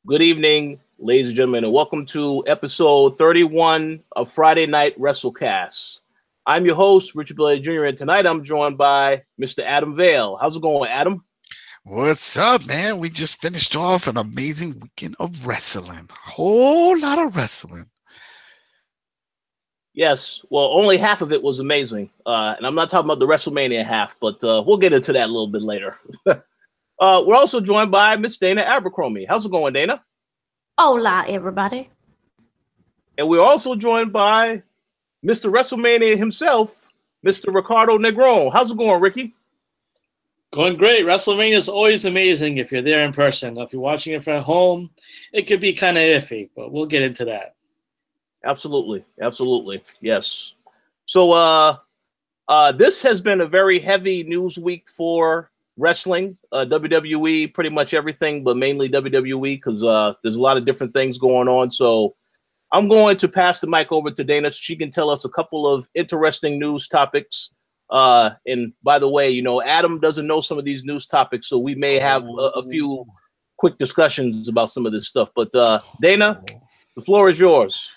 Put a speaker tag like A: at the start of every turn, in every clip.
A: Good evening, ladies and gentlemen, and welcome to episode 31 of Friday Night WrestleCast. I'm your host, Richard Blade Jr., and tonight I'm joined by Mr. Adam Vale. How's it going, Adam?
B: What's up, man? We just finished off an amazing weekend of wrestling. Whole lot of wrestling.
A: Yes, well, only half of it was amazing. And I'm not talking about the WrestleMania half, but we'll get into that a little bit later. We're also joined by Miss Dana Abercrombie. How's it going, Dana?
C: Hola, everybody.
A: And we're also joined by Mr. WrestleMania himself, Mr. Ricardo Negron. How's it going, Ricky?
D: Going great. WrestleMania is always amazing if you're there in person. If you're watching it from home, it could be kind of iffy, but we'll get into that.
A: Absolutely. Yes. So this has been a very heavy news week for wrestling, WWE, pretty much everything, but mainly WWE because there's a lot of different things going on. So I'm going to pass the mic over to Dana so she can tell us a couple of interesting news topics. And by the way, you know, Adam doesn't know some of these news topics, so we may have a few quick discussions about some of this stuff. But Dana, the floor is yours.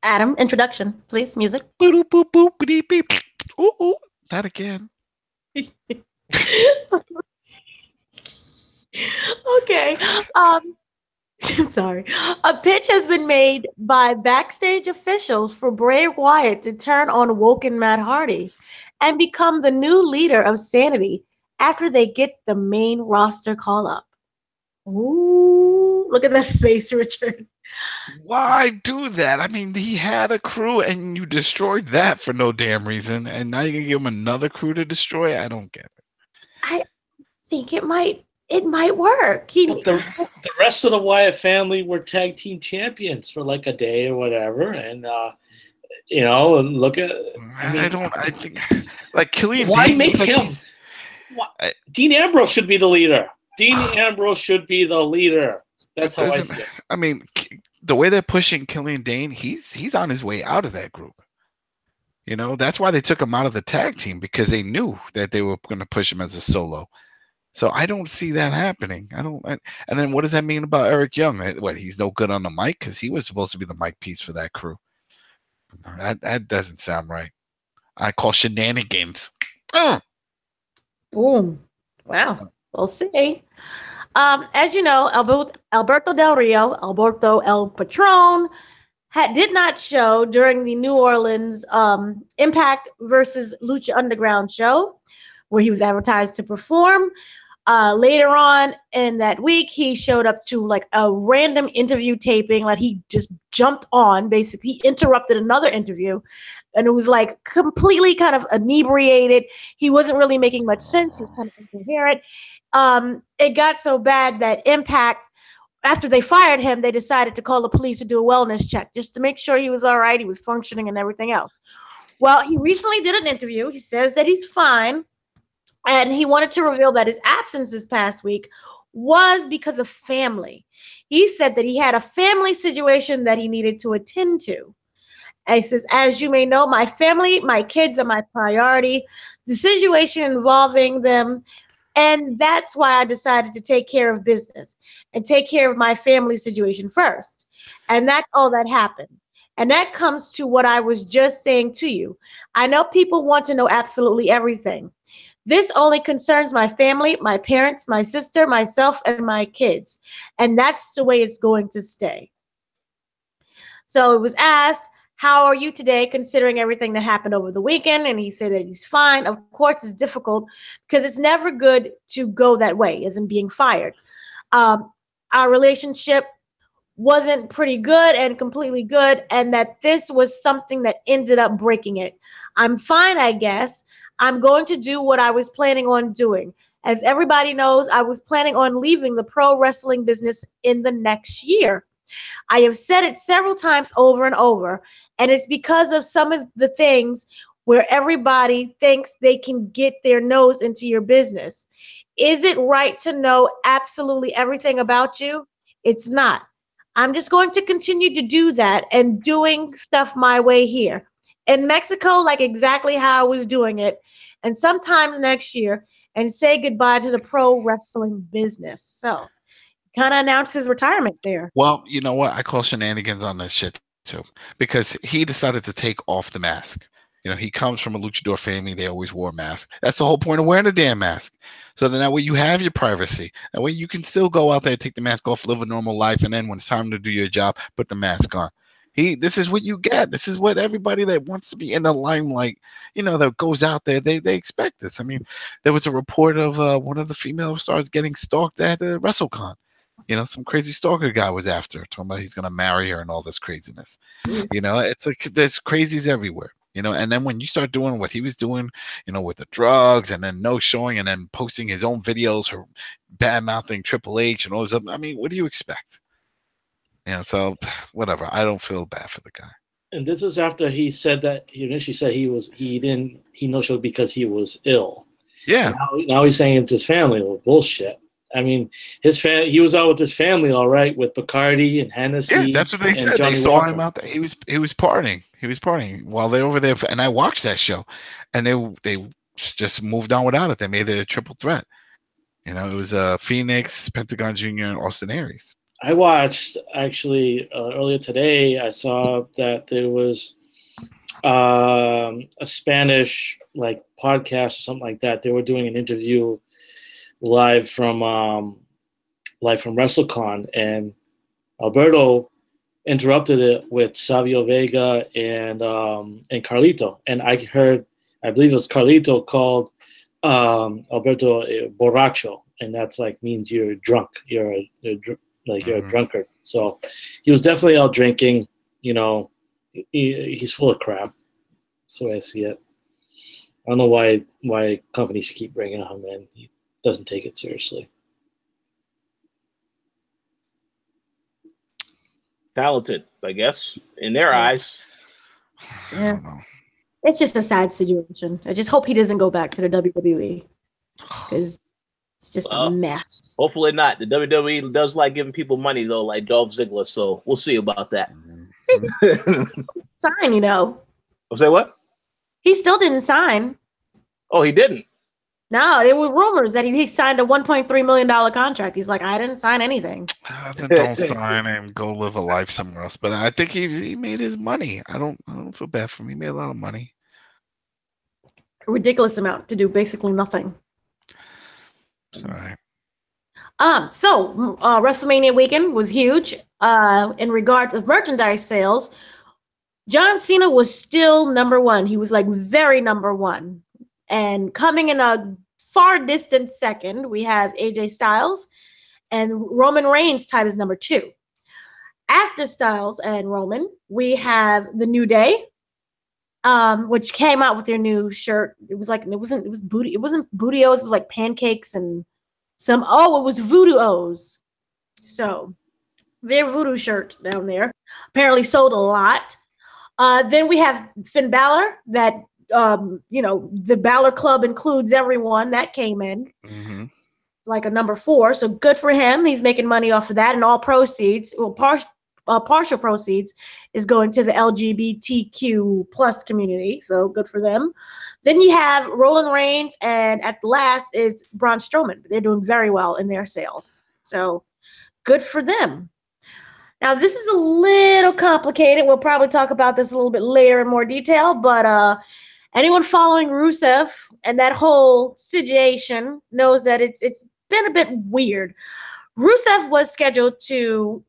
C: Adam, introduction, please. Music.
B: Boop, boop, boop, beep, beep. Ooh, ooh, not again.
C: Okay. Sorry. A pitch has been made by backstage officials for Bray Wyatt to turn on Woken Matt Hardy and become the new leader of Sanity after they get the main roster call up. Ooh, look at that face, Richard.
B: Why do that? I mean, he had a crew and you destroyed that for no damn reason, and now you're gonna give him another crew to destroy? I don't get it.
C: I think it might work.
D: The rest of the Wyatt family were tag team champions for like a day or whatever, and you know, and look at.
B: I think like Killian.
D: Why
B: Dane,
D: make him? Dean Ambrose should be the leader. Dean Ambrose should be the leader. That's how I see it.
B: I mean, the way they're pushing Killian Dane, he's on his way out of that group. You know, that's why they took him out of the tag team, because they knew that they were going to push him as a solo. So I don't see that happening. And then what does that mean about Eric Young? What, he's no good on the mic? Because he was supposed to be the mic piece for that crew. That doesn't sound right. I call shenanigans.
C: Boom. Wow. We'll see. As you know, Alberto Del Rio, Alberto El Patron, did not show during the New Orleans Impact versus Lucha Underground show, where he was advertised to perform. Later on in that week, he showed up to like a random interview taping. Like he just jumped on, basically. He interrupted another interview, and it was like completely kind of inebriated. He wasn't really making much sense. He was kind of incoherent. It got so bad that Impact, after they fired him, they decided to call the police to do a wellness check just to make sure he was all right, he was functioning and everything else. Well, he recently did an interview. He says that he's fine, and he wanted to reveal that his absence this past week was because of family. He said that he had a family situation that he needed to attend to. And he says, as you may know, my family, my kids are my priority. The situation involving them, and that's why I decided to take care of business and take care of my family situation first. And that's all that happened. And that comes to what I was just saying to you. I know people want to know absolutely everything. This only concerns my family, my parents, my sister, myself, and my kids. And that's the way it's going to stay. So it was asked, how are you today considering everything that happened over the weekend? And he said that he's fine. Of course, it's difficult because it's never good to go that way, as in being fired. Our relationship wasn't pretty good and completely good, and that this was something that ended up breaking it. I'm fine, I guess. I'm going to do what I was planning on doing. As everybody knows, I was planning on leaving the pro wrestling business in the next year. I have said it several times over and over, and it's because of some of the things where everybody thinks they can get their nose into your business. Is it right to know absolutely everything about you? It's not. I'm just going to continue to do that and doing stuff my way here. In Mexico, like exactly how I was doing it, and sometimes next year, and say goodbye to the pro wrestling business. So kind of announced his retirement there.
B: Well, you know what? I call shenanigans on this shit too, because he decided to take off the mask. You know, he comes from a luchador family. They always wore masks. That's the whole point of wearing a damn mask. So then that way you have your privacy. That way you can still go out there, take the mask off, live a normal life, and then when it's time to do your job, put the mask on. This is what you get. This is what everybody that wants to be in the limelight, you know, that goes out there, they expect this. I mean, there was a report of one of the female stars getting stalked at WrestleCon. You know, some crazy stalker guy was after her, talking about he's gonna marry her and all this craziness. You know, it's like there's crazies everywhere. You know, and then when you start doing what he was doing, you know, with the drugs and then no showing and then posting his own videos, her bad mouthing Triple H and all this stuff, I mean, what do you expect? You know, so whatever. I don't feel bad for the guy.
D: And this was after he said that he initially said he no showed because he was ill.
B: Yeah.
D: Now he's saying it's his family. Well, bullshit. I mean, he was out with his family, all right, with Bacardi and Hennessy.
B: Yeah, that's what they said.
D: Johnny
B: They saw
D: Walker.
B: him out there. He was partying. He was partying while they're over there. And I watched that show, and they just moved on without it. They made it a triple threat. You know, it was Phoenix, Pentagon Jr., and Austin Aries.
D: I watched actually earlier today. I saw that there was a Spanish podcast or something like that. They were doing an interview live from WrestleCon, and Alberto interrupted it with Savio Vega and Carlito, and I believe it was Carlito called Alberto a borracho, and that's means you're drunk, you're a drunkard. So he was definitely out drinking. You know, he's full of crap. That's the way I see it. I don't know why companies keep bringing him in. He doesn't take it seriously.
A: Talented, I guess, in their eyes.
B: I don't know.
C: It's just a sad situation. I just hope he doesn't go back to the WWE because it's just a mess.
A: Hopefully not. The WWE does like giving people money though, like Dolph Ziggler. So we'll see about that.
C: Sign, you know.
A: I'll say what?
C: He still didn't sign.
A: Oh, he didn't.
C: No, there were rumors that he signed a $1.3 million contract. He's like, I didn't sign anything.
B: Then don't sign and go live a life somewhere else. But I think he made his money. I don't feel bad for him. He made a lot of money.
C: A ridiculous amount to do basically nothing.
B: It's all right.
C: So WrestleMania weekend was huge. In regards of merchandise sales, John Cena was still number one. He was very number one. And coming in a far distant second, we have AJ Styles and Roman Reigns tied as number two. After Styles and Roman, we have the New Day, which came out with their new shirt. It wasn't Booty-O's, it was like pancakes and it was Voodoo O's. So their Voodoo shirt down there apparently sold a lot. Then we have Finn Balor that the Balor Club includes everyone that came in, like a number 4. So good for him. He's making money off of that, and all proceeds, partial proceeds, is going to the LGBTQ plus community. So good for them. Then you have Roman Reigns, and at the last is Braun Strowman. They're doing very well in their sales. So good for them. Now, this is a little complicated. We'll probably talk about this a little bit later in more detail, but anyone following Rusev and that whole situation knows that it's been a bit weird. Rusev was scheduled to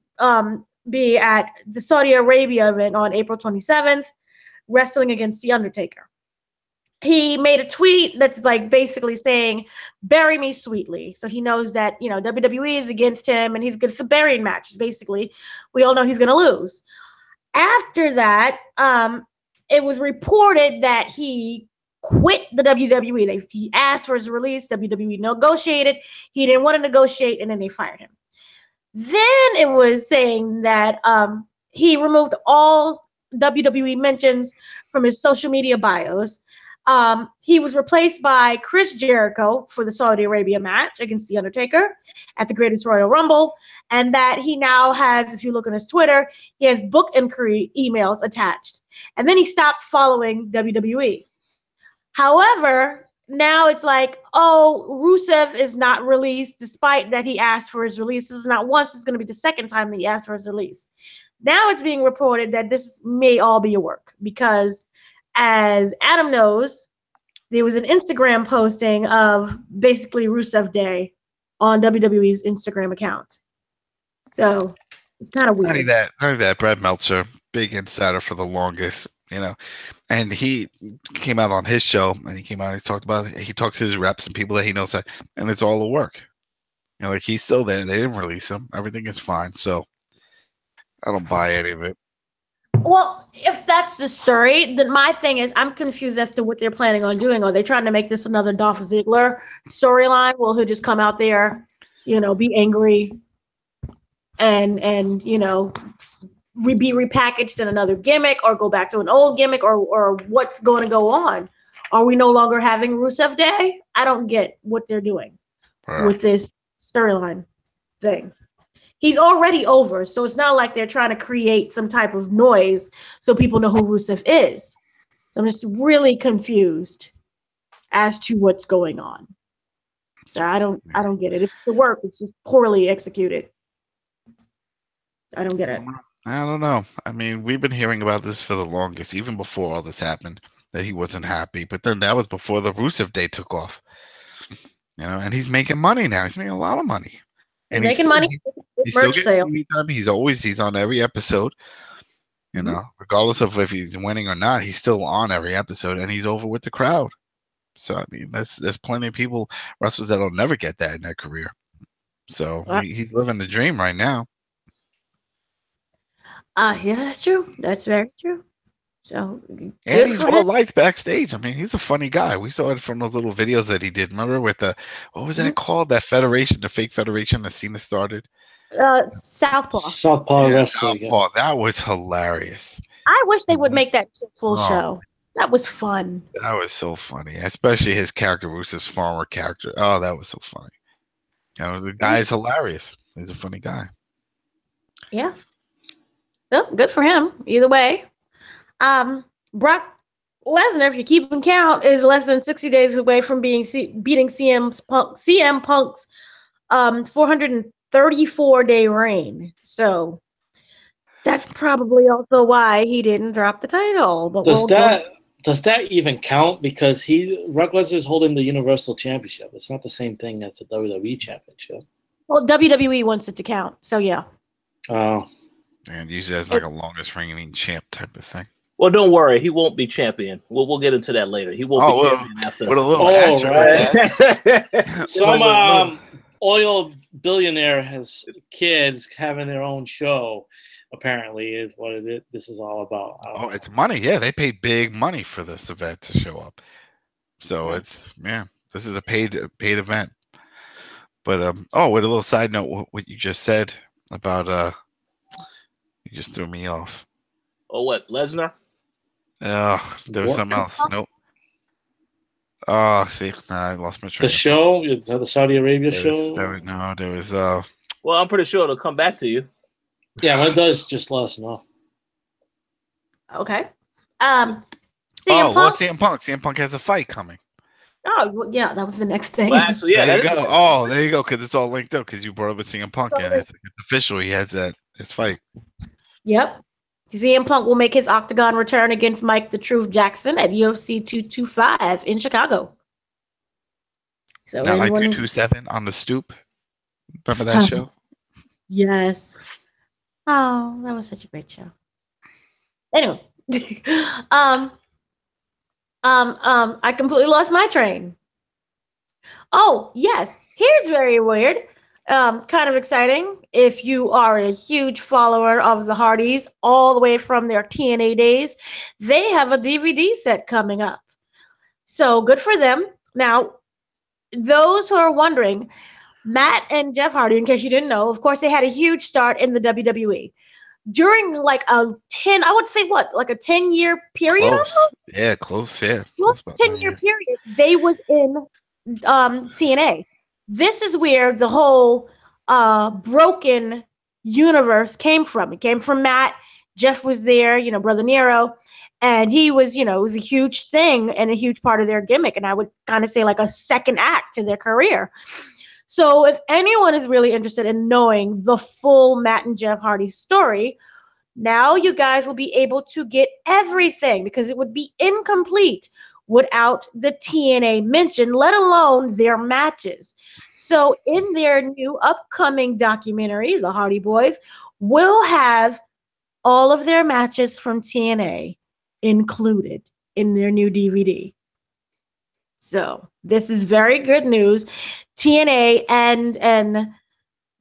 C: be at the Saudi Arabia event on April 27th, wrestling against The Undertaker. He made a tweet that's basically saying, "Bury me sweetly." So he knows that, WWE is against him and it's a burying match. Basically, we all know he's going to lose. After that, it was reported that he quit the WWE. He asked for his release. WWE negotiated. He didn't want to negotiate, and then they fired him. Then it was saying that he removed all WWE mentions from his social media bios. He was replaced by Chris Jericho for the Saudi Arabia match against The Undertaker at the Greatest Royal Rumble, and that he now has, if you look on his Twitter, he has book inquiry emails attached. And then he stopped following WWE. However, now it's like, oh, Rusev is not released despite that he asked for his release. This is not once, it's going to be the second time that he asked for his release. Now it's being reported that this may all be a work because, as Adam knows, there was an Instagram posting of basically Rusev Day on WWE's Instagram account. So it's kind of weird.
B: Not only that, Brad Meltzer, big insider for the longest, you know, and he came out on his show and he talked to his reps and people that he knows that, and it's all a work. You know, like he's still there. They didn't release him. Everything is fine. So I don't buy any of it.
C: Well, if that's the story, then my thing is I'm confused as to what they're planning on doing. Are they trying to make this another Dolph Ziggler storyline? Will he just come out there, you know, be angry and you know, be repackaged in another gimmick or go back to an old gimmick or what's going to go on? Are we no longer having Rusev Day? I don't get what they're doing with this storyline thing. He's already over, so it's not like they're trying to create some type of noise so people know who Rusev is. So I'm just really confused as to what's going on. So I don't get it. If it's the work, it's just poorly executed. I don't get it.
B: I don't know. I mean, we've been hearing about this for the longest, even before all this happened, that he wasn't happy. But then that was before the Rusev Day took off. You know, and he's making money now. He's making a lot of money. And
C: he's making money.
B: He's still getting TV time. He's on every episode. You know, regardless of if he's winning or not, he's still on every episode, and he's over with the crowd. So I mean, there's plenty of people, wrestlers that'll never get that in their career. So he's living the dream right now.
C: Yeah, that's true. That's very true. So,
B: and he's well liked backstage. I mean, he's a funny guy. We saw it from those little videos that he did. Remember with the what was that called? That federation, the fake federation that Cena started.
C: Southpaw.
D: Southpaw Wrestling.
B: Southpaw. That was hilarious.
C: I wish they would make that full show. That was fun.
B: That was so funny, especially his character, Rusev's former character. Oh, that was so funny. You know, the guy is hilarious. He's a funny guy.
C: Yeah. Well, good for him. Either way. Brock Lesnar, if you keep him count, is less than 60 days away from beating CM Punk's 434-day reign. So that's probably also why he didn't drop the title. But
D: does that even count? Because Brock Lesnar is holding the Universal Championship. It's not the same thing as the WWE Championship.
C: Well, WWE wants it to count, so yeah.
D: Oh.
B: And usually that's like a longest reigning champ type of thing.
A: Well, don't worry, he won't be champion. We'll get into that later. He won't be champion after.
B: With a little
D: right. Some oil billionaire has kids having their own show. Apparently, is what this is all about.
B: Oh, it's money. Yeah, they paid big money for this event to show up. So this is a paid event. But with a little side note, what you just said about you just threw me off.
A: Oh, what, Lesnar?
B: There was something else. Nope. See, I lost my train.
D: The show, the Saudi Arabia show.
B: There was.
A: Well, I'm pretty sure it'll come back to you.
D: Yeah, when it does, just let us know.
C: Okay.
B: CM Punk. CM Punk has a fight coming.
C: Oh, well, yeah, that was the next thing.
A: Well, actually, yeah,
B: there you go. Oh, there you go. Because it's all linked up. Because you brought up with CM Punk, and it's official. He has his fight.
C: Yep. CM Punk will make his Octagon return against Mike the Truth Jackson at UFC 225 in Chicago. So
B: not like 227 on the stoop. Remember that show?
C: Yes. Oh, that was such a great show. Anyway, I completely lost my train. Oh, yes. Here's very weird. Kind of exciting. If you are a huge follower of the Hardys, all the way from their TNA days, they have a DVD set coming up. So good for them. Now, those who are wondering, Matt and Jeff Hardy, in case you didn't know, of course, they had a huge start in the WWE. During like a 10-year period?
B: Close. Yeah, close, yeah.
C: 10-year period, they was in TNA. This is where the whole broken universe came from. It came from Matt. Jeff was there, Brother Nero. And he was, it was a huge thing and a huge part of their gimmick. And I would kind of say like a second act to their career. So if anyone is really interested in knowing the full Matt and Jeff Hardy story, now you guys will be able to get everything, because it would be incomplete without the TNA mention, let alone their matches. So in their new upcoming documentary, The Hardy Boys will have all of their matches from TNA included in their new DVD. So this is very good news. TNA and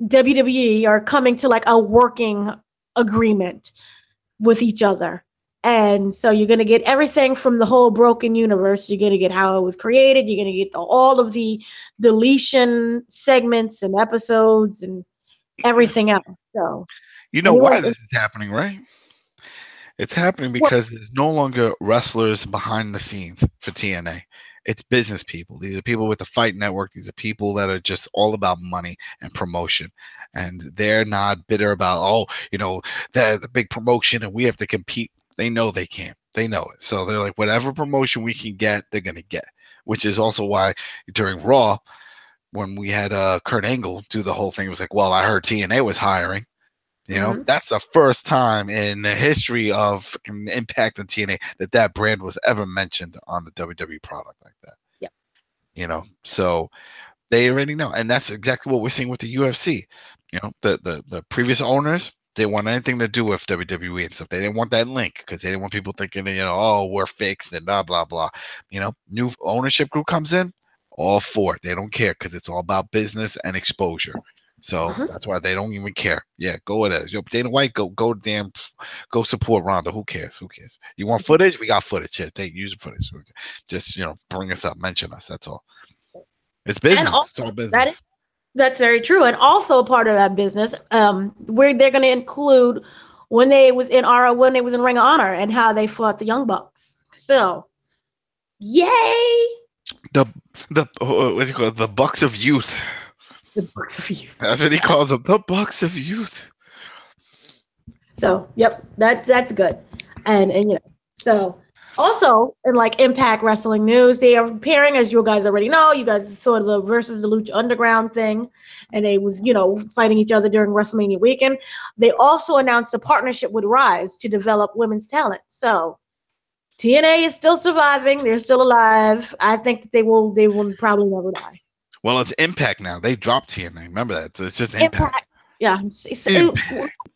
C: WWE are coming to like a working agreement with each other. And so you're going to get everything from the whole broken universe. You're going to get how it was created. You're going to get all of the deletion segments and episodes and everything else. So
B: you know why this is happening, right? It's happening because there's no longer wrestlers behind the scenes for TNA. It's business people. These are people with the Fight Network. These are people that are just all about money and promotion. And they're not bitter about, they're the big promotion and we have to compete. They know they can't. They know it. So they're like, whatever promotion we can get, they're going to get. Which is also why during Raw, when we had Kurt Angle do the whole thing, it was like, well, I heard TNA was hiring. That's the first time in the history of Impact and TNA that brand was ever mentioned on the WWE product like that. Yeah. So they already know. And that's exactly what we're seeing with the UFC. The previous owners, they want anything to do with WWE and stuff. They didn't want that link because they didn't want people thinking, we're fixed and blah, blah, blah. New ownership group comes in, all for it. They don't care because it's all about business and exposure. So that's why they don't even care. Yeah, go with it. Dana White, go support Ronda. Who cares? You want footage? We got footage here. Use footage. Just bring us up, mention us. That's all. It's business. It's all business.
C: That's very true. And also a part of that business, where they're going to include when they was in Ring of Honor and how they fought the Young Bucks. So, yay!
B: The what's it called? The Bucks of Youth.
C: The Bucks of Youth.
B: That's what he calls them. The Bucks of Youth.
C: So, yep, that's good. And so also in like Impact Wrestling news, they are preparing, as you guys already know, you guys saw the versus the Lucha Underground thing, and they was, fighting each other during WrestleMania weekend. They also announced a partnership with Rise to develop women's talent. So TNA is still surviving. They're still alive. I think that they will probably never die.
B: Well, it's Impact now. They dropped TNA. Remember that. So it's just Impact.
C: Yeah.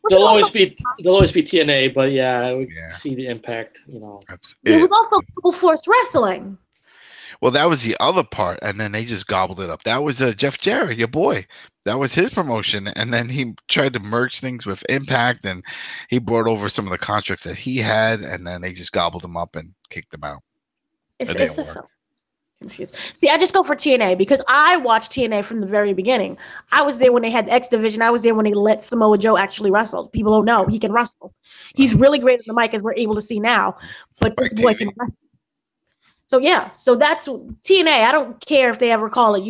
D: They'll always be TNA, but we see the Impact.
C: It was also Full Force Wrestling.
B: Well, that was the other part, and then they just gobbled it up. That was Jeff Jarrett, your boy. That was his promotion, and then he tried to merge things with Impact, and he brought over some of the contracts that he had, and then they just gobbled them up and kicked them out.
C: It's just so confused. See, I just go for TNA because I watched TNA from the very beginning. I was there when they had the X Division. I was there when they let Samoa Joe actually wrestle. People don't know he can wrestle. He's really great on the mic, as we're able to see now. But this boy can wrestle. So that's TNA. I don't care if they ever call it,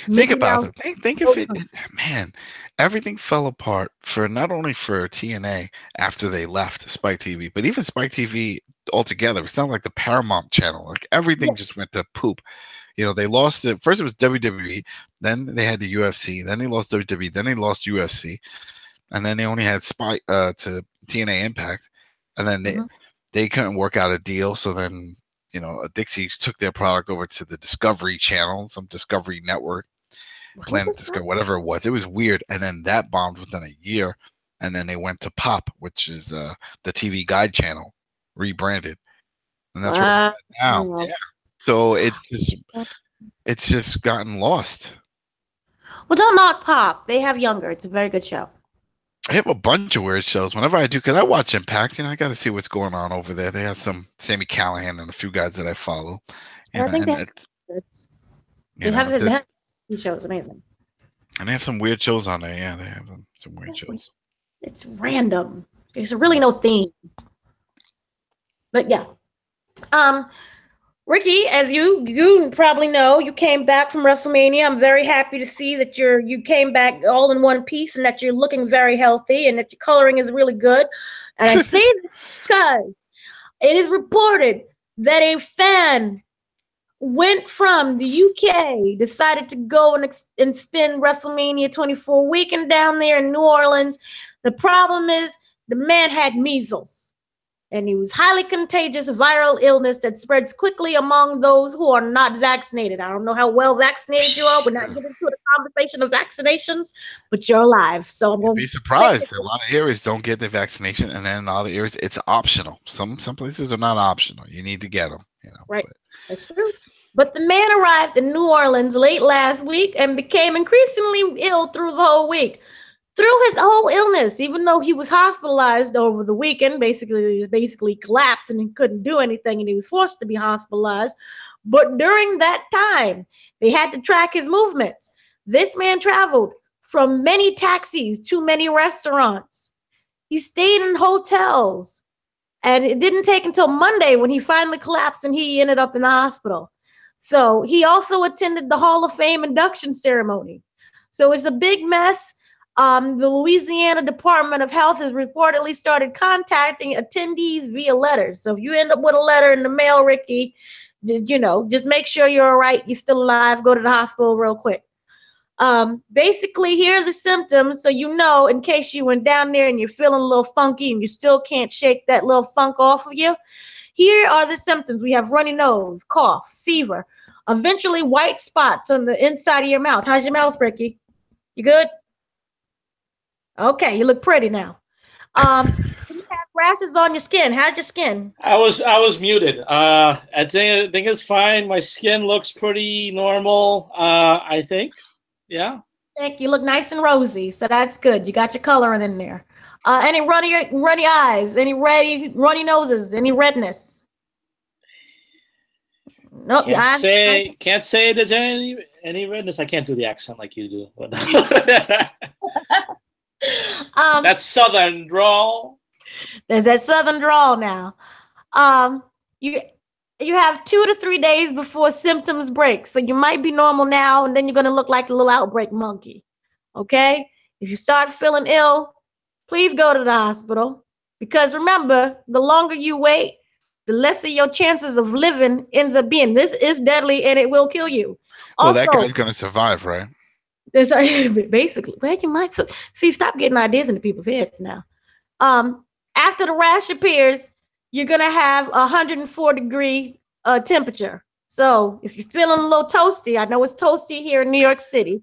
B: think about it. Think of it, man. Everything fell apart for not only for TNA after they left Spike TV, but even Spike TV altogether. It's not like the Paramount channel. Like everything just went to poop. They lost it. First it was WWE, then they had the UFC, then they lost WWE, then they lost UFC, and then they only had Spike to TNA Impact, and then they couldn't work out a deal. So then Dixie took their product over to the Discovery Channel, some Discovery Network, Planet Discovery, whatever it was. It was weird. And then that bombed within a year. And then they went to Pop, which is the TV Guide channel, rebranded. And that's where it's at now. Yeah. So it's just gotten lost.
C: Well, don't knock Pop. They have Younger. It's a very good show.
B: I have a bunch of weird shows. Whenever I do, because I watch Impact, I got to see what's going on over there. They have some Sami Callihan and a few guys that I follow.
C: I think they have these shows amazing.
B: And they have some weird shows on there. Yeah, they have some weird shows.
C: It's random. There's really no theme. But yeah. Ricky, as you probably know, you came back from WrestleMania. I'm very happy to see that you came back all in one piece and that you're looking very healthy and that your coloring is really good. And I say this because It is reported that a fan went from the UK, decided to go and spend WrestleMania 24 weekend down there in New Orleans. The problem is the man had measles, and he was highly contagious viral illness that spreads quickly among those who are not vaccinated. I don't know how well vaccinated you are. We're not getting into the conversation of vaccinations, but you're alive. So I'm going to
B: be surprised. A lot of areas don't get the vaccination, and then in other areas it's optional. Some places are not optional. You need to get them.
C: Right. That's true. But the man arrived in New Orleans late last week and became increasingly ill through the whole week. Through his whole illness, even though he was hospitalized over the weekend, he basically collapsed and he couldn't do anything and he was forced to be hospitalized. But during that time, they had to track his movements. This man traveled from many taxis to many restaurants. He stayed in hotels. And it didn't take until Monday when he finally collapsed and he ended up in the hospital. So he also attended the Hall of Fame induction ceremony. So it's a big mess. The Louisiana Department of Health has reportedly started contacting attendees via letters. So if you end up with a letter in the mail, Ricky, just make sure you're all right. You're still alive. Go to the hospital real quick. Basically, here are the symptoms. So, in case you went down there and you're feeling a little funky and you still can't shake that little funk off of you. Here are the symptoms. We have runny nose, cough, fever, eventually white spots on the inside of your mouth. How's your mouth, Ricky? You good? Okay, you look pretty now. You have rashes on your skin. How's your skin?
D: I was muted. I think it's fine. My skin looks pretty normal. I think. Yeah.
C: Thank you. Look nice and rosy, so that's good. You got your coloring in there. Any runny eyes? Any runny noses? Any redness? Nope.
D: Can't say there's any redness. I can't do the accent like you do. But that's Southern drawl.
C: There's that Southern drawl now. You have 2 to 3 days before symptoms break. So you might be normal now, and then you're going to look like the little outbreak monkey. Okay? If you start feeling ill, please go to the hospital. Because remember, the longer you wait, the lesser your chances of living ends up being. This is deadly, and it will kill you.
B: Also, well, that guy's going to survive, right?
C: Basically. Well, you might. See, stop getting ideas into people's heads now. After the rash appears, you're going to have 104-degree temperature. So if you're feeling a little toasty, I know it's toasty here in New York City,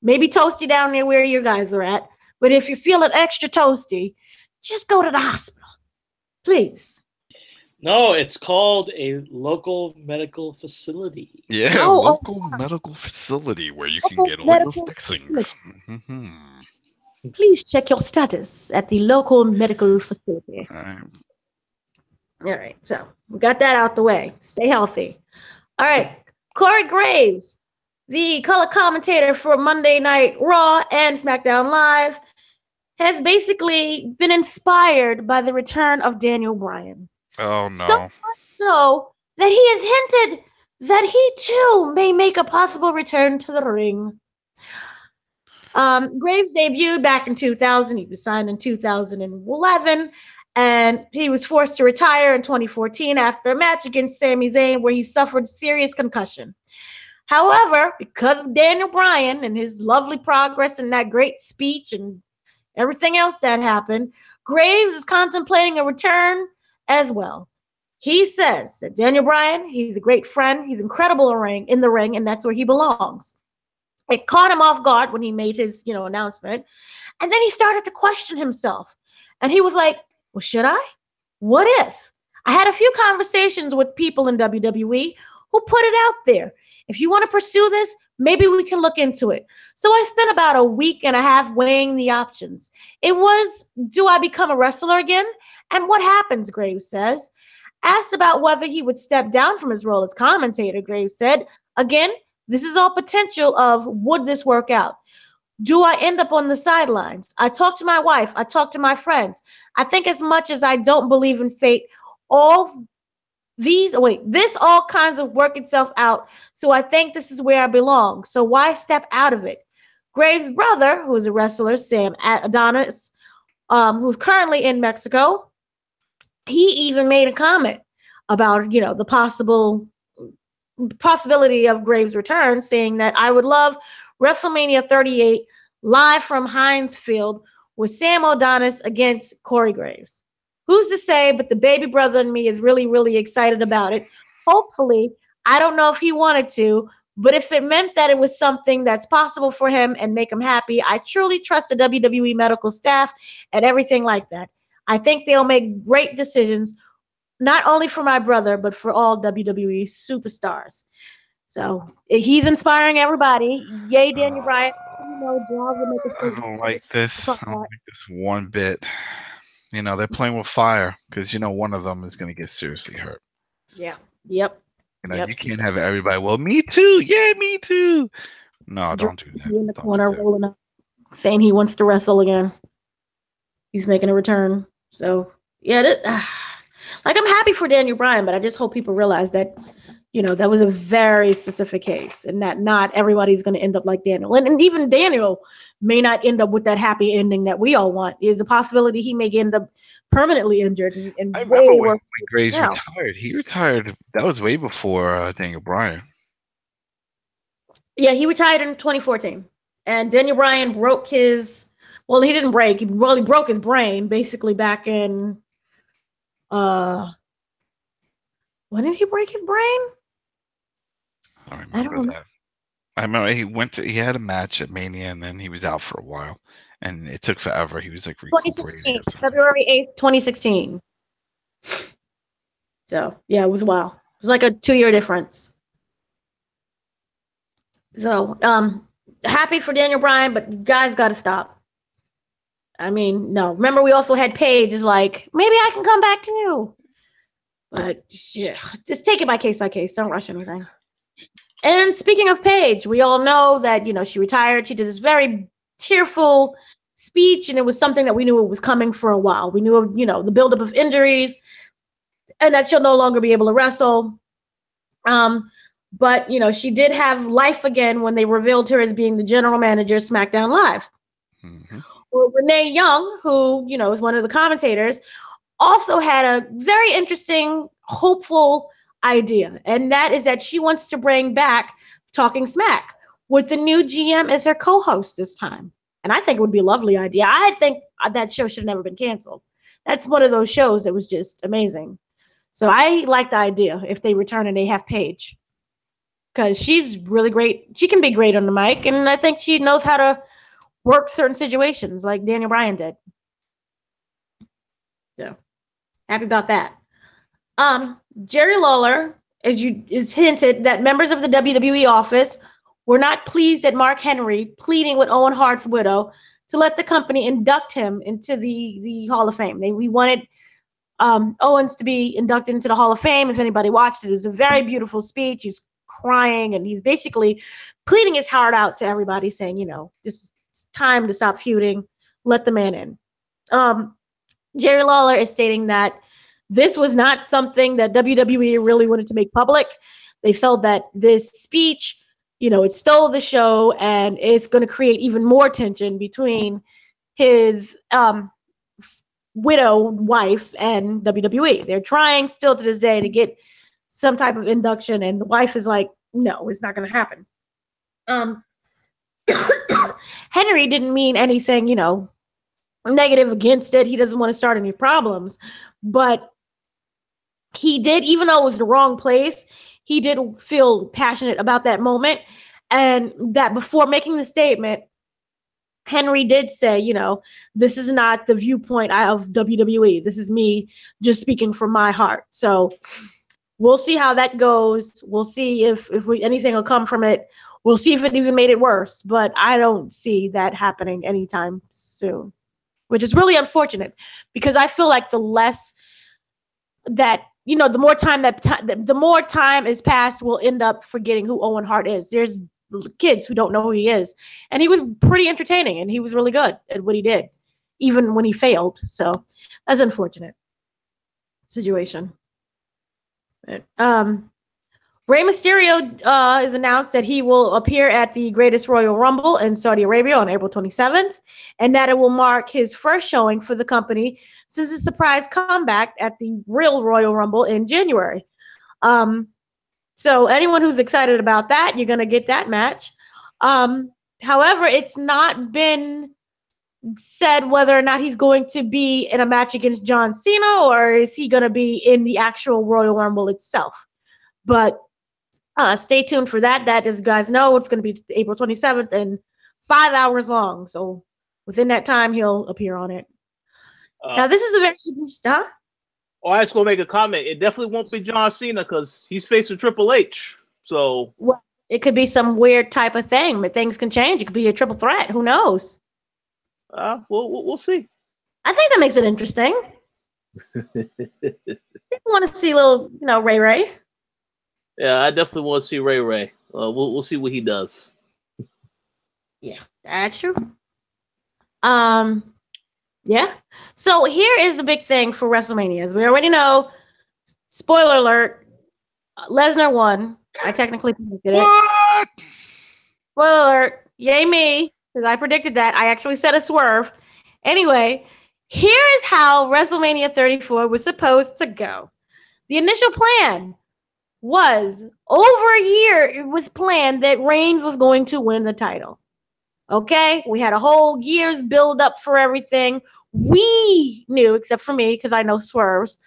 C: maybe toasty down there where you guys are at, but if you're feeling extra toasty, just go to the hospital, please.
D: No, it's called a local medical facility.
B: Yeah, local medical facility where you can get all your fixings.
C: Please check your status at the local medical facility. All right, so we got that out the way. Stay healthy. All right, Corey Graves, the color commentator for Monday Night Raw and SmackDown Live, has basically been inspired by the return of Daniel Bryan.
B: Oh, no.
C: So much so that he has hinted that he too may make a possible return to the ring. Graves debuted back in 2000. He was signed in 2011. And he was forced to retire in 2014 after a match against Sami Zayn where he suffered serious concussion. However, because of Daniel Bryan and his lovely progress and that great speech and everything else that happened, Graves is contemplating a return as well. He says that Daniel Bryan, he's a great friend, he's incredible in the ring, and that's where he belongs. It caught him off guard when he made his, announcement. And then he started to question himself. And he was like, well, should I? What if? I had a few conversations with people in WWE who put it out there. If you want to pursue this, maybe we can look into it. So I spent about a week and a half weighing the options. It was, do I become a wrestler again? And what happens, Graves says. Asked about whether he would step down from his role as commentator, Graves said, again, this is all potential of would this work out? Do I end up on the sidelines? I talk to my wife. I talk to my friends. I think as much as I don't believe in fate, this all kinds of work itself out. So I think this is where I belong. So why step out of it? Graves' brother, who's a wrestler, Sam Adonis, who's currently in Mexico, he even made a comment about, the possibility of Graves' return, saying that I would love WrestleMania 38 live from Heinz Field with Sam Adonis against Corey Graves. Who's to say, but the baby brother in me is really, really excited about it. Hopefully, I don't know if he wanted to, but if it meant that it was something that's possible for him and make him happy, I truly trust the WWE medical staff and everything like that. I think they'll make great decisions, not only for my brother, but for all WWE superstars. So he's inspiring everybody. Yay, Daniel Bryan. Jaws will make a
B: I don't like this. I don't like this one bit. They're playing with fire because one of them is going to get seriously hurt.
C: Yeah. Yep.
B: You can't have everybody. Well, me too. Yeah, me too. No, don't do that.
C: In the corner, rolling up, saying he wants to wrestle again. He's making a return. So yeah, I'm happy for Daniel Bryan, but I just hope people realize that, that was a very specific case, and that not everybody's going to end up like Daniel, and even Daniel may not end up with that happy ending that we all want. Is a possibility he may end up permanently injured. And
B: I remember when Graves retired. He retired. That was way before Daniel Bryan.
C: Yeah, he retired in 2014, and Daniel Bryan broke his. Well, he didn't break. He broke his brain basically back in. When did he break his brain?
B: I don't remember that. I remember he had a match at Mania, and then he was out for a while, and it took forever. He was like
C: 2016, February 8th, 2016. So yeah, it was a while. It was like a 2-year difference. So happy for Daniel Bryan, but you guys got to stop. I mean, no. Remember, we also had Paige is like, maybe I can come back too. But yeah, just take it by case. Don't rush anything. And speaking of Paige, we all know that, she retired. She did this very tearful speech, and it was something that we knew it was coming for a while. We knew, the buildup of injuries and that she'll no longer be able to wrestle. But, she did have life again when they revealed her as being the general manager of SmackDown Live. Mm-hmm. Well, Renee Young, who, is one of the commentators, also had a very interesting, hopeful idea. And that is that she wants to bring back Talking Smack with the new GM as her co-host this time. And I think it would be a lovely idea. I think that show should have never been canceled. That's one of those shows that was just amazing. So I like the idea if they return and they have Paige. Because she's really great. She can be great on the mic. And I think she knows how to work certain situations like Daniel Bryan did. So happy about that. Jerry Lawler is hinted that members of the WWE office were not pleased at Mark Henry pleading with Owen Hart's widow to let the company induct him into the Hall of Fame. We wanted Owens to be inducted into the Hall of Fame. If anybody watched it, it was a very beautiful speech. He's crying and he's basically pleading his heart out to everybody, saying, this is time to stop feuding. Let the man in. Jerry Lawler is stating that this was not something that WWE really wanted to make public. They felt that this speech, it stole the show, and it's going to create even more tension between his widow wife and WWE. They're trying still to this day to get some type of induction, and the wife is like, no, it's not going to happen. Henry didn't mean anything, negative against it. He doesn't want to start any problems, but he did, even though it was the wrong place, he did feel passionate about that moment. And that before making the statement, Henry did say, this is not the viewpoint of WWE. This is me just speaking from my heart. So we'll see how that goes. We'll see if anything will come from it. We'll see if it even made it worse. But I don't see that happening anytime soon, which is really unfortunate, because I feel like the less that, the more time is passed, we'll end up forgetting who Owen Hart is. There's kids who don't know who he is. And he was pretty entertaining, and he was really good at what he did, even when he failed. So that's an unfortunate situation. Rey Mysterio is announced that he will appear at the Greatest Royal Rumble in Saudi Arabia on April 27th, and that it will mark his first showing for the company since his surprise comeback at the real Royal Rumble in January. So anyone who's excited about that, you're going to get that match. However, it's not been said whether or not he's going to be in a match against John Cena or is he going to be in the actual Royal Rumble itself. But stay tuned for that. That, as you guys know, it's going to be April 27th and 5 hours long. So within that time, he'll appear on it. Now, this is a very huh?
A: Oh, I was going to make a comment. It definitely won't be John Cena because he's facing Triple H. So
C: it could be some weird type of thing, but things can change. It could be a triple threat. Who knows?
A: We'll see.
C: I think that makes it interesting. I want to see a little, Ray.
A: Yeah, I definitely want to see Ray. We'll see what he does.
C: Yeah, that's true. Yeah. So here is the big thing for WrestleMania. As we already know, spoiler alert, Lesnar won. I technically predicted it.
B: What?
C: Spoiler alert. Yay me, because I predicted that. I actually said a swerve. Anyway, here is how WrestleMania 34 was supposed to go. The initial plan was over a year. It was planned that Reigns was going to win the title. Okay, we had a whole year's build up for everything. We knew, except for me, because I know swerves,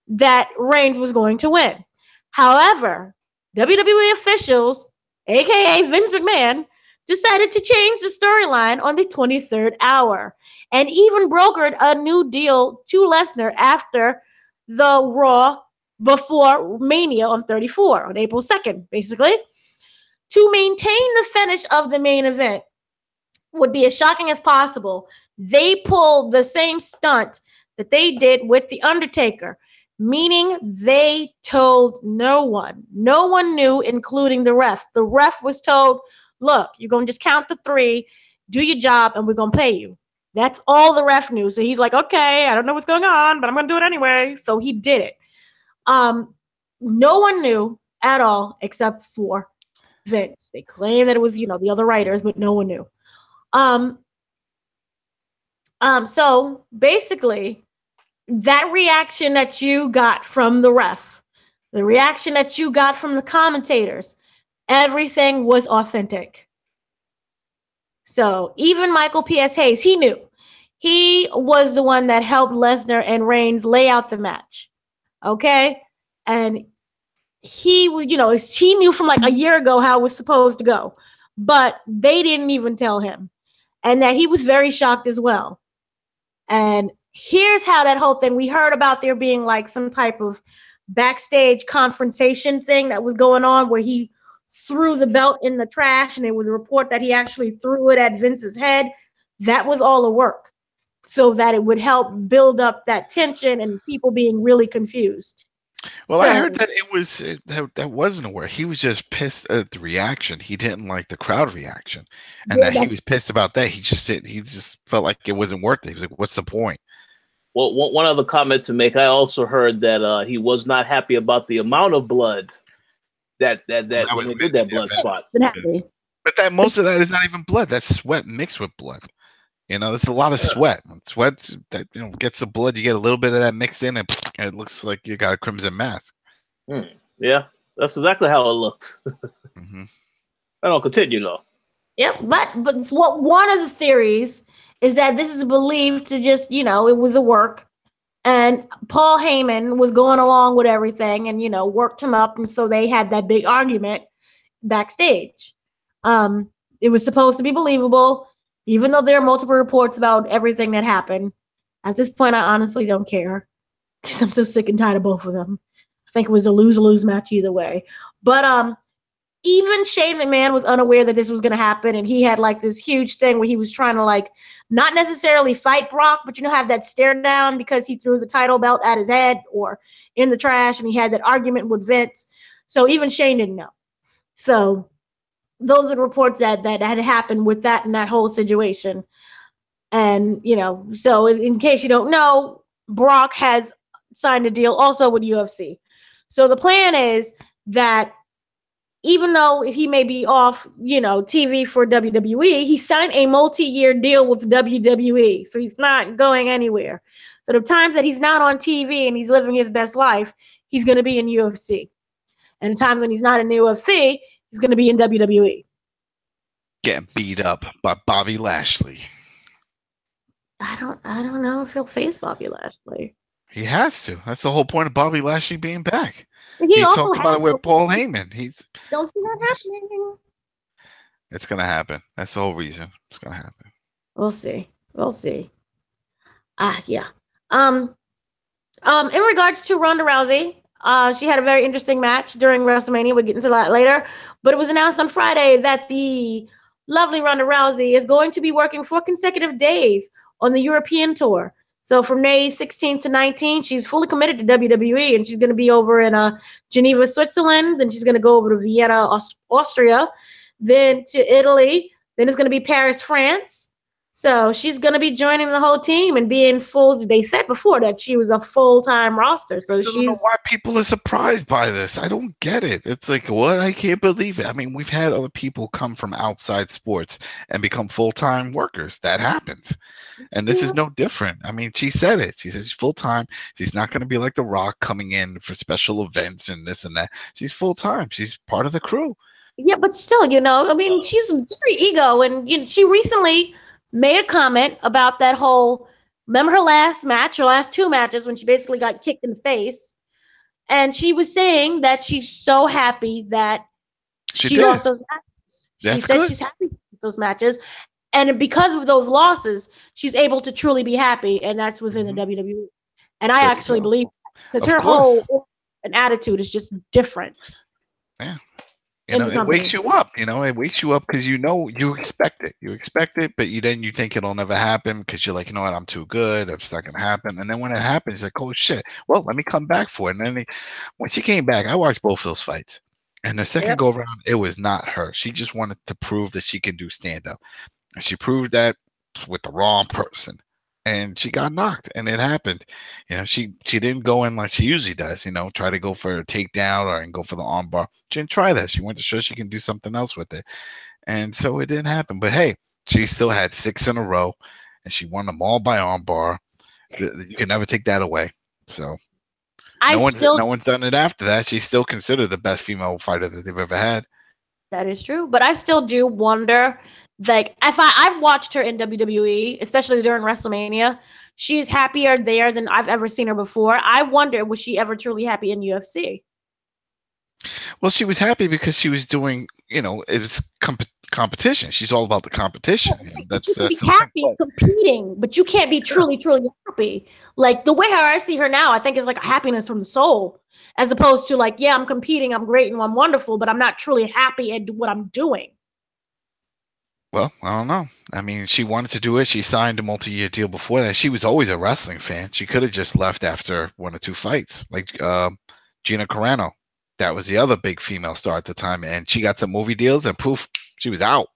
C: that Reigns was going to win. However, WWE officials, aka Vince McMahon, decided to change the storyline on the 23rd hour and even brokered a new deal to Lesnar after the Raw before Mania on 34, on April 2nd, basically. To maintain the finish of the main event would be as shocking as possible. They pulled the same stunt that they did with The Undertaker, meaning they told no one. No one knew, including the ref. The ref was told, look, you're going to just count to 3, do your job, and we're going to pay you. That's all the ref knew. So he's like, okay, I don't know what's going on, but I'm going to do it anyway. So he did it. No one knew at all except for Vince. They claim that it was, the other writers, but no one knew. So basically, that reaction that you got from the ref, the reaction that you got from the commentators, everything was authentic. So even Michael P.S. Hayes, he knew. He was the one that helped Lesnar and Reigns lay out the match. Okay? And he was, he knew from like a year ago how it was supposed to go. But they didn't even tell him. And that he was very shocked as well. And here's how that whole thing, we heard about there being like some type of backstage confrontation thing that was going on where he threw the belt in the trash and it was a report that he actually threw it at Vince's head. That was all a work so that it would help build up that tension and people being really confused.
B: Well, I heard that it was that wasn't aware. He was just pissed at the reaction. He didn't like the crowd reaction, and that he was pissed about that. He just felt like it wasn't worth it. He was like, "What's the point?"
A: Well, one other comment to make. I also heard that he was not happy about the amount of blood that when they did that blood spot.
B: But that most of that is not even blood. That's sweat mixed with blood. There's a lot of sweat. Sweat that gets the blood. You get a little bit of that mixed in, and it looks like you got a crimson mask.
A: Yeah, that's exactly how it looked. I don't continue though.
C: Yeah, but one of the theories is that this is believed to just it was a work, and Paul Heyman was going along with everything, and worked him up, and so they had that big argument backstage. It was supposed to be believable. Even though there are multiple reports about everything that happened, at this point, I honestly don't care because I'm so sick and tired of both of them. I think it was a lose-lose match either way. But even Shane McMahon was unaware that this was going to happen, and he had like this huge thing where he was trying to like not necessarily fight Brock, but have that stare down because he threw the title belt at his head or in the trash, and he had that argument with Vince. So even Shane didn't know. So those are the reports that had happened with that and that whole situation. And, so in case you don't know, Brock has signed a deal also with UFC. So the plan is that even though he may be off, TV for WWE, he signed a multi-year deal with WWE. So he's not going anywhere. So the times that he's not on TV and he's living his best life, he's going to be in UFC. And the times when he's not in the UFC, he's going to be in WWE.
B: Getting beat up by Bobby Lashley.
C: I don't know if he'll face Bobby Lashley.
B: He has to. That's the whole point of Bobby Lashley being back.
C: He
B: talked about it with Paul Heyman.
C: Don't see that happening.
B: It's gonna happen. That's the whole reason. It's gonna happen.
C: We'll see. Yeah. In regards to Ronda Rousey, she had a very interesting match during WrestleMania. We'll get into that later. But it was announced on Friday that the lovely Ronda Rousey is going to be working 4 consecutive days on the European tour. So from May 16th to 19th, she's fully committed to WWE, and she's going to be over in Geneva, Switzerland. Then she's going to go over to Vienna, Austria, then to Italy. Then it's going to be Paris, France. So she's going to be joining the whole team and being full. They said before that she was a full-time roster. So
B: I don't know why people are surprised by this. I don't get it. It's like, what? I can't believe it. I mean, we've had other people come from outside sports and become full-time workers. That happens. And this is no different. I mean, she said it. She says she's full-time. She's not going to be like The Rock coming in for special events and this and that. She's full-time. She's part of the crew.
C: Yeah, but still, I mean, she's very ego. And she recently made a comment about that whole, remember her last 2 matches when she basically got kicked in the face. And she was saying that she's so happy that she lost those matches. She said she's happy with those matches. And because of those losses, she's able to truly be happy. And that's within the WWE. And I actually believe that, because her whole attitude is just different.
B: Yeah. It wakes you up. It wakes you up because you expect it. You expect it, but then you think it'll never happen because you're like, you know what, I'm too good. It's not gonna happen. And then when it happens, you're like, oh shit. Well, let me come back for it. And then when she came back, I watched both those fights. And the second go around, it was not her. She just wanted to prove that she can do stand up. And she proved that with the wrong person. And she got knocked, and it happened. She didn't go in like she usually does, try to go for a takedown and go for the armbar. She didn't try that. She went to show she can do something else with it. And so it didn't happen. But hey, she still had 6 in a row, and she won them all by armbar. You can never take that away. So no one's done it after that. She's still considered the best female fighter that they've ever had.
C: That is true. But I still do wonder, like, if I've watched her in WWE, especially during WrestleMania, she's happier there than I've ever seen her before. I wonder, was she ever truly happy in UFC?
B: Well, she was happy because she was doing, it was competition. She's all about the competition.
C: You can be happy competing, but you can't be truly happy. Like, the way how I see her now, I think is like a happiness from the soul, as opposed to like, yeah, I'm competing, I'm great, and I'm wonderful, but I'm not truly happy at what I'm doing.
B: Well, I don't know. I mean, she wanted to do it. She signed a multi-year deal before that. She was always a wrestling fan. She could have just left after 1 or 2 fights, like Gina Carano. That was the other big female star at the time, and she got some movie deals, and poof, she was out.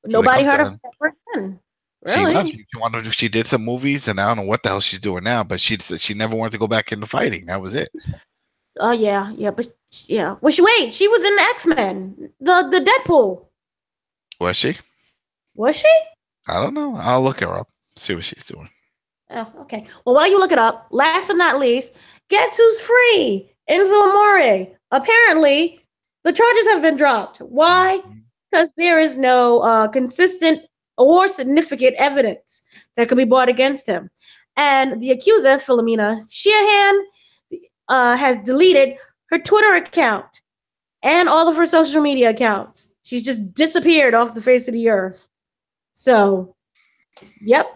C: Nobody heard of her again. Really?
B: She did some movies, and I don't know what the hell she's doing now, but she never wanted to go back into fighting. That was it.
C: Oh yeah. Well, she was in the X-Men, the Deadpool.
B: Was she?
C: Was she?
B: I don't know. I'll look her up, see what she's doing.
C: Oh, okay. Well, while you look it up, last but not least, guess who's free? Enzo Amore. Apparently, the charges have been dropped. Why? Because there is no consistent or significant evidence that could be brought against him. And the accuser, Philomena Sheehan, has deleted her Twitter account and all of her social media accounts. She's just disappeared off the face of the earth. So, yep.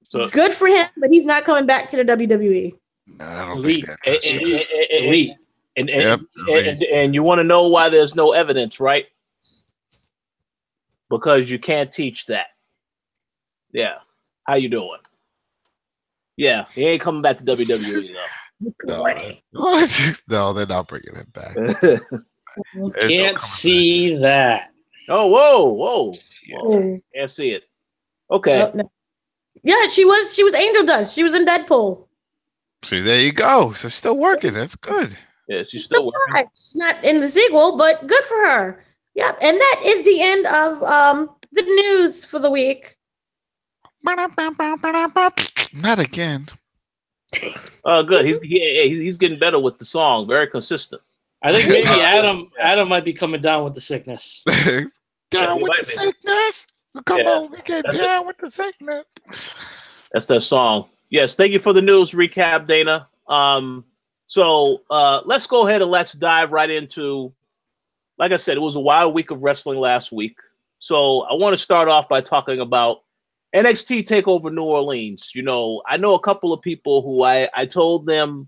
C: So, good for him, but he's not coming back to the WWE.
B: I don't think that's
A: And you want to know why there's no evidence, right? Because you can't teach that. Yeah. How you doing? Yeah, he ain't coming back to WWE though.
B: No, they're not bringing him back.
D: Can't see that.
A: Oh, whoa. Can't see it. Okay.
C: No. Yeah, she was Angel Dust. She was in Deadpool.
B: See, there you go. So still working. That's good.
A: Yeah, she's still working.
C: She's not in the sequel, but good for her. Yep, and that is the end of the news for the week.
B: Not again.
A: Good. He's getting better with the song. Very consistent.
D: I think maybe Adam might be coming down with the sickness.
B: Down with the sickness. Come on, we get down with the sickness.
A: That's that song. Yes, thank you for the news recap, Dana. So let's go ahead and let's dive right into, like I said, it was a wild week of wrestling last week. So I want to start off by talking about NXT TakeOver New Orleans. You know, I know a couple of people who I told them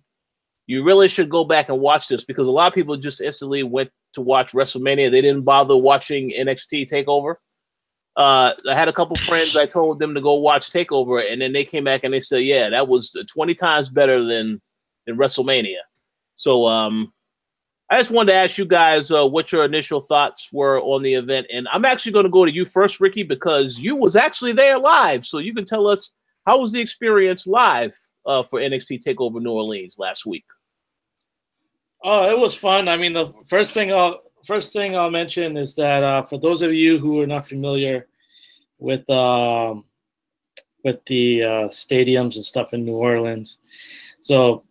A: you really should go back and watch this because a lot of people just instantly went to watch WrestleMania. They didn't bother watching NXT TakeOver. I had a couple friends, I told them to go watch TakeOver, and then they came back and they said, yeah, that was 20 times better than WrestleMania. So I just wanted to ask you guys what your initial thoughts were on the event. And I'm actually going to go to you first, Ricky, because you was actually there live. So you can tell us, how was the experience live for NXT TakeOver New Orleans last week?
D: Oh, it was fun. I mean, the first thing I'll mention is that for those of you who are not familiar with the stadiums and stuff in New Orleans, so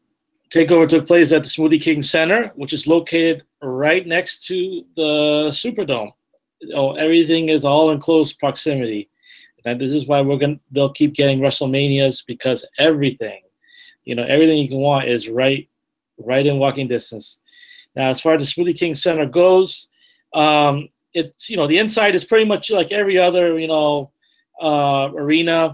D: TakeOver took place at the Smoothie King Center, which is located right next to the Superdome. Everything is all in close proximity, and this is why they'll keep getting WrestleManias because everything you can want is right in walking distance. Now, as far as the Smoothie King Center goes, it's the inside is pretty much like every other arena. The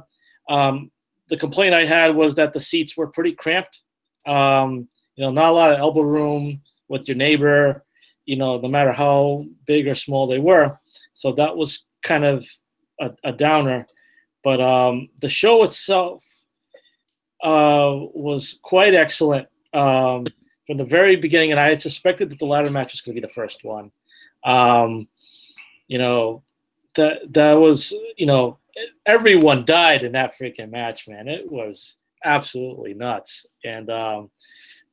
D: complaint I had was that the seats were pretty cramped. Not a lot of elbow room with your neighbor. No matter how big or small they were. So that was kind of a downer. But the show itself was quite excellent. From the very beginning, and I had suspected that the ladder match was going to be the first one. That was, everyone died in that freaking match, man. It was absolutely nuts. And I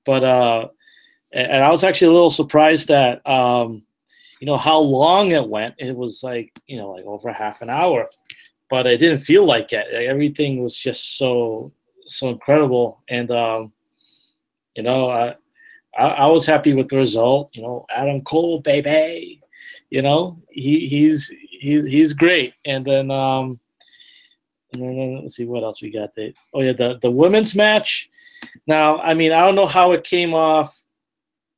D: was actually a little surprised that, how long it went. It was like over half an hour, but it didn't feel like it. Everything was just so incredible. And, I was happy with the result. Adam Cole, baby. He's great. And then let's see what else we got there. Oh yeah, the women's match. Now, I mean, I don't know how it came off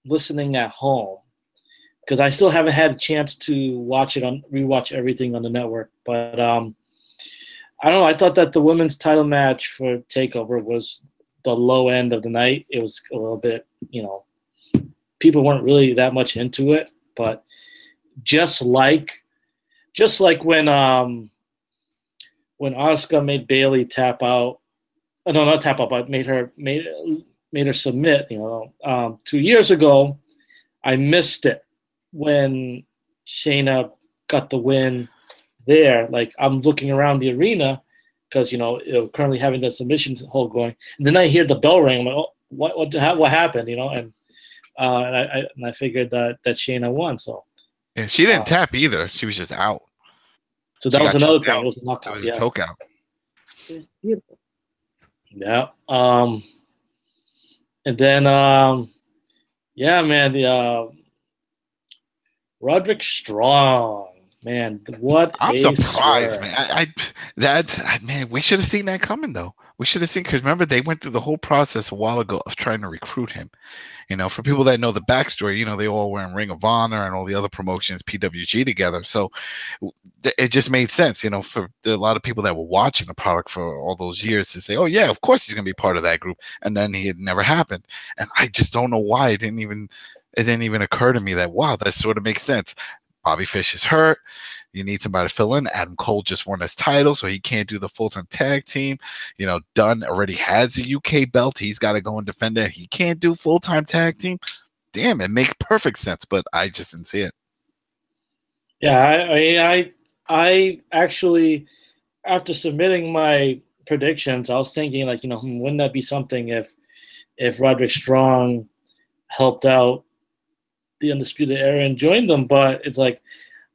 D: listening at home because I still haven't had a chance to rewatch everything on the network. But I don't know. I thought that the women's title match for TakeOver was the low end of the night. It was a little bit, people weren't really that much into it, but just like when Asuka made Bayley tap out, no, not tap out, but made her submit, 2 years ago, I missed it when Shayna got the win there. Like, I'm looking around the arena because currently having the submission hold going, and then I hear the bell ring. I'm like, oh, what happened? And I figured that Shayna won. So
B: yeah, she didn't tap either. She was just out.
D: So that was another thing. It was a knockout.
B: It was a choke out.
C: Beautiful.
D: Yeah. And then man, Roderick Strong. Man, what
B: I'm surprised,
D: swerve.
B: man. We should have seen that coming, though. We should have seen, because remember, they went through the whole process a while ago of trying to recruit him. For people that know the backstory, they all were in Ring of Honor and all the other promotions, PWG together. So it just made sense, for a lot of people that were watching the product for all those years to say, oh, yeah, of course he's going to be part of that group. And then it never happened. And I just don't know why it didn't even occur to me that, wow, that sort of makes sense. Bobby Fish is hurt. You need somebody to fill in. Adam Cole just won his title, so he can't do the full-time tag team. Dunn already has a UK belt. He's got to go and defend it. He can't do full-time tag team. Damn, it makes perfect sense, but I just didn't see it.
D: Yeah, I actually, after submitting my predictions, I was thinking, like, wouldn't that be something if Roderick Strong helped out the Undisputed Era and joined them? But it's like,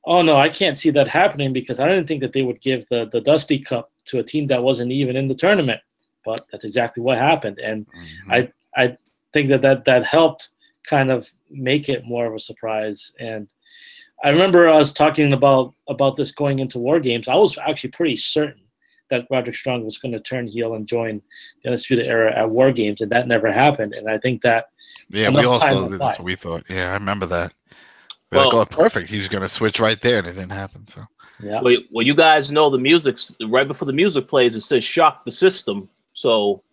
D: Oh no, I can't see that happening because I didn't think that they would give the Dusty Cup to a team that wasn't even in the tournament. But that's exactly what happened, and I think that helped kind of make it more of a surprise. And I remember us talking about this going into War Games. I was actually pretty certain that Roderick Strong was going to turn heel and join the Undisputed Era at War Games, and that never happened. And I think that
B: we also that's what we thought. Yeah, I remember that. We're like, oh, perfect. He was going to switch right there, and it didn't happen. So
A: yeah. Well, you guys know the music's right before the music plays. It says "Shock the System," so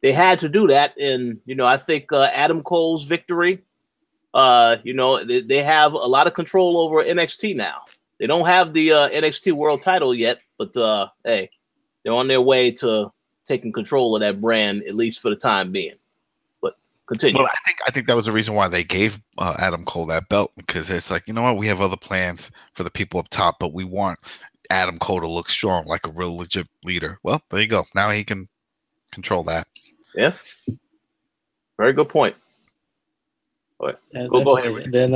A: they had to do that. And I think Adam Cole's victory. They have a lot of control over NXT now. They don't have the NXT World Title yet, but hey, they're on their way to taking control of that brand, at least for the time being. But continue.
B: Well, I think that was the reason why they gave Adam Cole that belt, because it's like, you know what, we have other plans for the people up top, but we want Adam Cole to look strong, like a real legit leader. Well, there you go. Now he can control that.
A: Yeah. Very good point. Go ahead.
D: Then,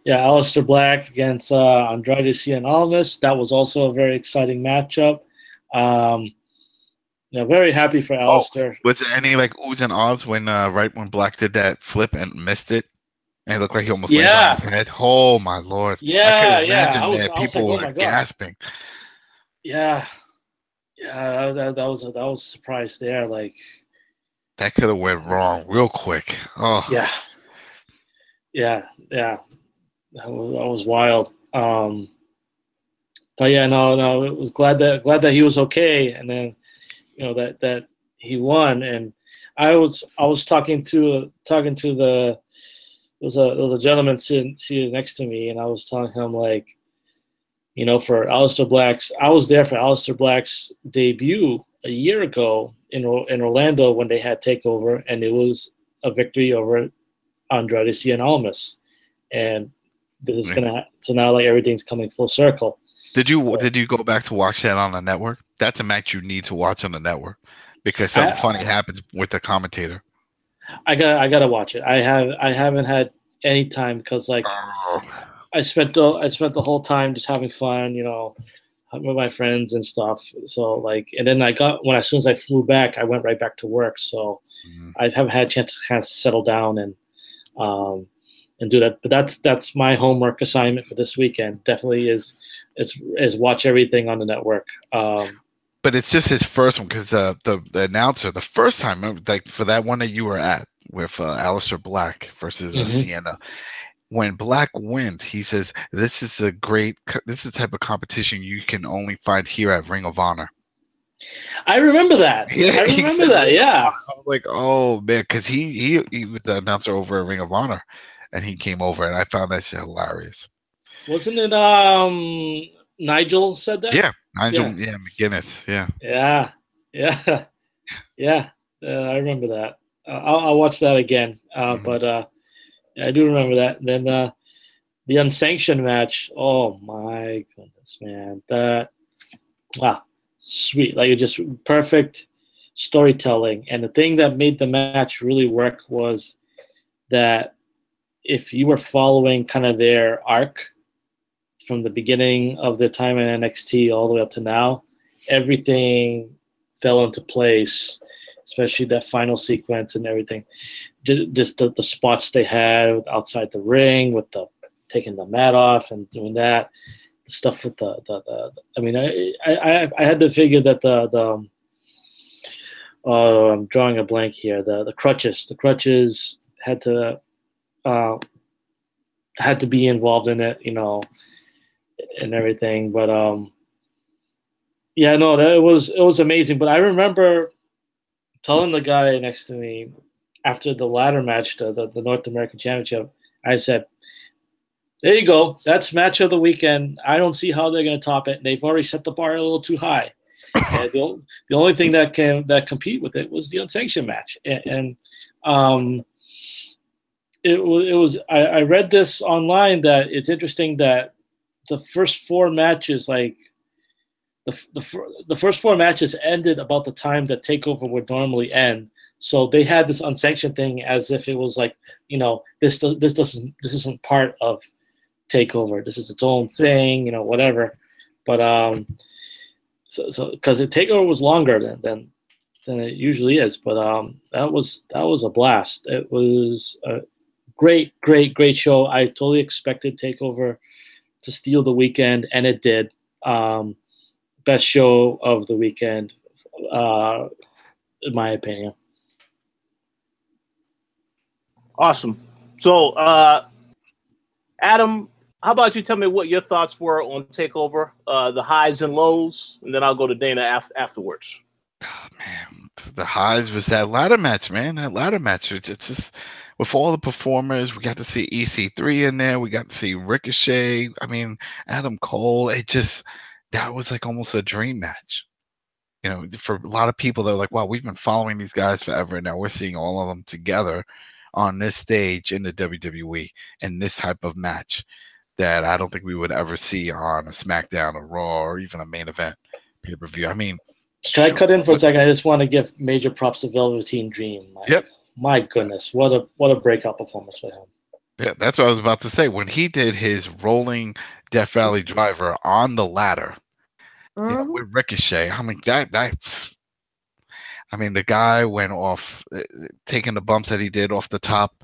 D: Aleister Black against Andrade Cien Almas. That was also a very exciting matchup. Very happy for Aleister.
B: Was there any like oohs and ahs when right when Black did that flip and missed it? And it looked like he almost landed on his head. Oh my Lord!
D: Yeah,
B: I could imagine that people were gasping.
D: Yeah, that was a surprise there. Like
B: that could have went wrong real quick. Oh
D: yeah, that was wild. But yeah, no, it was glad that he was okay, and then that he won. And I was talking to there was a gentleman seated next to me, and I was telling him, like, for Aleister Black's, I was there for Aleister Black's debut a year ago in Orlando when they had TakeOver, and it was a victory over Andrade Cien Almas, and this is so now like everything's coming full circle.
B: Did you go back to watch that on the network? That's a match you need to watch on the network because something funny happens with the commentator.
D: I gotta watch it. I haven't had any time because like I spent the whole time just having fun, with my friends and stuff. So like, and then as soon as I flew back, I went right back to work. So I haven't had a chance to kind of settle down and do that. But that's my homework assignment for this weekend. Definitely is watch everything on the network.
B: But it's just his first one because the announcer, the first time, like for that one that you were at with Aleister Black versus Sienna, when Black wins, he says, this is the type of competition you can only find here at Ring of Honor.
D: I remember that.
B: Yeah,
D: I remember that. Yeah.
B: I was like, oh man, because he was the announcer over at Ring of Honor, and he came over, and I found that shit hilarious.
D: Wasn't it Nigel said that?
B: Yeah, Nigel. Yeah, McGuinness. Yeah.
D: I remember that. I'll watch that again. But I do remember that. Then the unsanctioned match. Oh my goodness, man! Wow, sweet. Like, just perfect storytelling. And the thing that made the match really work was that if you were following kind of their arc from the beginning of their time in NXT all the way up to now, everything fell into place, especially that final sequence and everything. Just the spots they had outside the ring with the taking the mat off and doing that. The stuff with the I mean, I had to figure that I'm drawing a blank here. The crutches had to be involved in it, and everything. But it was amazing. But I remember telling the guy next to me after the ladder match, the North American Championship, I said, there you go. That's match of the weekend. I don't see how they're going to top it. They've already set the bar a little too high. And the only thing that compete with it was the unsanctioned match. And it was. I read this online that it's interesting that the first four matches, like the first four matches, ended about the time that TakeOver would normally end. So they had this unsanctioned thing as if it was like, this isn't part of TakeOver. This is its own thing, whatever. But so because the TakeOver was longer than it usually is, but that was a blast. It was a great show. I totally expected TakeOver to steal the weekend, and it did. Best show of the weekend, in my opinion.
A: Awesome. So, Adam, how about you tell me what your thoughts were on TakeOver, the highs and lows, and then I'll go to Dana afterwards.
B: Oh, man, the highs was that ladder match, man. That ladder match. It's just with all the performers. We got to see EC3 in there. We got to see Ricochet. I mean, Adam Cole. That was like almost a dream match. For a lot of people, they're like, wow, we've been following these guys forever. And now we're seeing all of them together on this stage in the WWE in this type of match that I don't think we would ever see on a SmackDown or Raw or even a main event pay-per-view. I mean,
D: can I cut in for a second? I just want to give major props to Velveteen Dream.
B: Yep.
D: My goodness, what a breakout performance for him.
B: Yeah, that's what I was about to say. When he did his rolling Death Valley Driver on the ladder with Ricochet, I mean that's. I mean, the guy went off, taking the bumps that he did off the top,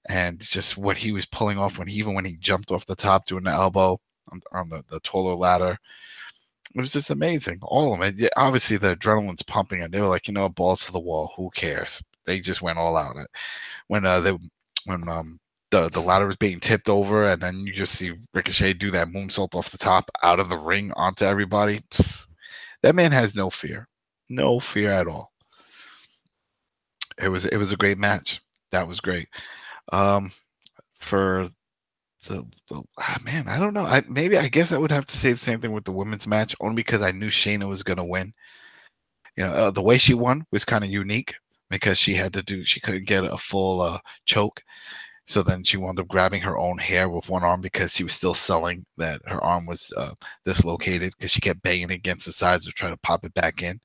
B: and just what he was pulling off when he jumped off the top, doing the elbow on the taller ladder. It was just amazing. All of them. Yeah, obviously, the adrenaline's pumping, and they were like, balls to the wall. Who cares? They just went all out. When the ladder was being tipped over, and then you just see Ricochet do that moonsault off the top, out of the ring onto everybody. That man has no fear. No fear at all. It was a great match. That was great. For man, I don't know. I guess I would have to say the same thing with the women's match, only because I knew Shayna was gonna win. The way she won was kind of unique because she couldn't get a full choke, so then she wound up grabbing her own hair with one arm because she was still selling that her arm was dislocated because she kept banging against the sides to try to pop it back in.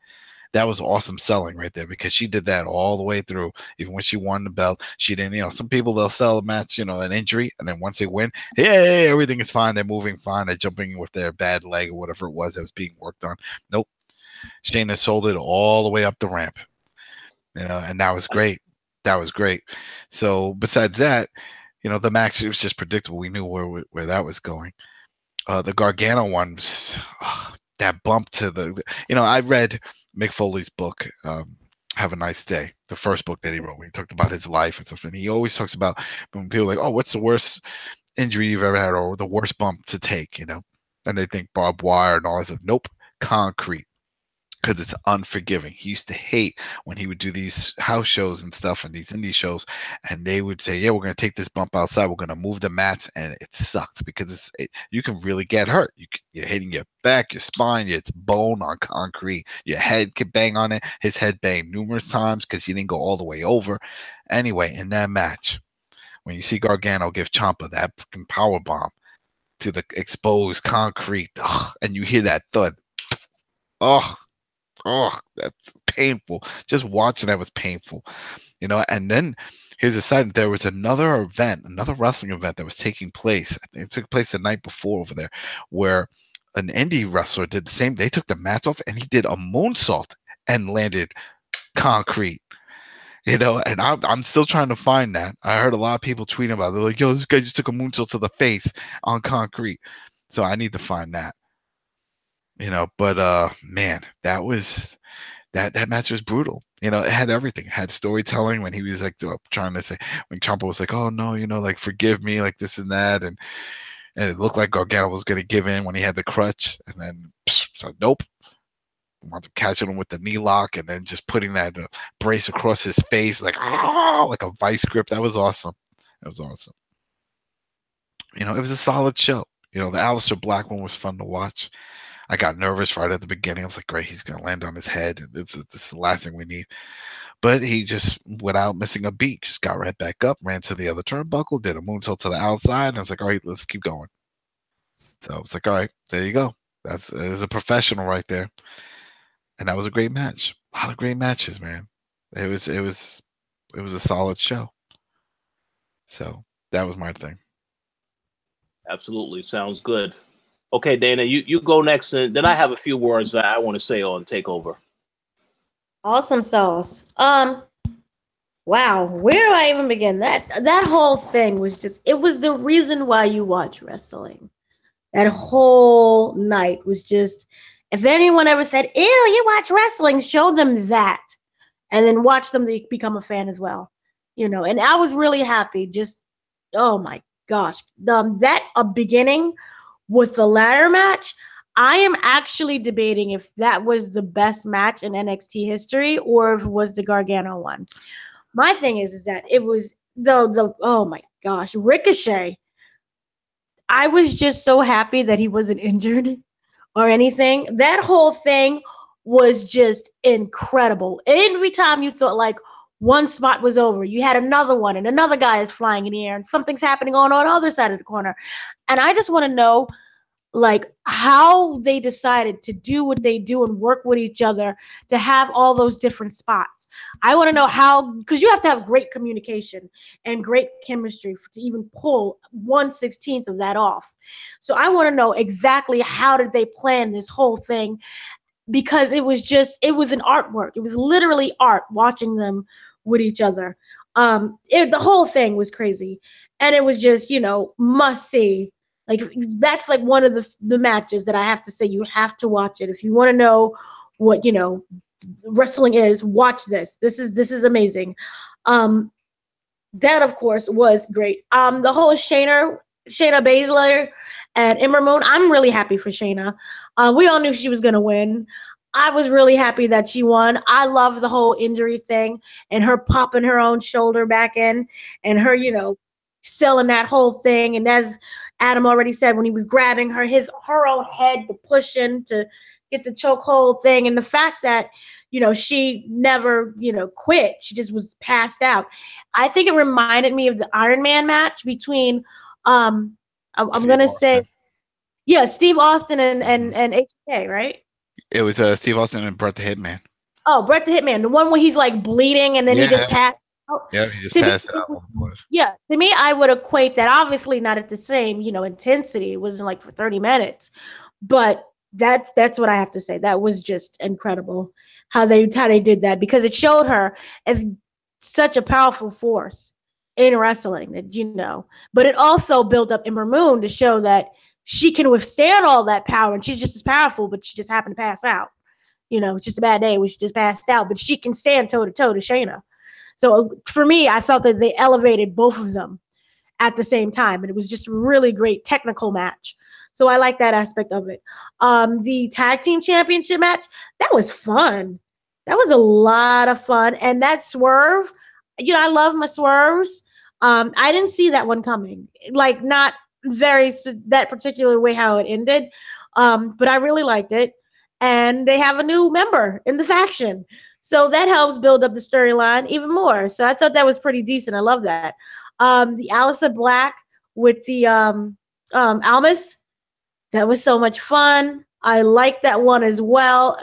B: That was awesome selling right there because she did that all the way through. Even when she won the belt, she didn't, some people, they'll sell a match, an injury, and then once they win, hey, everything is fine. They're moving fine. They're jumping with their bad leg or whatever it was that was being worked on. Nope. Shayna sold it all the way up the ramp, and that was great. That was great. So besides that, the match, it was just predictable. We knew where that was going. The Gargano one was that bump to the, I read Mick Foley's book, Have a Nice Day, the first book that he wrote, where he talked about his life and stuff. And he always talks about when people are like, oh, what's the worst injury you've ever had or the worst bump to take, and they think barbed wire and all that stuff. Nope, concrete. Because it's unforgiving. He used to hate when he would do these house shows and stuff and these indie shows, and they would say, yeah, we're going to take this bump outside, we're going to move the mats, and it sucks because you can really get hurt. You're hitting your back, your spine, it's bone on concrete, your head could bang on it. His head banged numerous times because he didn't go all the way over. Anyway, in that match, when you see Gargano give Ciampa that fucking power bomb to the exposed concrete, and you hear that thud, oh, that's painful. Just watching that was painful, and then here's a side. There was another wrestling event that was taking place. I think it took place the night before over there, where an indie wrestler did the same. They took the mats off and he did a moonsault and landed concrete, and I'm still trying to find that. I heard a lot of people tweeting about it. They're like, yo, this guy just took a moonsault to the face on concrete. So I need to find that. But man, that match was brutal. It had everything. It had storytelling when he was like trying to say, when Ciampa was like, oh no, like forgive me, like this and that, and it looked like Gargano was gonna give in when he had the crutch, and then so nope. Wanted to catch him with the knee lock, and then just putting that brace across his face like a vice grip. That was awesome. That was awesome. It was a solid show. The Aleister Black one was fun to watch. I got nervous right at the beginning. I was like, great, he's going to land on his head. This is the last thing we need. But he just, without missing a beat, just got right back up, ran to the other turnbuckle, did a moonsault to the outside, and I was like, all right, let's keep going. So I was like, all right, there you go. It was a professional right there. And that was a great match. A lot of great matches, man. It was a solid show. So that was my thing.
A: Absolutely. Sounds good. Okay, Dana, you go next, and then I have a few words that I want to say on TakeOver.
C: Awesome sauce. Wow, where do I even begin? That whole thing was just, it was the reason why you watch wrestling. That whole night was just, if anyone ever said, ew, you watch wrestling, show them that. And then watch them become a fan as well. And I was really happy. Just, oh my gosh. That beginning with the ladder match, I am actually debating if that was the best match in NXT history or if it was the Gargano one. My thing is that it was the oh my gosh, Ricochet. I was just so happy that he wasn't injured or anything. That whole thing was just incredible. Every time you thought like one spot was over, you had another one and another guy is flying in the air and something's happening on the other side of the corner. And I just want to know like how they decided to do what they do and work with each other to have all those different spots. I want to know how, because you have to have great communication and great chemistry to even pull 1/16 of that off. So I want to know exactly how did they plan this whole thing, because it was an artwork. It was literally art watching them with each other. The whole thing was crazy. And it was just, must see. Like that's like one of the matches that I have to say you have to watch it. If you want to know what, wrestling is, watch this. This is amazing. That of course was great. The whole Shayna Baszler and Ember Moon, I'm really happy for Shayna. We all knew she was going to win. I was really happy that she won. I love the whole injury thing and her popping her own shoulder back in and her, selling that whole thing. And as Adam already said, when he was grabbing her own head to push in to get the chokehold thing, and the fact that, she never, quit. She just was passed out. I think it reminded me of the Iron Man match between, I'm going to say, yeah, Steve Austin and HBK, right?
B: It was Steve Austin and Bret the Hitman.
C: Oh, Bret the Hitman, the one where he's like bleeding and then he just passed out.
B: Yeah, he just passed out.
C: Yeah, to me, I would equate that, obviously not at the same, intensity. It wasn't like for 30 minutes, but that's what I have to say. That was just incredible how they did that, because it showed her as such a powerful force in wrestling that, but it also built up Ember Moon to show that she can withstand all that power, and she's just as powerful, but she just happened to pass out. It's just a bad day when she just passed out, but she can stand toe to toe to Shayna. So for me, I felt that they elevated both of them at the same time, and it was just a really great technical match. So I like that aspect of it. The tag team championship match, that was fun. That was a lot of fun. And that swerve, I love my swerves. I didn't see that one coming. Like not that particular way how it ended. But I really liked it. And they have a new member in the faction. So that helps build up the storyline even more. So I thought that was pretty decent. I love that. The Aleister Black with the Almas, that was so much fun. I like that one as well.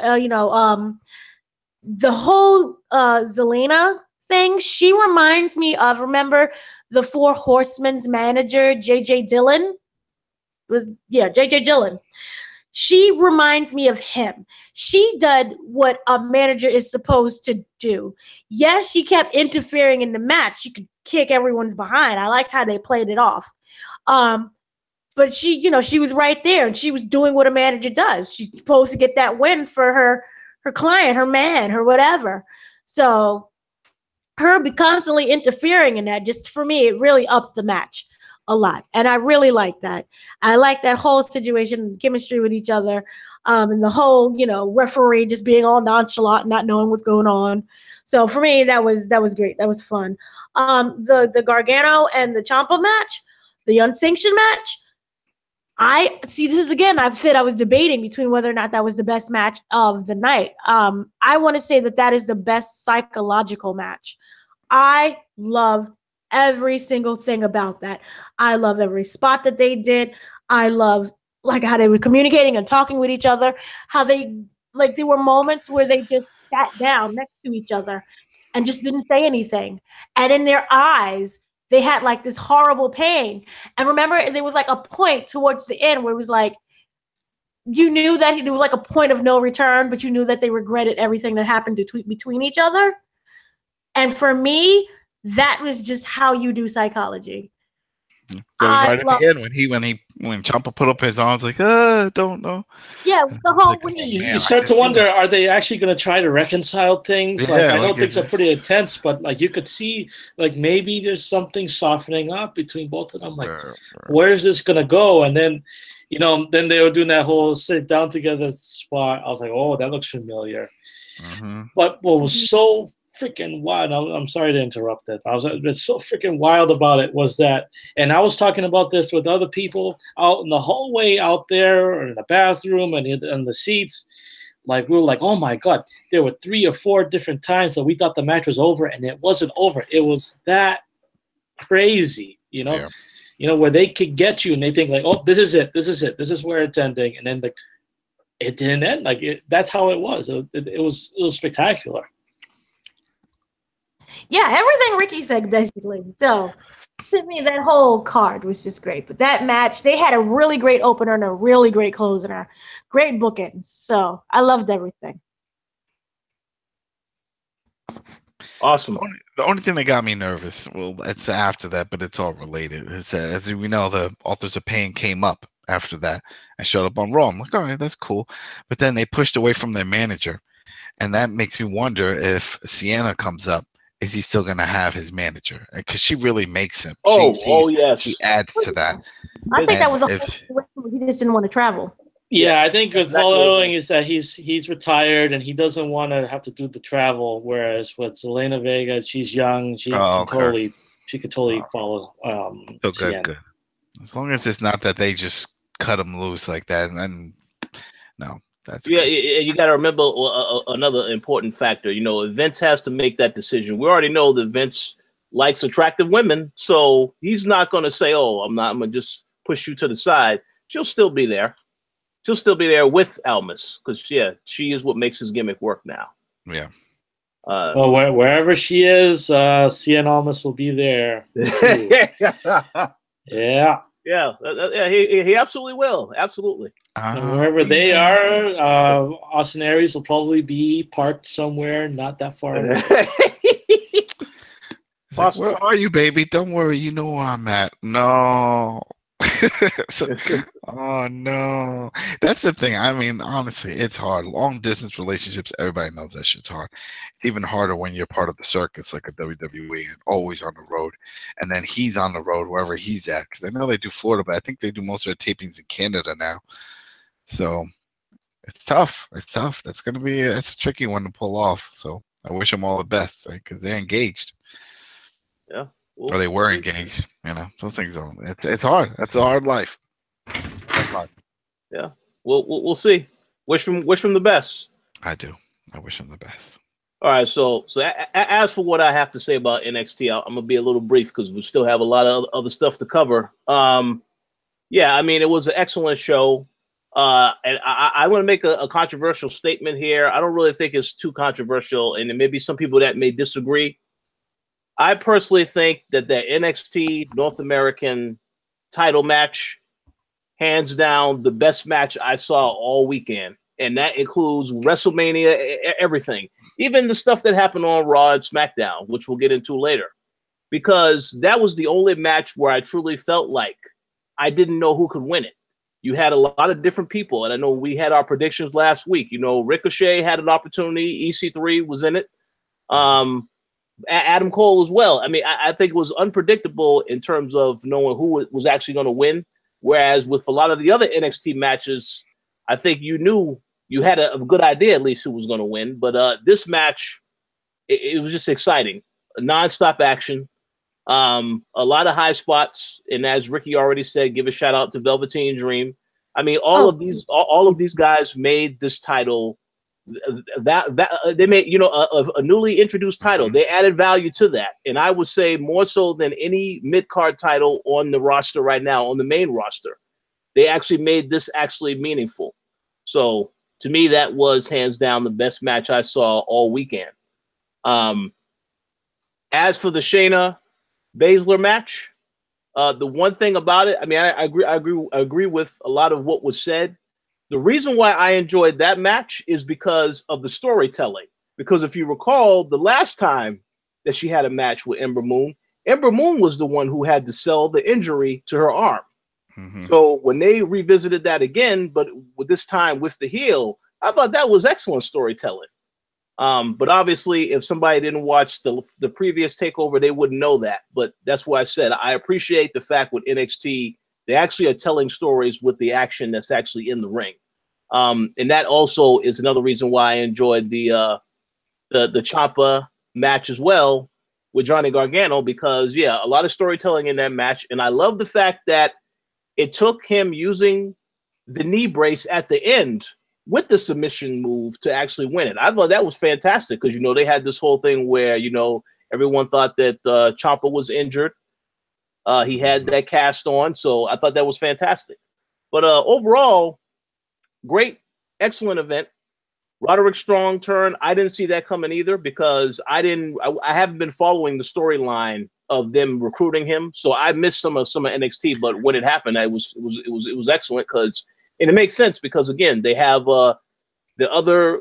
C: The whole Zelina thing, she reminds me of, remember the Four Horsemen's manager, J.J. Dillon? J.J. Dillon. She reminds me of him. She did what a manager is supposed to do. Yes, she kept interfering in the match. She could kick everyone's behind. I liked how they played it off. But she, she was right there and she was doing what a manager does. She's supposed to get that win for her client, her man, her whatever. So her constantly interfering in that, just for me, it really upped the match a lot. And I really like that. I like that whole situation, chemistry with each other, and the whole, referee just being all nonchalant, not knowing what's going on. So for me, that was great. That was fun. The Gargano and the Ciampa match, the unsanctioned match, this is again, I've said I was debating between whether or not that was the best match of the night. I want to say that is the best psychological match. I love every single thing about that. I love every spot that they did. I love how they were communicating and talking with each other, how they, there were moments where they just sat down next to each other and just didn't say anything. And in their eyes, they had like this horrible pain. And remember, there was like a point towards the end where it was like, you knew that it was like a point of no return, but you knew that they regretted everything that happened between each other. And for me, that was just how you do psychology.
B: That was right at the end when Ciampa put up his arms like, don't know.
C: Yeah, the whole
B: like,
C: when
D: you start to wonder, are they actually going to try to reconcile things?
B: Yeah,
D: like I know
B: like
D: things are pretty intense, but like you could see, like maybe there's something softening up between both of them. Like, where is this going to go? And then, then they were doing that whole sit down together spot. I was like, oh, that looks familiar.
B: Mm-hmm.
D: But what was so freaking wild, I'm sorry to interrupt that. It's so freaking wild about it was that, and I was talking about this with other people out in the hallway out there, or in the bathroom, and in the seats. Like, we were like, oh my God, there were 3 or 4 different times that we thought the match was over, and it wasn't over. It was that crazy,
B: Yeah.
D: Where they could get you and they think like, oh, this is it, this is where it's ending, and then it didn't end. Like that's how it was. It was spectacular.
C: Yeah, everything Ricky said basically. So to me, that whole card was just great. But that match, they had a really great opener and a really great closer, great bookings. So I loved everything.
A: Awesome.
B: The only thing that got me nervous, well, it's after that, but it's all related. Is that, as we know, the Authors of Pain came up after that and showed up on Raw. I'm like, all right, that's cool. But then they pushed away from their manager. And that makes me wonder if Sienna comes up, is he still going to have his manager? Because she really makes him.
A: Yes.
B: She adds to that.
C: I think that was he just didn't want to travel.
D: Yeah, I think what's following is that he's retired and he doesn't want to have to do the travel. Whereas with Zelina Vega, she's young, she could totally follow.
B: Good. As long as it's not that they just cut him loose like that, and then no.
A: You got to remember another important factor. Vince has to make that decision. We already know that Vince likes attractive women, so he's not going to say, "Oh, I'm going to just push you to the side." She'll still be there. She'll still be there with Almas because she is what makes his gimmick work now.
B: Yeah.
D: Well, wherever she is, Cien Almas will be there. Yeah.
A: Yeah, he absolutely will. Absolutely.
D: And wherever they are, Austin Aries will probably be parked somewhere not that far away.
B: Like, where are you, baby? Don't worry, you know where I'm at. No. Oh no, that's the thing. I mean, honestly, it's hard. Long distance relationships, everybody knows that shit's hard. It's even harder when you're part of the circus like a WWE and always on the road, and then he's on the road wherever he's at, because I know they do Florida, but I think they do most of their tapings in Canada now. So it's tough. That's gonna be it's a tricky one to pull off. So I wish them all the best, right? Because they're engaged.
A: Yeah.
B: Or they were engaged, those things are. It's hard. That's a hard life.
A: Yeah. We'll see. Wish them the best.
B: I do. I wish them the best.
A: All right. So as for what I have to say about NXT, I'm gonna be a little brief because we still have a lot of other stuff to cover. Yeah. I mean, it was an excellent show. And I want to make a controversial statement here. I don't really think it's too controversial, and there may be some people that may disagree. I personally think that the NXT North American title match, hands down, the best match I saw all weekend. And that includes WrestleMania, everything. Even the stuff that happened on Raw and SmackDown, which we'll get into later. Because that was the only match where I truly felt like I didn't know who could win it. You had a lot of different people. And I know we had our predictions last week. Ricochet had an opportunity. EC3 was in it. Adam Cole as well. I mean, I think it was unpredictable in terms of knowing who was actually going to win. Whereas with a lot of the other NXT matches, I think you knew you had a good idea at least who was going to win. But this match, it was just exciting. Nonstop action, a lot of high spots. And as Ricky already said, give a shout out to Velveteen Dream. I mean, all of these guys made this title. That they made a newly introduced title. They added value to that, and I would say more so than any mid-card title on the roster right now, on the main roster. They actually made this actually meaningful. So to me, that was hands down the best match I saw all weekend. As for the Shayna Baszler match. The one thing about it, I mean, I agree with a lot of what was said. The reason why I enjoyed that match is because of the storytelling. Because if you recall, the last time that she had a match with Ember Moon was the one who had to sell the injury to her arm. Mm-hmm. So when they revisited that again, but with this time with the heel, I thought that was excellent storytelling. But obviously, if somebody didn't watch the previous TakeOver, they wouldn't know that. But that's why I said I appreciate the fact with NXT, they actually are telling stories with the action that's actually in the ring. And that also is another reason why I enjoyed the Ciampa match as well with Johnny Gargano, because, yeah, a lot of storytelling in that match. And I love the fact that it took him using the knee brace at the end with the submission move to actually win it. I thought that was fantastic because, they had this whole thing where, everyone thought that Ciampa was injured. He had that cast on, so I thought that was fantastic. But overall, great, excellent event. Roderick Strong turn, I didn't see that coming either because I haven't been following the storyline of them recruiting him, so I missed some of NXT. But when it happened, it was excellent and it makes sense because, again, they have the other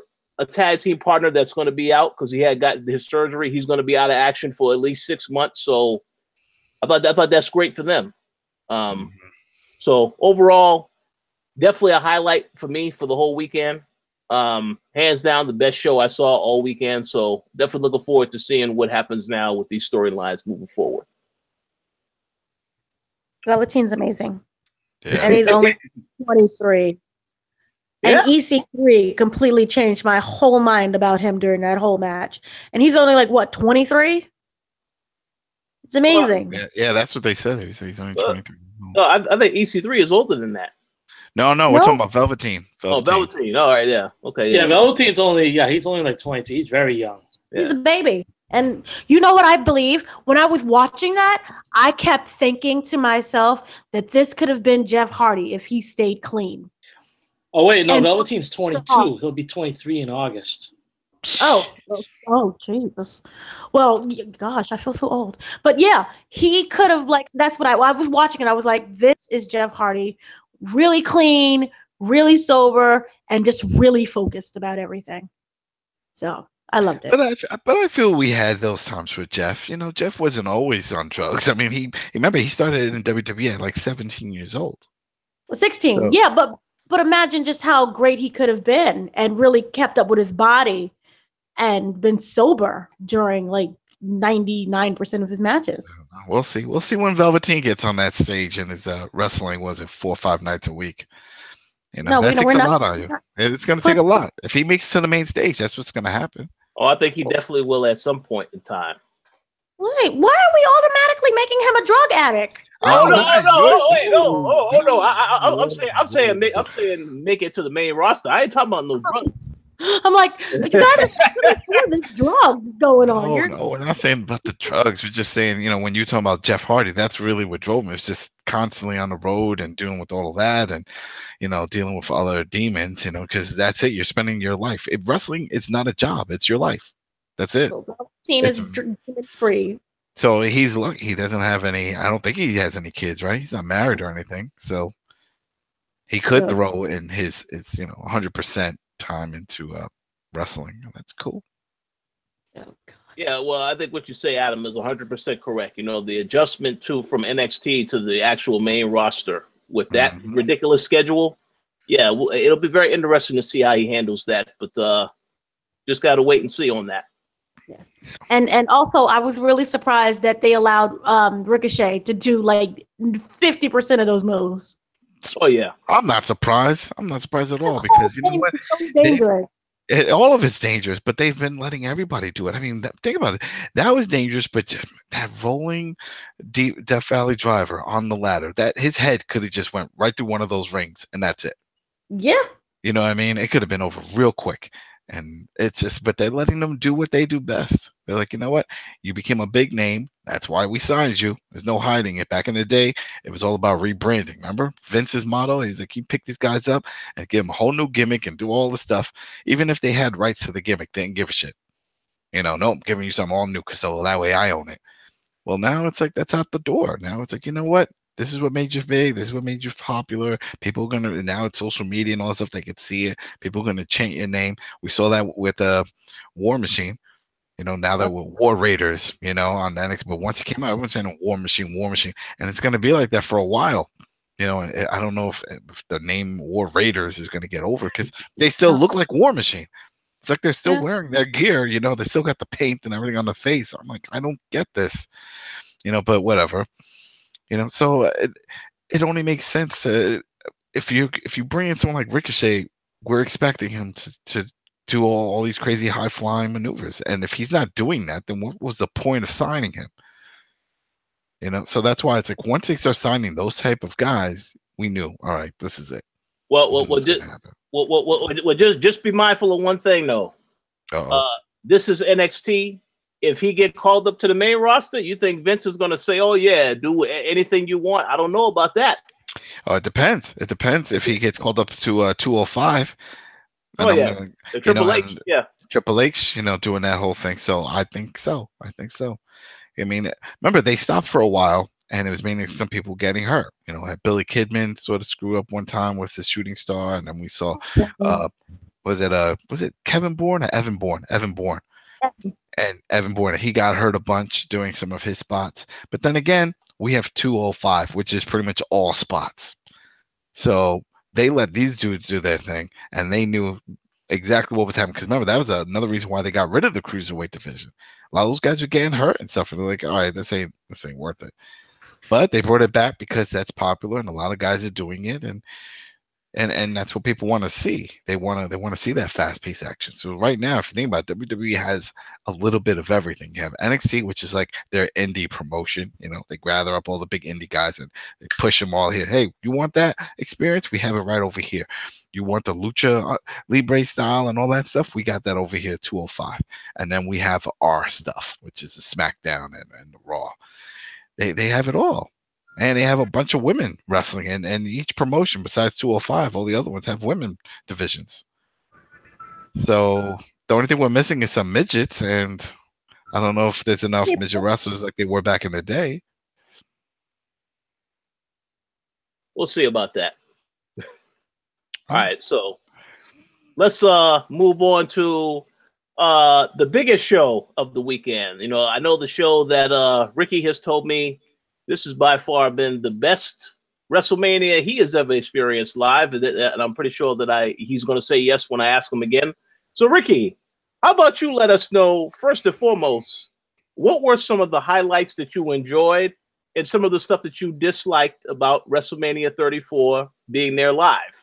A: tag team partner that's going to be out because he had got his surgery. He's going to be out of action for at least 6 months. So I thought that's great for them. So overall, definitely a highlight for me for the whole weekend. Hands down, the best show I saw all weekend. So definitely looking forward to seeing what happens now with these storylines moving forward.
C: Velveteen's amazing.
B: Yeah.
C: And he's only 23.
A: Yeah.
C: And EC3 completely changed my whole mind about him during that whole match. And he's only 23? It's amazing.
B: Yeah, that's what they said. He's only 23.
A: No, I think EC3 is older than that.
B: No, we're talking about Velveteen.
A: Oh, Velveteen. All right, yeah. Okay.
D: Yeah, Velveteen's he's only 22. He's very young.
A: Yeah.
C: He's a baby. And you know what I believe? When I was watching that, I kept thinking to myself that this could have been Jeff Hardy if he stayed clean.
D: Oh, wait, no, Velveteen's 22. He'll be 23 in August.
C: Oh, Jesus. Well, gosh, I feel so old. But yeah, he could have, that's what I was watching and I was like, this is Jeff Hardy, really clean, really sober, and just really focused about everything. So I loved it.
B: But I feel we had those times with Jeff. Jeff wasn't always on drugs. I mean, he started in WWE at 17 years old.
C: Well, 16.
B: So.
C: Yeah, but imagine just how great he could have been and really kept up with his body and been sober during 99% of his matches.
B: We'll see. We'll see when Velveteen gets on that stage and is wrestling. Was it 4 or 5 nights a week? That takes a lot on you. It's going to take a lot. If he makes it to the main stage, that's what's going to happen.
A: Oh, I think he definitely will at some point in time.
C: Wait, why are we automatically making him a drug addict?
A: No. I'm saying make it to the main roster. I ain't talking about no drugs.
C: I'm like, you guys are this drugs going on.
B: No, we're not saying about the drugs. We're just saying, when you're talking about Jeff Hardy, that's really what drove him. It's just constantly on the road and dealing with all of that and, dealing with other demons, because that's it. You're spending your life. Wrestling, it's not a job. It's your life. That's it.
C: Team is free.
B: So he's lucky. He doesn't have any, I don't think he has any kids, right? He's not married or anything. So he could throw in his 100% time into wrestling. That's cool.
C: Oh,
A: yeah, well, I think what you say, Adam, is 100% correct. The adjustment from NXT to the actual main roster with that ridiculous schedule. Yeah, it'll be very interesting to see how he handles that. But just got to wait and see on that.
C: Yes, and also I was really surprised that they allowed Ricochet to do 50% of those moves.
A: Oh yeah,
B: I'm not surprised. I'm not surprised at all because you know what?
C: Dangerous.
B: All of it's dangerous, but they've been letting everybody do it. I mean, think about it. That was dangerous, but that rolling Death Valley driver on the ladder, that his head could have just went right through one of those rings, and that's it.
C: Yeah.
B: You know what I mean? It could have been over real quick. And it's just, but they're letting them do what they do best. They're like, you know what? You became a big name. That's why we signed you. There's no hiding it. Back in the day, it was all about rebranding. Remember Vince's motto? He's like, you pick these guys up and give them a whole new gimmick and do all the stuff. Even if they had rights to the gimmick, they didn't give a shit. Nope, giving you something all new because so that way I own it. Well, now it's like that's out the door. Now it's like, you know what? This is what made you big. This is what made you popular. People are gonna now it's social media and all that stuff. They could see it. People are gonna change your name. We saw that with War Machine. You know, now that we're War Raiders, you know, on NXT. But once it came out, everyone's saying War Machine, and it's gonna be like that for a while. You know, I don't know if the name War Raiders is gonna get over because they still look like War Machine. It's like they're still wearing their gear. You know, they still got the paint and everything on the face. I'm like, I don't get this. You know, but whatever. You know, so it only makes sense if you bring in someone like Ricochet, we're expecting him to do all these crazy high flying maneuvers, and if he's not doing that, then what was the point of signing him? You know, so that's why it's like once they start signing those type of guys, we knew, all right, this is it.
A: Well, just be mindful of one thing though. This is NXT. If he get called up to the main roster, you think Vince is going to say, "Oh yeah, do anything you want"? I don't know about that.
B: It depends. It depends if he gets called up to 205.
A: Oh yeah, the Triple H,
B: Triple H, you know, doing that whole thing. So I think so. I mean, remember they stopped for a while, and it was mainly some people getting hurt. You know, had Billy Kidman sort of screw up one time with the shooting star, and then we saw, was it Kevin Bourne or Evan Bourne? Evan Bourne. And Evan Bourne, he got hurt a bunch doing some of his spots. But then again, we have 205, which is pretty much all spots. So they let these dudes do their thing, and they knew exactly what was happening. Because remember, that was another reason why they got rid of the cruiserweight division. A lot of those guys were getting hurt and stuff, and they're like, all right, this ain't worth it. But they brought it back because that's popular, and a lot of guys are doing it, and that's what people want to see. They want to see that fast-paced action. So right now, if you think about it, WWE has a little bit of everything. You have NXT, which is like their indie promotion. You know, they gather up all the big indie guys and they push them all here. Hey, you want that experience? We have it right over here. You want the Lucha Libre style and all that stuff? We got that over here at 205. And then we have our stuff, which is the Smackdown and the Raw. They have it all. And they have a bunch of women wrestling, and each promotion besides 205, all the other ones have women divisions. So the only thing we're missing is some midgets, and I don't know if there's enough midget wrestlers like they were back in the day.
A: We'll see about that. All right, so let's move on to the biggest show of the weekend. You know, I know the show that Ricky has told me this has by far been the best WrestleMania he has ever experienced live, and I'm pretty sure that he's going to say yes when I ask him again. So, Ricky, how about you let us know, first and foremost, what were some of the highlights that you enjoyed and some of the stuff that you disliked about WrestleMania 34 being there live?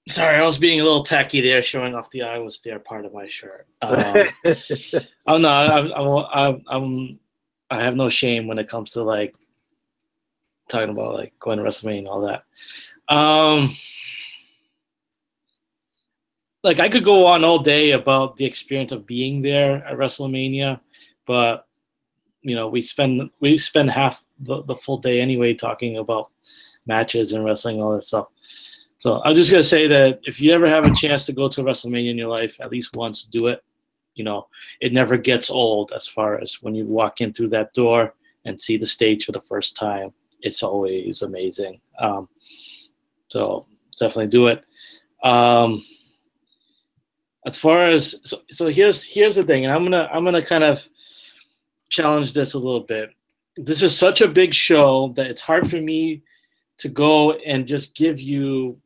D: Sorry, I was being a little tacky there, showing off the "I was there" part of my shirt. Oh no, I have no shame when it comes to like talking about like going to WrestleMania and all that. Like I could go on all day about the experience of being there at WrestleMania, but you know we spend half the full day anyway talking about matches and wrestling and all that stuff. So I'm just going to say that if you ever have a chance to go to a WrestleMania in your life, at least once, do it. You know, it never gets old as far as when you walk in through that door and see the stage for the first time. It's always amazing. So definitely do it. As far as so here's the thing, and I'm gonna kind of challenge this a little bit. This is such a big show that it's hard for me to go and just give you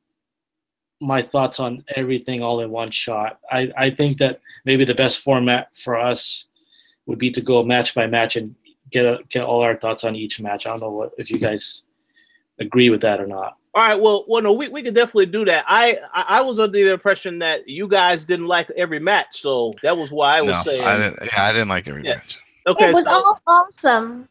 D: my thoughts on everything all in one shot. I think that maybe the best format for us would be to go match by match and get all our thoughts on each match. I don't know if you guys agree with that or not.
A: All right, well, no, we could definitely do that. I was under the impression that you guys didn't like every match, so that was why I was saying.
B: I didn't like every match.
A: Okay,
C: it was all awesome.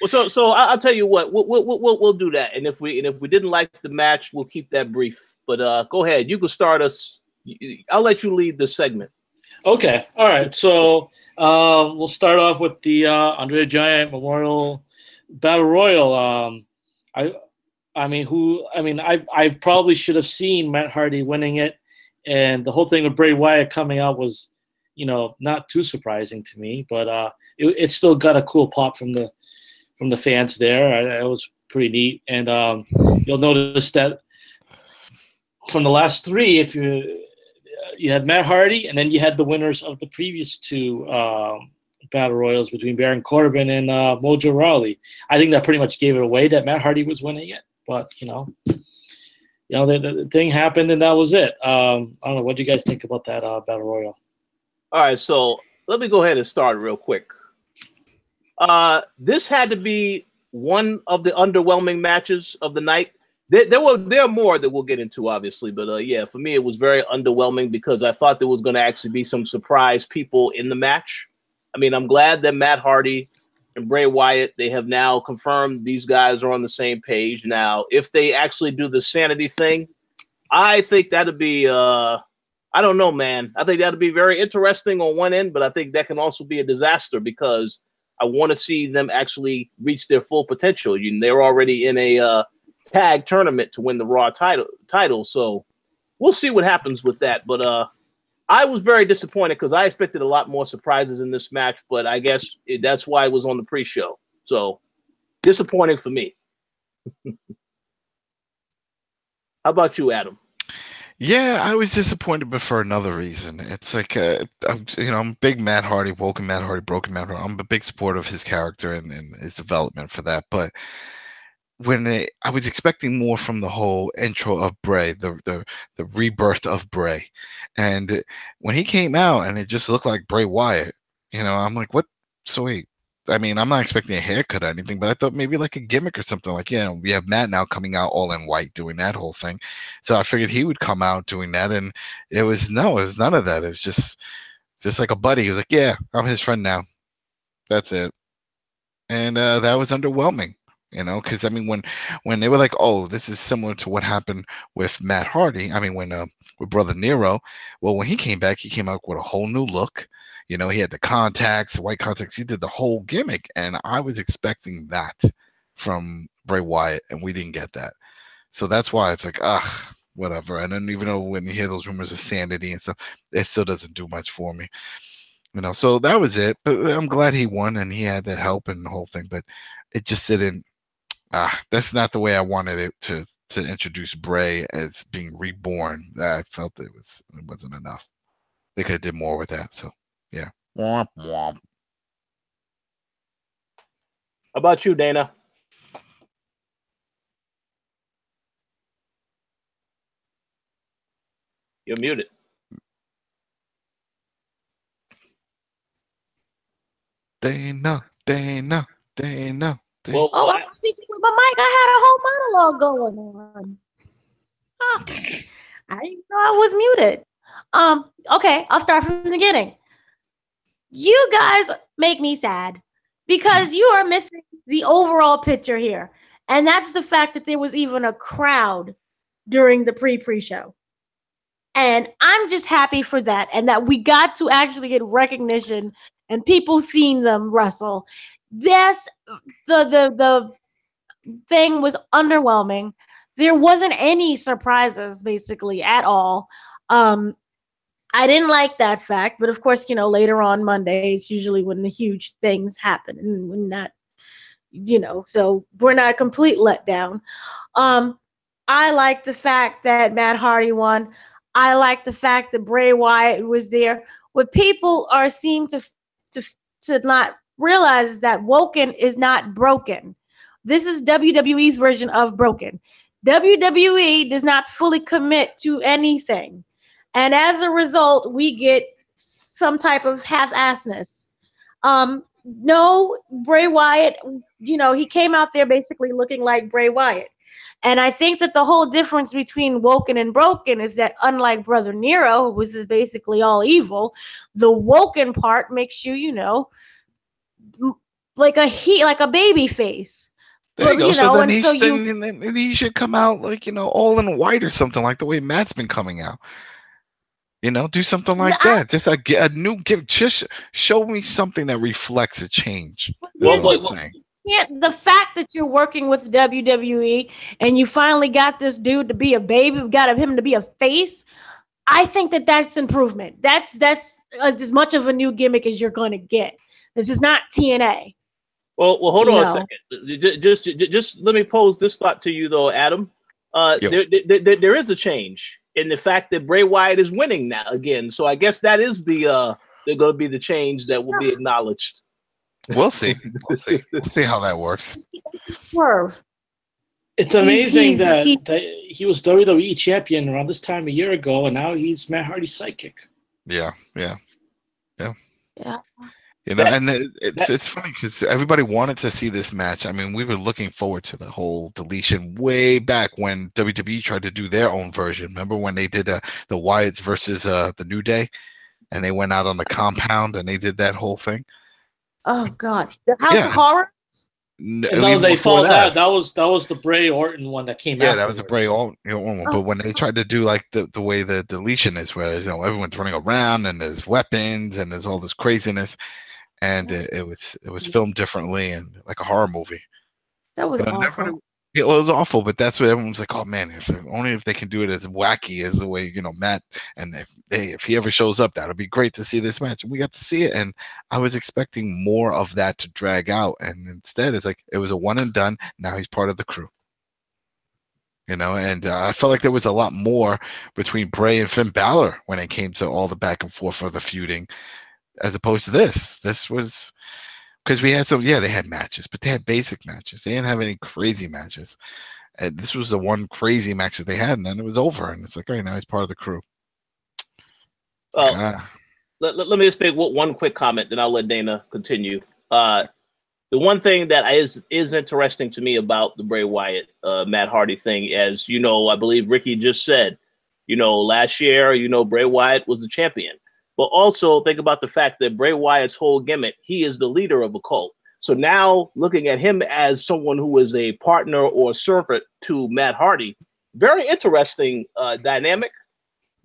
A: Well, so I'll tell you what, we'll do that, and if we didn't like the match, we'll keep that brief. But go ahead, you can start us. I'll let you lead the segment.
D: Okay, all right. So we'll start off with the Andre the Giant Memorial Battle Royal. I probably should have seen Matt Hardy winning it And the whole thing with Bray Wyatt coming out was, not too surprising to me, but it still got a cool pop from the fans there. It was pretty neat. And you'll notice that from the last three, if you had Matt Hardy, and then you had the winners of the previous two battle royals between Baron Corbin and Mojo Rawley. I think that pretty much gave it away that Matt Hardy was winning it. But the thing happened and that was it. I don't know. What do you guys think about that battle royal?
A: All right, so let me go ahead and start real quick. This had to be one of the underwhelming matches of the night. There are more that we'll get into, obviously, but yeah, for me it was very underwhelming because I thought there was going to actually be some surprise people in the match. I mean, I'm glad that Matt Hardy and Bray Wyatt, they have now confirmed these guys are on the same page. Now, if they actually do the sanity thing, I think that'd be I don't know, man. I think that'd be very interesting on one end, but I think that can also be a disaster because I want to see them actually reach their full potential. They're already in a tag tournament to win the Raw title, so we'll see what happens with that. But I was very disappointed because I expected a lot more surprises in this match, but I guess that's why it was on the pre-show. So disappointing for me. How about you, Adam?
B: Yeah, I was disappointed, but for another reason. It's like, I'm a big Matt Hardy, woken Matt Hardy, broken Matt Hardy. I'm a big supporter of his character and his development for that. But I was expecting more from the whole intro of Bray, the rebirth of Bray, and when he came out and it just looked like Bray Wyatt, I'm like, what? So wait. I mean, I'm not expecting a haircut or anything, but I thought maybe like a gimmick or something. Like, we have Matt now coming out all in white doing that whole thing. So I figured he would come out doing that, and it was none of that. It was just like a buddy. He was like, yeah, I'm his friend now. That's it. And that was underwhelming, because I mean, when they were like, oh, this is similar to what happened with Matt Hardy. I mean, with Brother Nero, well, when he came back, he came out with a whole new look. He had the contacts, the white contacts. He did the whole gimmick, and I was expecting that from Bray Wyatt, and we didn't get that. So that's why it's like, whatever. And then even though when you hear those rumors of sanity and stuff, it still doesn't do much for me. So that was it. But I'm glad he won, and he had that help and the whole thing. But it just didn't. That's not the way I wanted it to introduce Bray as being reborn. I felt it wasn't enough. They could have did more with that. So. Yeah. Womp womp.
A: How about you, Dana? You're muted.
C: Oh,
B: Dana.
A: Well,
C: I was speaking with my mic. I had a whole monologue going on. I didn't know I was muted. Okay, I'll start from the beginning. You guys make me sad because you are missing the overall picture here. And that's the fact that there was even a crowd during the pre-show. And I'm just happy for that. And that we got to actually get recognition and people seeing them wrestle. Yes, the thing was underwhelming. There wasn't any surprises basically at all. I didn't like that fact, but of course, later on Monday, it's usually when the huge things happen and when that, so we're not a complete letdown. I like the fact that Matt Hardy won. I like the fact that Bray Wyatt was there. What people seem to not realize is that woken is not broken. This is WWE's version of broken. WWE does not fully commit to anything. And as a result, we get some type of half-assness. No, Bray Wyatt, he came out there basically looking like Bray Wyatt. And I think that the whole difference between woken and broken is that unlike Brother Nero, who is basically all evil, the woken part makes you, like a baby face.
B: There you go. So then he should come out like, all in white or something like the way Matt's been coming out. Do something like that. Just a new gift. Just show me something that reflects a change. That's what I'm saying.
C: Yeah, the fact that you're working with WWE and you finally got this dude to be a baby, got him to be a face. I think that's improvement. That's as much of a new gimmick as you're going to get. This is not TNA.
A: Well, hold on a second. Just let me pose this thought to you, though, Adam. There is a change in the fact that Bray Wyatt is winning now again. So I guess that is going to be the change that will be acknowledged.
B: We'll see. We'll see how that works.
C: Swerve.
D: It's amazing that he was WWE champion around this time a year ago, and now he's Matt Hardy's sidekick.
B: Yeah. You know, and it's funny because everybody wanted to see this match. I mean, we were looking forward to the whole deletion way back when WWE tried to do their own version. Remember when they did the Wyatts versus the New Day, and they went out on the compound and they did that whole thing?
C: Oh God, the House of Horror.
D: No, they followed that. That was the Bray Orton one that came out.
B: Yeah, that was a Bray Orton one. But when they tried to do like the way the deletion is, where everyone's running around and there's weapons and there's all this craziness. And it was filmed differently and like a horror movie.
C: That was awful.
B: It was awful, but that's what everyone was like. Oh man, only if they can do it as wacky as the way Matt. And if he ever shows up, that'll be great to see this match. And we got to see it, and I was expecting more of that to drag out, and instead it's like it was a one and done. Now he's part of the crew. And I felt like there was a lot more between Bray and Finn Balor when it came to all the back and forth of the feuding. As opposed to this was because we had they had matches, but they had basic matches. They didn't have any crazy matches. And this was the one crazy match that they had, and then it was over. And it's like, all right, now he's part of the crew.
A: Let me just make one quick comment, then I'll let Dana continue. The one thing that is interesting to me about the Bray Wyatt, Matt Hardy thing, as you know, I believe Ricky just said, last year, Bray Wyatt was the champion. But also think about the fact that Bray Wyatt's whole gimmick, he is the leader of a cult. So now looking at him as someone who is a partner or servant to Matt Hardy, very interesting dynamic.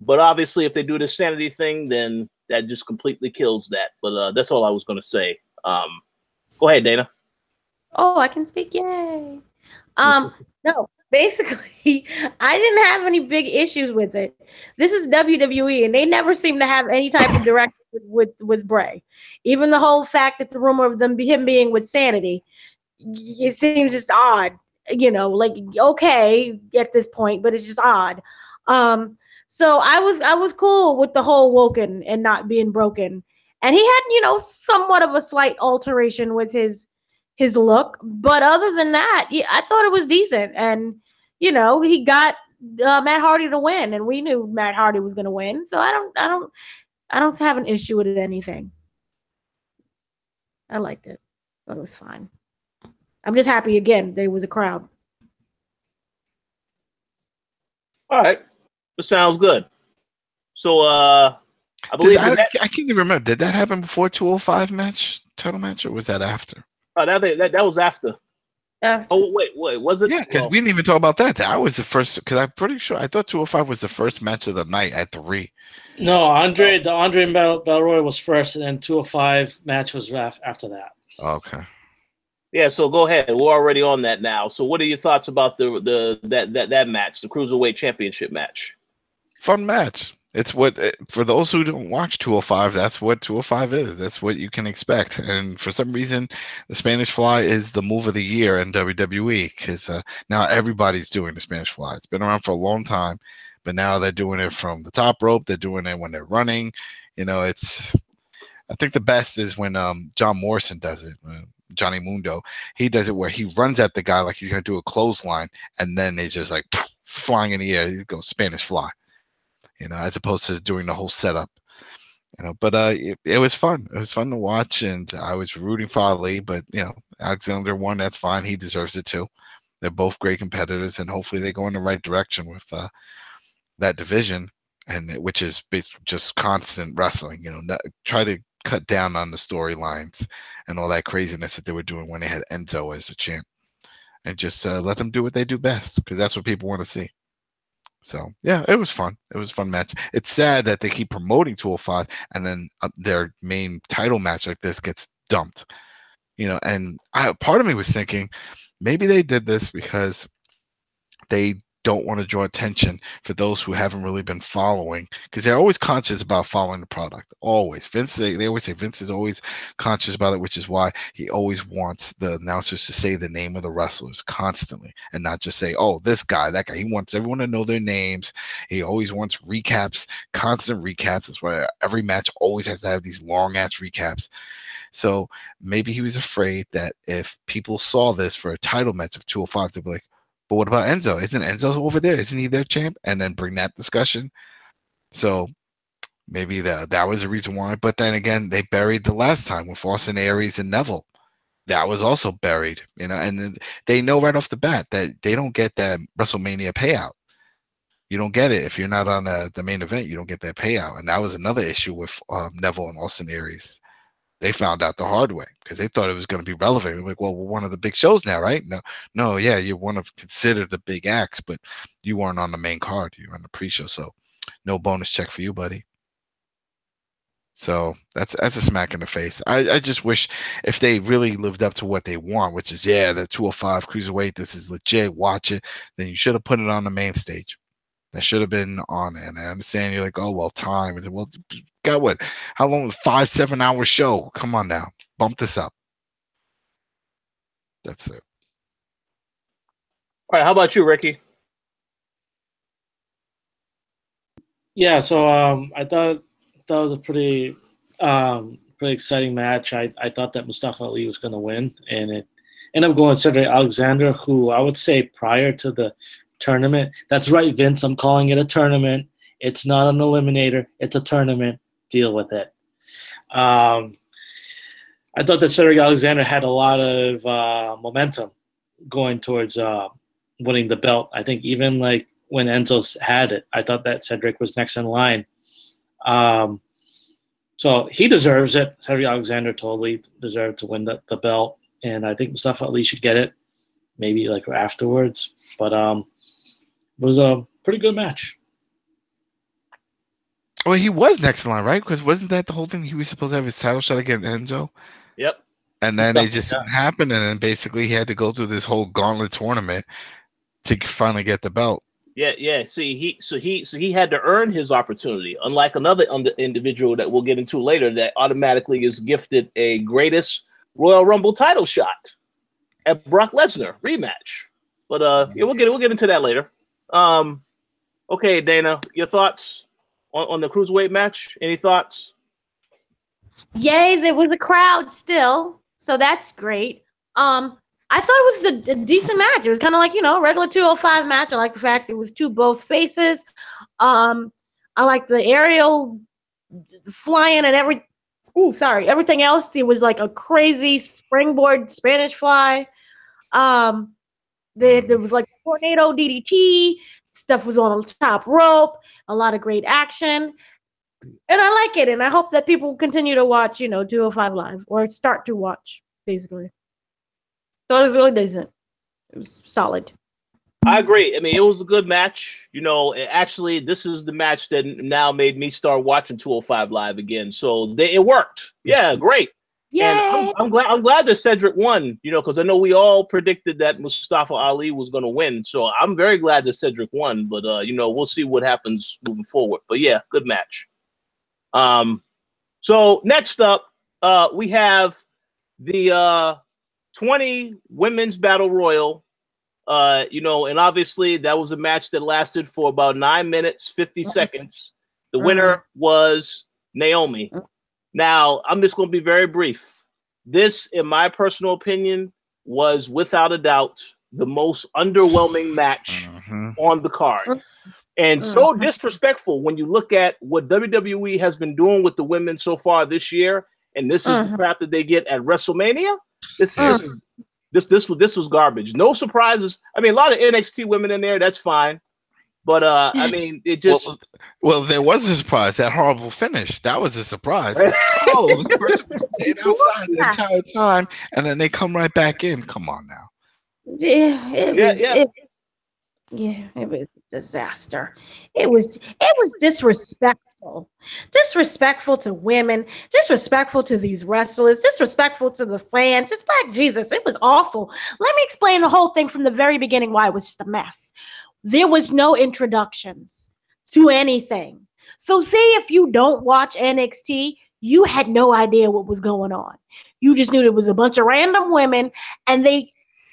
A: But obviously, if they do the sanity thing, then that just completely kills that. But that's all I was going to say. Go ahead, Dana.
C: Oh, I can speak. Yay. No. Basically, I didn't have any big issues with it. This is WWE, and they never seem to have any type of direction with Bray. Even the whole fact that the rumor of him being with Sanity, it seems just odd. Like okay at this point, but it's just odd. So I was cool with the whole woken and not being broken, and he had somewhat of a slight alteration with his look, but other than that, I thought it was decent. And he got Matt Hardy to win, and we knew Matt Hardy was going to win. So I don't have an issue with anything. I liked it. Thought it was fine. I'm just happy again there was a crowd.
A: All right, that sounds good. So I believe
B: I can't even remember. Did that happen before 205 title match, or was that after?
A: Oh, that was after. Oh wait, was it?
B: Yeah, because we didn't even talk about that. That was the first. Because I'm pretty sure I thought 205 was the first match of the night at 3.
D: No, Andre and Balor was first, and then 205 match was after that.
B: Okay.
A: Yeah, so go ahead. We're already on that now. So, what are your thoughts about that match, the Cruiserweight Championship match?
B: Fun match. It's for those who don't watch 205, that's what 205 is. That's what you can expect. And for some reason, the Spanish Fly is the move of the year in WWE because now everybody's doing the Spanish Fly. It's been around for a long time, but now they're doing it from the top rope. They're doing it when they're running. I think the best is when John Morrison does it. Johnny Mundo, he does it where he runs at the guy like he's going to do a clothesline, and then they just like flying in the air. He goes Spanish Fly. As opposed to doing the whole setup, but it was fun. It was fun to watch, and I was rooting for Ali, but Alexander won. That's fine. He deserves it too. They're both great competitors, and hopefully they go in the right direction with that division, and which is just constant wrestling. Try to cut down on the storylines and all that craziness that they were doing when they had Enzo as the champ, and just let them do what they do best, because that's what people want to see. So, yeah, it was fun. It was a fun match. It's sad that they keep promoting 205 and then their main title match like this gets dumped. And part of me was thinking maybe they did this because they don't want to draw attention for those who haven't really been following, because they're always conscious about following the product. Always. Vince, they always say Vince is always conscious about it, which is why he always wants the announcers to say the name of the wrestlers constantly and not just say, oh, this guy, that guy. He wants everyone to know their names. He always wants recaps, constant recaps. That's why every match always has to have these long ass recaps. So maybe he was afraid that if people saw this for a title match of 205, they'd be like, but what about Enzo? Isn't Enzo over there? Isn't he their champ? And then bring that discussion. So maybe that was the reason why. But then again, they buried the last time with Austin Aries and Neville. That was also buried, and they know right off the bat that they don't get that WrestleMania payout. You don't get it if you're not on the main event. You don't get that payout. And that was another issue with Neville and Austin Aries. They found out the hard way because they thought it was going to be relevant. Like, well, we're one of the big shows now, right? No, yeah, you're one of considered the big acts, but you weren't on the main card. You were on the pre-show, so no bonus check for you, buddy. So that's a smack in the face. I just wish if they really lived up to what they want, which is, the 205 Cruiserweight, this is legit, watch it, then you should have put it on the main stage. That should have been on it. And I understand you're like, oh, well, time. And well, got what? How long was 5-7 hour show? Come on now. Bump this up. That's it.
A: All right. How about you, Ricky?
D: Yeah, so I thought that was a pretty exciting match. I thought that Mustafa Ali was going to win, and it ended up going Cedric Alexander, who I would say prior to the tournament. That's right, Vince. I'm calling it a tournament. It's not an eliminator. It's a tournament. Deal with it. I thought that Cedric Alexander had a lot of momentum going towards winning the belt. I think even like when Enzo had it, I thought that Cedric was next in line. So he deserves it. Cedric Alexander totally deserved to win the belt. And I think Mustafa Ali should get it maybe like afterwards. But it was a pretty good match.
B: Well, he was next in line, right? Because wasn't that the whole thing? He was supposed to have his title shot against Enzo?
A: Yep.
B: And then it just didn't happen. And then basically he had to go through this whole gauntlet tournament to finally get the belt.
A: Yeah. See, he had to earn his opportunity, unlike another individual that we'll get into later that automatically is gifted a greatest Royal Rumble title shot at Brock Lesnar rematch. But we'll get into that later. Okay, Dana, your thoughts on the Cruiserweight match? Any thoughts?
C: Yay, there was a crowd still, so that's great. I thought it was a decent match. It was kind of like, regular 205 match. I like the fact it was both faces. I like the aerial flying and everything else. It was like a crazy springboard Spanish fly. There was like tornado DDT. Stuff was on the top rope. A lot of great action. And I like it. And I hope that people continue to watch, 205 Live or start to watch, basically. Thought it was really decent. It was solid.
A: I agree. I mean, it was a good match. Actually, this is the match that now made me start watching 205 Live again. So it worked. Yeah, great.
C: Yeah.
A: I'm glad that Cedric won, because I know we all predicted that Mustafa Ali was going to win. So I'm very glad that Cedric won. But, we'll see what happens moving forward. But, yeah, good match. So next up, we have the 20 Women's Battle Royal. And obviously that was a match that lasted for about 9 minutes, 50 seconds. The winner was Naomi. Now, I'm just going to be very brief. This, in my personal opinion, was without a doubt the most underwhelming match on the card. And so disrespectful when you look at what WWE has been doing with the women so far this year, and this is the crap that they get at WrestleMania. This was garbage. No surprises. I mean, a lot of NXT women in there. That's fine. But I mean, it just
B: well, there was a surprise. That horrible finish. That was a surprise. The person stayed outside the entire time, and then they come right back in. Come on now.
C: It was a disaster. It was disrespectful. Disrespectful to women, disrespectful to these wrestlers, disrespectful to the fans. It's like Jesus. It was awful. Let me explain the whole thing from the very beginning why it was just a mess. there was no introductions to anything. So say if you don't watch NXT, you had no idea what was going on. You just knew there was a bunch of random women and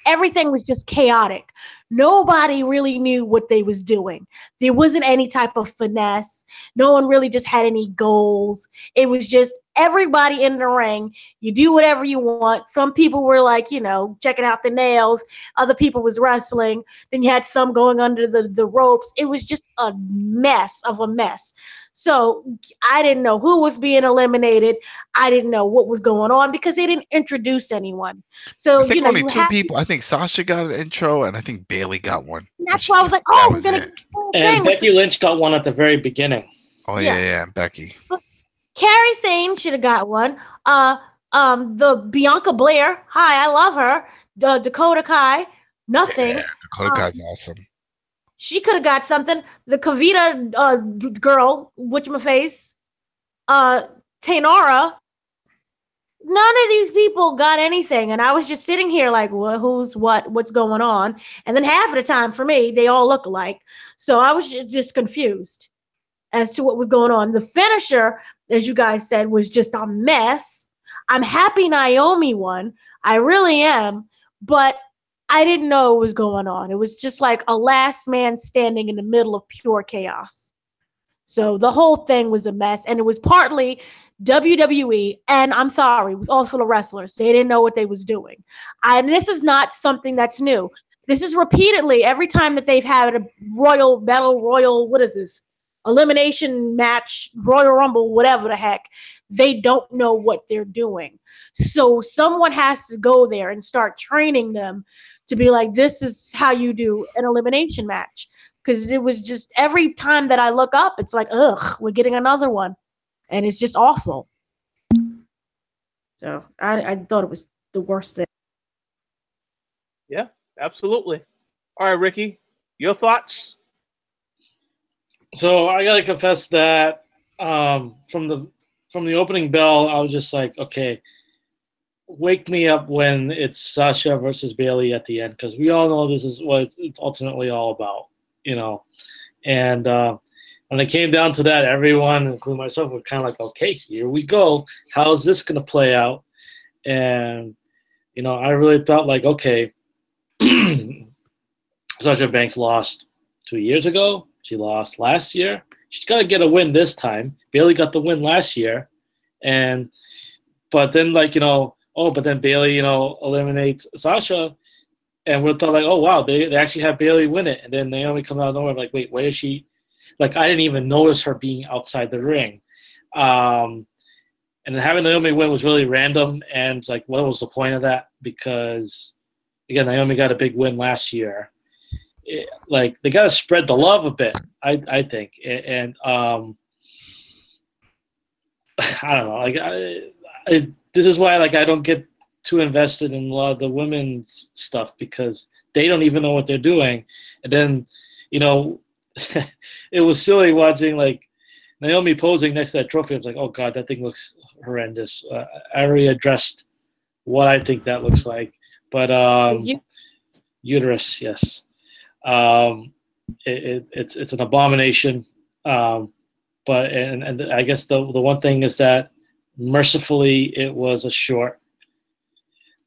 C: everything was just chaotic. Nobody really knew what they was doing. There wasn't any type of finesse. No one really just had any goals. It was just everybody in the ring. You do whatever you want. Some people were like, checking out the nails. Other people was wrestling. Then you had some going under the ropes. It was just a mess of a mess. So I didn't know who was being eliminated. I didn't know what was going on because they didn't introduce anyone. So
B: I think only two people. I think Sasha got an intro, and I think Bailey got one.
C: That's why I was like, "Oh, we're gonna."
D: And Becky Lynch got one at the very beginning.
B: Oh yeah, Becky.
C: Carrie Sane should have got one. The Bianca Blair. Hi, I love her. The Dakota Kai. Nothing.
B: Yeah, Dakota Kai's awesome.
C: She could have got something. The Kavita girl, whatchamaface, Tainara. None of these people got anything. And I was just sitting here like, well, who's what's going on? And then half of the time for me, they all look alike. So I was just confused as to what was going on. The finisher, as you guys said, was just a mess. I'm happy Naomi won. I really am. But I didn't know what was going on. It was just like a last man standing in the middle of pure chaos. So the whole thing was a mess. And it was partly WWE, and I'm sorry, it was also the wrestlers. They didn't know what they was doing. And this is not something that's new. This is repeatedly, every time that they've had a battle royal, what is this? Elimination match, Royal Rumble, whatever the heck. They don't know what they're doing. So someone has to go there and start training them to be like, this is how you do an elimination match. Because it was just every time that I look up, it's like, ugh, we're getting another one. And it's just awful. So I thought it was the worst thing.
A: Yeah, absolutely. All right, Ricky, your thoughts?
D: So I gotta confess that from the opening bell, I was just like, okay, wake me up when it's Sasha versus Bailey at the end, because we all know this is what it's ultimately all about, And when it came down to that, everyone, including myself, were kind of like, okay, here we go. How is this gonna play out? And I really thought like, okay, Sasha Banks lost 2 years ago. She lost last year. She's got to get a win this time. Bailey got the win last year. But then but then Bailey, eliminates Sasha. And we're thought like, oh, wow, they actually have Bailey win it. And then Naomi comes out of nowhere like, wait, where is she? Like, I didn't even notice her being outside the ring. And then having Naomi win was really random. And it's like, what was the point of that? Because, again, Naomi got a big win last year. They got to spread the love a bit, I think. And I don't know. This is why I don't get too invested in a lot of the women's stuff, because they don't even know what they're doing. And then, it was silly watching Naomi posing next to that trophy. I was like, oh God, that thing looks horrendous. I already addressed what I think that looks like. But uterus, yes. It's an abomination. But I guess the one thing is that mercifully it was a short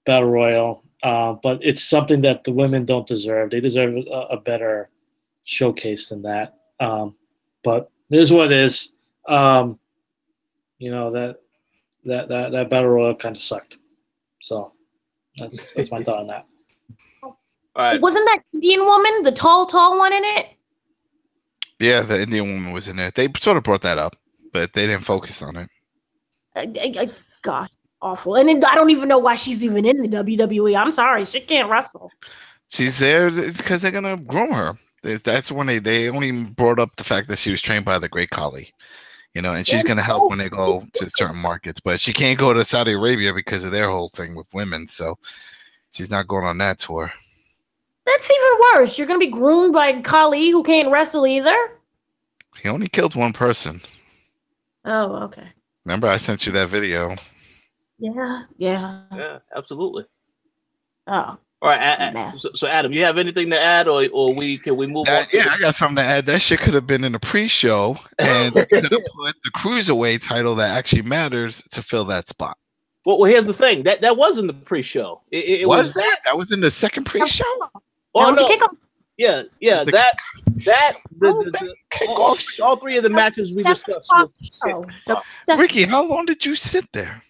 D: battle royal. But it's something that the women don't deserve. They deserve a better showcase than that. But it is what it is. That battle royal kind of sucked. So that's my thought on that.
A: All right.
C: Wasn't that Indian woman, the tall one in it?
B: Yeah, the Indian woman was in there. They sort of brought that up, but they didn't focus on it.
C: God, awful. And I don't even know why she's even in the WWE. I'm sorry, she can't wrestle.
B: She's there because they're gonna groom her. That's when they only brought up the fact that she was trained by the Great Khali, and she's gonna help when they go to certain markets. But she can't go to Saudi Arabia because of their whole thing with women. So she's not going on that tour.
C: That's even worse. You're going to be groomed by Khali, who can't wrestle either?
B: He only killed one person.
C: Oh, okay.
B: Remember, I sent you that video.
C: Yeah.
A: Yeah, absolutely.
C: Oh.
A: All All right, so Adam, you have anything to add, or can we move on?
B: Yeah, I got something to add. That shit could have been in the pre-show, and could have put the cruiserweight title that actually matters to fill that spot.
A: Well, here's the thing. That was in the pre-show. It was that?
B: That was in the second pre-show?
A: Oh, no.
C: Kickoff.
A: Yeah. All three of the matches we discussed.
B: Ricky, how long did you sit there?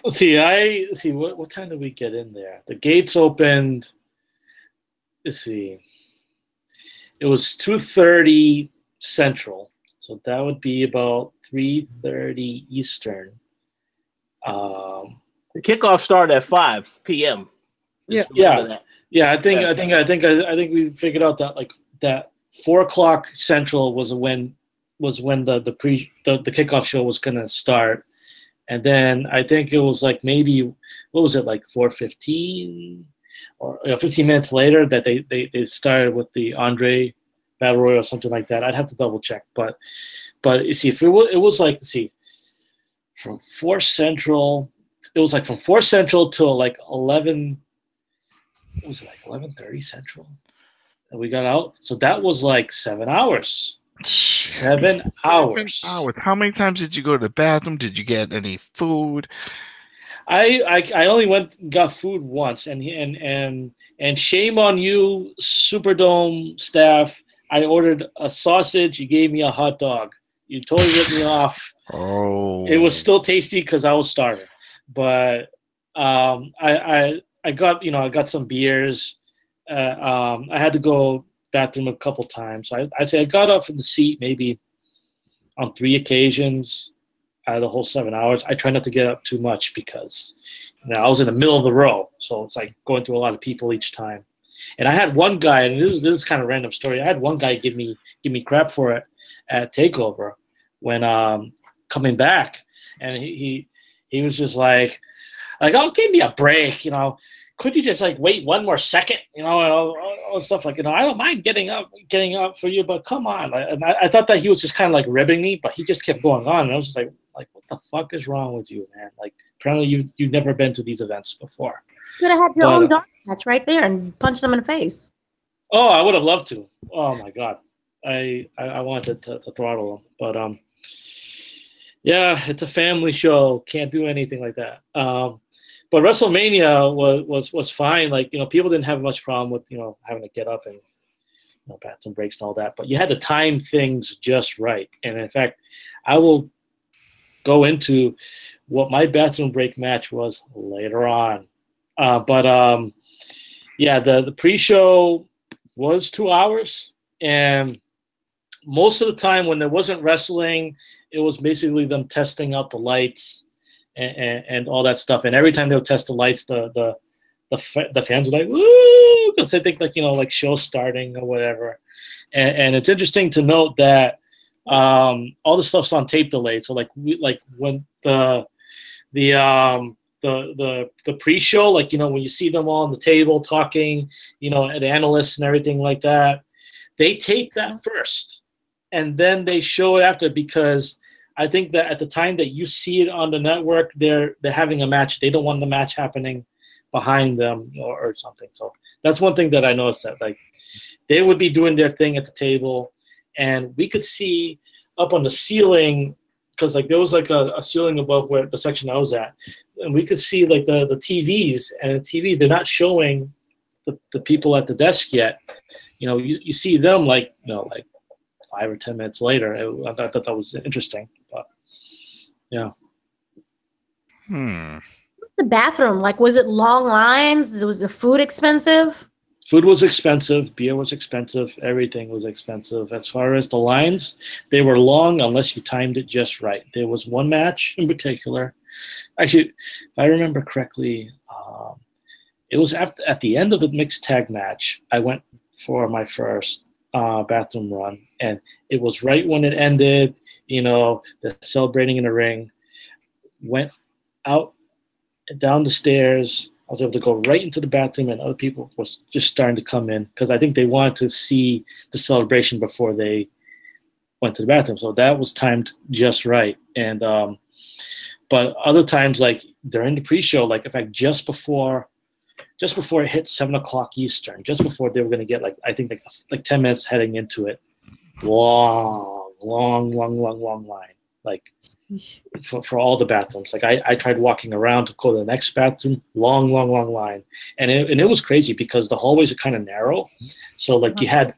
D: Let's see. What time did we get in there? The gates opened. Let's see. It was 2:30 Central, so that would be about 3:30 Eastern.
A: The kickoff started at 5 p.m.
D: Yeah. I think we figured out that that 4 o'clock Central was when the kickoff show was gonna start. And then I think it was maybe, what was it, 4:15 or 15 minutes later that they started with the Andre Battle Royal or something like that. I'd have to double check, but you see, if it was from 4 Central, it was from 4 Central till 11. What was it, 11:30 Central? And we got out, so that was 7 hours. 7 hours.
B: 7 hours. How many times did you go to the bathroom? Did you get any food?
D: I only went and got food once, and shame on you, Superdome staff. I ordered a sausage. You gave me a hot dog. You totally ripped me off.
B: Oh.
D: It was still tasty because I was starving, but I got some beers. I had to go bathroom a couple times. So I say I got up from the seat maybe on 3 occasions out of the whole 7 hours. I try not to get up too much because I was in the middle of the row, so it's going through a lot of people each time. And I had one guy, and this is kind of a random story. I had one guy give me crap for it at TakeOver when coming back, and he was just oh, give me a break, Could you just wait 1 more second, and all stuff I don't mind getting up for you, but come on. And I thought that he was just kind of ribbing me, but he just kept going on, and I was just what the fuck is wrong with you, man? Apparently you've never been to these events before.
C: You could have had your own dog match right there and punch them in the face.
D: Oh, I would have loved to. Oh my god, I wanted to throttle him, but yeah, it's a family show. Can't do anything like that. But WrestleMania was fine. People didn't have much problem with having to get up and bathroom breaks and all that. But you had to time things just right. And in fact, I will go into what my bathroom break match was later on. Yeah, the pre-show was 2 hours, and most of the time when there wasn't wrestling, it was basically them testing out the lights and all that stuff. And every time they would test the lights, the fans were woo, because they think show's starting or whatever. And it's interesting to note that all the stuff's on tape delay. So when the pre-show, when you see them all on the table talking, at analysts and everything like that, they tape that first and then they show it after, because I think that at the time that you see it on the network, they're having a match. They don't want the match happening behind them or something. So that's one thing that I noticed, that they would be doing their thing at the table, and we could see up on the ceiling, because there was a ceiling above where the section I was at, and we could see the TVs, and the TV, they're not showing the people at the desk yet. You see them 5 or 10 minutes later. I thought that was interesting, but yeah.
C: The bathroom, was it long lines? Was the food expensive?
D: Food was expensive. Beer was expensive. Everything was expensive. As far as the lines, they were long unless you timed it just right. There was one match in particular. Actually, if I remember correctly, it was at the end of the mixed tag match. I went for my first bathroom run, and it was right when it ended. The celebrating in the ring. Went out and down the stairs. I was able to go right into the bathroom, and other people was just starting to come in, because I think they wanted to see the celebration before they went to the bathroom. So that was timed just right. And but other times, during the pre-show, in fact, just before just before it hit 7 o'clock Eastern, just before they were going to get like 10 minutes heading into it. Long line, like for all the bathrooms. Like I tried walking around to go to the next bathroom, long line, and it was crazy because the hallways are kind of narrow, so like you had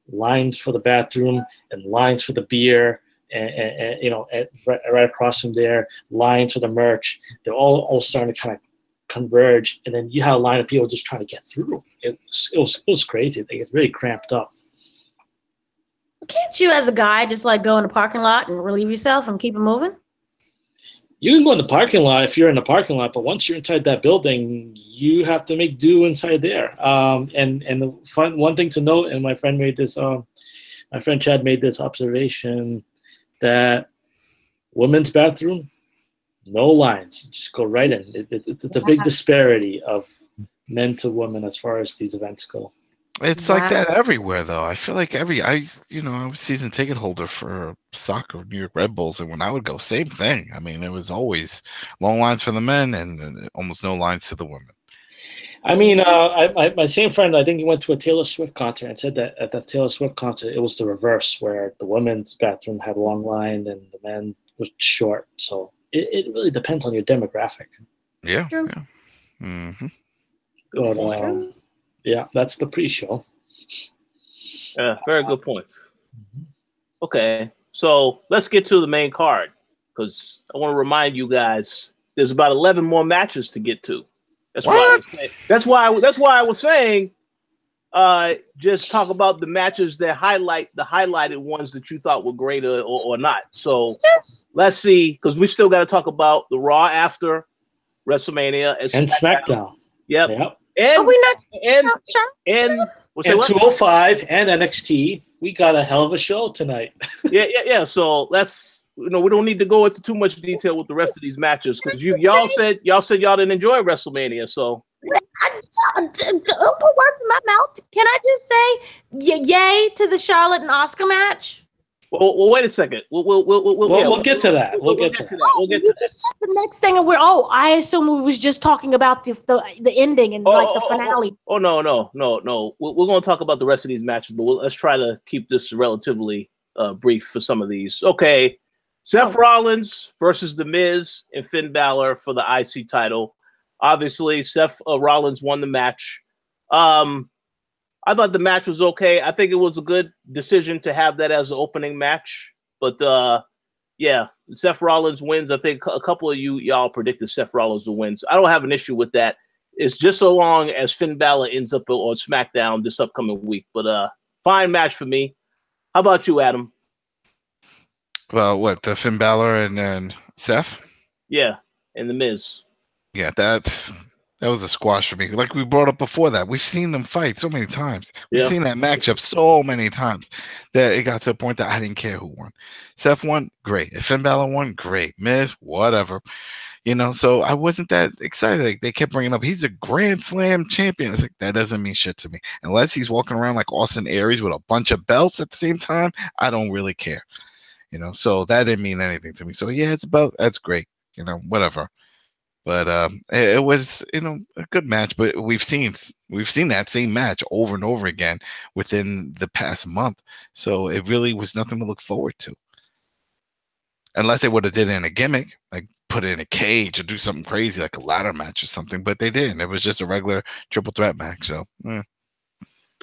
D: lines for the bathroom and lines for the beer, and you know, right across from there, lines for the merch. They're all starting to kind of converge, and then you had a line of people just trying to get through. It was crazy. Like, it's really cramped up.
C: Can't you, as a guy, just like go in the parking lot and relieve yourself and keep it moving?
D: You can go in the parking lot if you're in the parking lot, but once you're inside that building, you have to make do inside there. And the one thing to note, and my friend Chad made this observation, that women's bathroom, no lines. You just go right in. It's a big disparity of men to women as far as these events go.
B: It's like that everywhere, though. I feel like I was season ticket holder for soccer, New York Red Bulls, and when I would go, same thing. I mean, it was always long lines for the men and almost no lines to the women.
D: I mean, my same friend, I think he went to a Taylor Swift concert and said that at the Taylor Swift concert, it was the reverse, where the women's bathroom had a long line and the men was short. So it really depends on your demographic.
B: Yeah.
C: True.
B: Yeah. Mm-hmm.
D: But, yeah, that's the pre-show.
A: Yeah, very good points. Okay, so let's get to the main card, because I want to remind you guys there's about 11 more matches to get to. That's why I was saying just talk about the matches that highlighted ones that you thought were great or not. So let's see, because we still got to talk about the Raw after WrestleMania
D: and SmackDown.
A: Yep.
C: Are we not?
D: And 205 and NXT. We got a hell of a show tonight.
A: Yeah. So let's, we don't need to go into too much detail with the rest of these matches, because y'all said y'all didn't enjoy WrestleMania. So
C: Words in my mouth. Can I just say yay to the Charlotte and Oscar match?
A: Well, wait a second. We'll
D: get to that. We'll get to that.
C: We'll get to just said the next thing, and I assume we was just talking about the ending and the finale.
A: No. We're going to talk about the rest of these matches, but let's try to keep this relatively brief for some of these. Okay, Seth Rollins versus The Miz and Finn Balor for the IC title. Obviously, Seth Rollins won the match. I thought the match was okay. I think it was a good decision to have that as an opening match. But yeah, Seth Rollins wins. I think a couple of y'all predicted Seth Rollins will win. I don't have an issue with that. It's just so long as Finn Balor ends up on SmackDown this upcoming week. But fine match for me. How about you, Adam?
B: Well, what, the Finn Balor and then Seth?
A: Yeah, and The Miz.
B: Yeah, that was a squash for me. Like we brought up before that, we've seen them fight so many times. We've seen that matchup so many times that it got to a point that I didn't care who won. Seth won, great. If Finn Balor won, great. Miz, whatever. So I wasn't that excited. Like, they kept bringing up, he's a Grand Slam champion. It's like, that doesn't mean shit to me. Unless he's walking around like Austin Aries with a bunch of belts at the same time, I don't really care. So that didn't mean anything to me. So yeah, that's great. Whatever. But it was, a good match. But we've seen that same match over and over again within the past month. So it really was nothing to look forward to. Unless they would have did it in a gimmick, like put it in a cage or do something crazy like a ladder match or something. But they didn't. It was just a regular triple threat match. So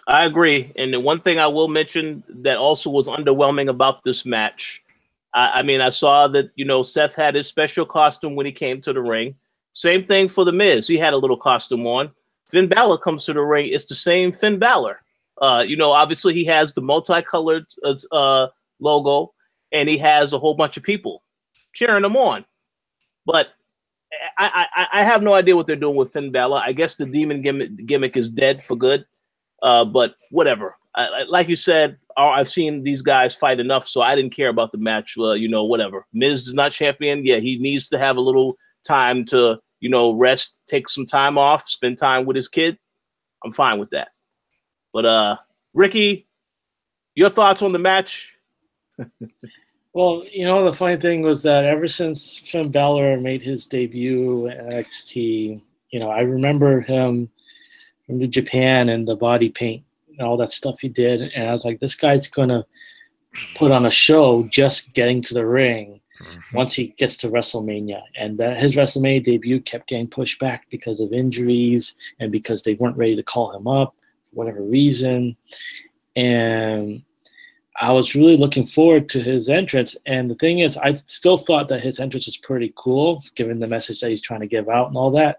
A: I agree. And the one thing I will mention that also was underwhelming about this match, I mean, I saw that, Seth had his special costume when he came to the ring. Same thing for The Miz. He had a little costume on. Finn Balor comes to the ring. It's the same Finn Balor. Obviously he has the multicolored logo, and he has a whole bunch of people cheering him on. But I have no idea what they're doing with Finn Balor. I guess the demon gimmick is dead for good. But whatever. Like you said, I've seen these guys fight enough, so I didn't care about the match. Whatever. Miz is not champion. Yeah, he needs to have a little time to, rest, take some time off, spend time with his kid. I'm fine with that. But Ricky, your thoughts on the match?
D: Well, the funny thing was that ever since Finn Balor made his debut at NXT, I remember him New Japan and the body paint and all that stuff he did. And I was like, this guy's going to put on a show just getting to the ring once he gets to WrestleMania. And his WrestleMania debut kept getting pushed back because of injuries and because they weren't ready to call him up for whatever reason. And I was really looking forward to his entrance. And the thing is, I still thought that his entrance was pretty cool, given the message that he's trying to give out and all that.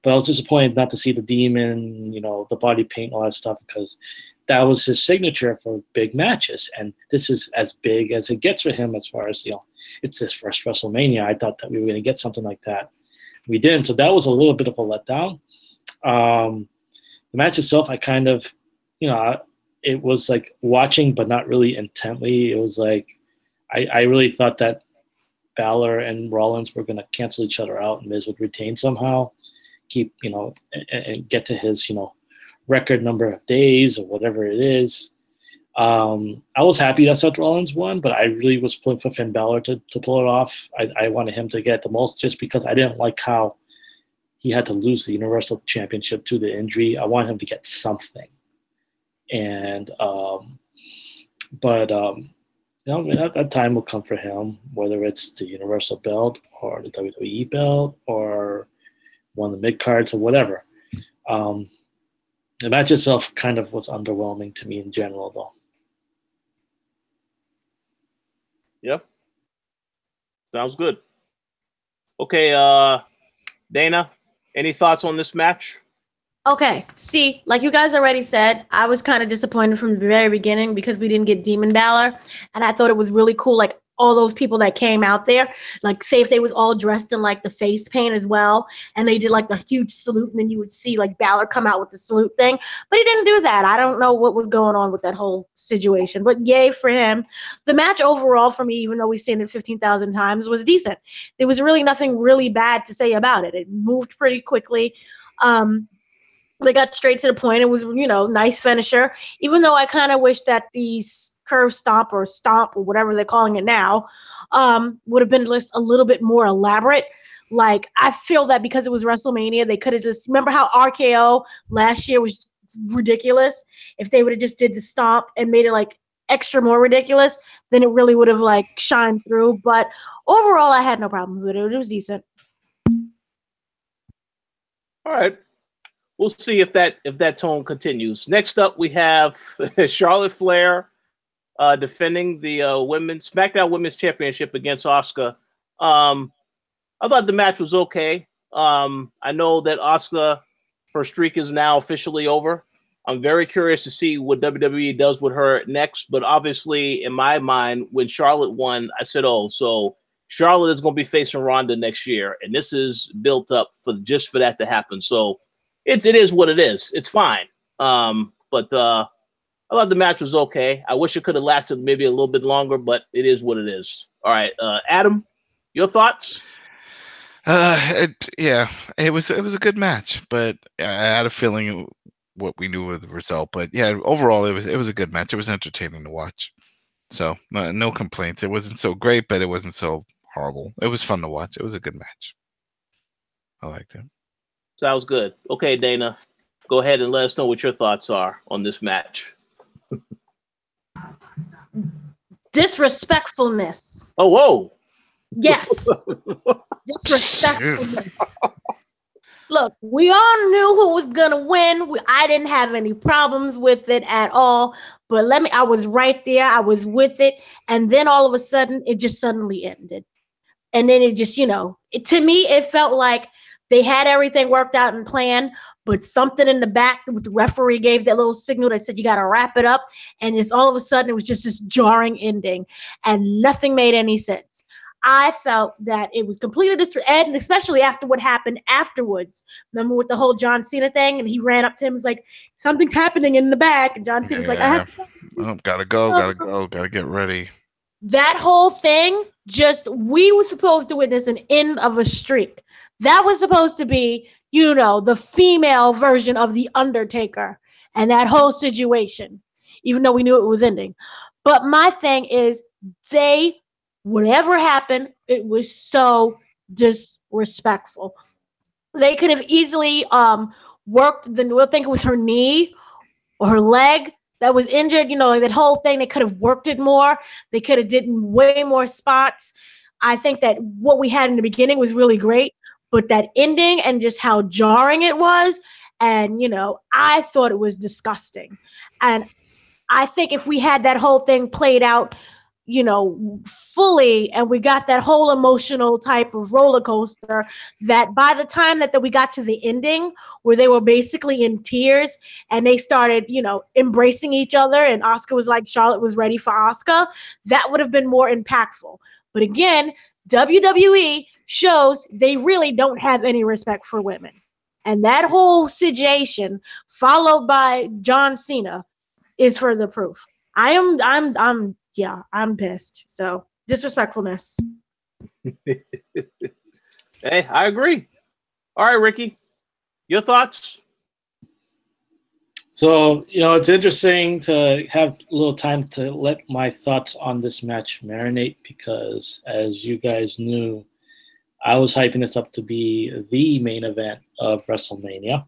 D: But I was disappointed not to see the demon, the body paint, all that stuff, because that was his signature for big matches. And this is as big as it gets for him as far as, it's his first WrestleMania. I thought that we were going to get something like that. We didn't. So that was a little bit of a letdown. The match itself, I kind of, it was like watching, but not really intently. It was like, I really thought that Balor and Rollins were going to cancel each other out and Miz would retain somehow, keep, and get to his, record number of days or whatever it is. I was happy that Seth Rollins won, but I really was pulling for Finn Balor to pull it off. I wanted him to get the most just because I didn't like how he had to lose the Universal Championship to the injury. I wanted him to get something. And, that time will come for him, whether it's the Universal belt or the WWE belt or one of the mid cards or whatever. The match itself kind of was underwhelming to me in general, though.
A: Yep. Sounds good. Okay, Dana, any thoughts on this match?
C: Okay, see, like you guys already said, I was kind of disappointed from the very beginning because we didn't get Demon Balor, and I thought it was really cool, like all those people that came out there, like say if they was all dressed in like the face paint as well, and they did like the huge salute, and then you would see like Balor come out with the salute thing, but he didn't do that. I don't know what was going on with that whole situation, but yay for him. The match overall for me, even though we've seen it 15,000 times, was decent. There was really nothing really bad to say about it. It moved pretty quickly. They got straight to the point. It was, nice finisher. Even though I kind of wish that the curve stomp or whatever they're calling it now would have been just a little bit more elaborate. Like, I feel that because it was WrestleMania, they could have just, remember how RKO last year was ridiculous? If they would have just did the stomp and made it like extra more ridiculous, then it really would have like shined through. But overall, I had no problems with it. It was decent.
A: All right. We'll see if that tone continues. Next up, we have Charlotte Flair defending the SmackDown Women's Championship against Asuka. I thought the match was okay. I know that Asuka, her streak is now officially over. I'm very curious to see what WWE does with her next. But obviously, in my mind, when Charlotte won, I said, "Oh, so Charlotte is going to be facing Ronda next year," and this is built up for that to happen. So. It is what it is. It's fine. But I thought the match was okay. I wish it could have lasted maybe a little bit longer, but it is what it is. All right, Adam, your thoughts?
B: It was a good match, but I had a feeling what we knew of the result. But yeah, overall, it was a good match. It was entertaining to watch. So no complaints. It wasn't so great, but it wasn't so horrible. It was fun to watch. It was a good match. I liked it.
A: Sounds good. Okay, Dana, go ahead and let us know what your thoughts are on this match.
C: Disrespectfulness.
A: Oh, whoa.
C: Yes. Disrespectfulness. Look, we all knew who was going to win. I didn't have any problems with it at all. But I was right there. I was with it. And then all of a sudden, it just suddenly ended. And then it just, to me, it felt like they had everything worked out and planned, but something in the back with the referee gave that little signal that said you got to wrap it up. And it's all of a sudden, it was just this jarring ending and nothing made any sense. I felt that it was completely disrespectful, and especially after what happened afterwards. Remember with the whole John Cena thing? And he ran up to him and was like, something's happening in the back. And John Cena was like,
B: gotta gotta get ready.
C: That whole thing, we were supposed to witness an end of a streak. That was supposed to be, the female version of The Undertaker and that whole situation, even though we knew it was ending. But my thing is, whatever happened, it was so disrespectful. They could have easily worked I think it was her knee or her leg that was injured. You know, like that whole thing. They could have worked it more. They could have did way more spots. I think that what we had in the beginning was really great, but that ending and just how jarring it was, and you know, I thought it was disgusting. And I think if we had that whole thing played out, you know, fully, and we got that whole emotional type of roller coaster, that by the time that we got to the ending where they were basically in tears and they started, you know, embracing each other and Asuka was like Charlotte was ready for Asuka, that would have been more impactful. But again, WWE shows they really don't have any respect for women. And that whole situation followed by John Cena is further proof. I'm pissed. So disrespectfulness.
A: Hey, I agree. All right, Ricky, your thoughts?
D: So, you know, it's interesting to have a little time to let my thoughts on this match marinate because, as you guys knew, I was hyping this up to be the main event of WrestleMania.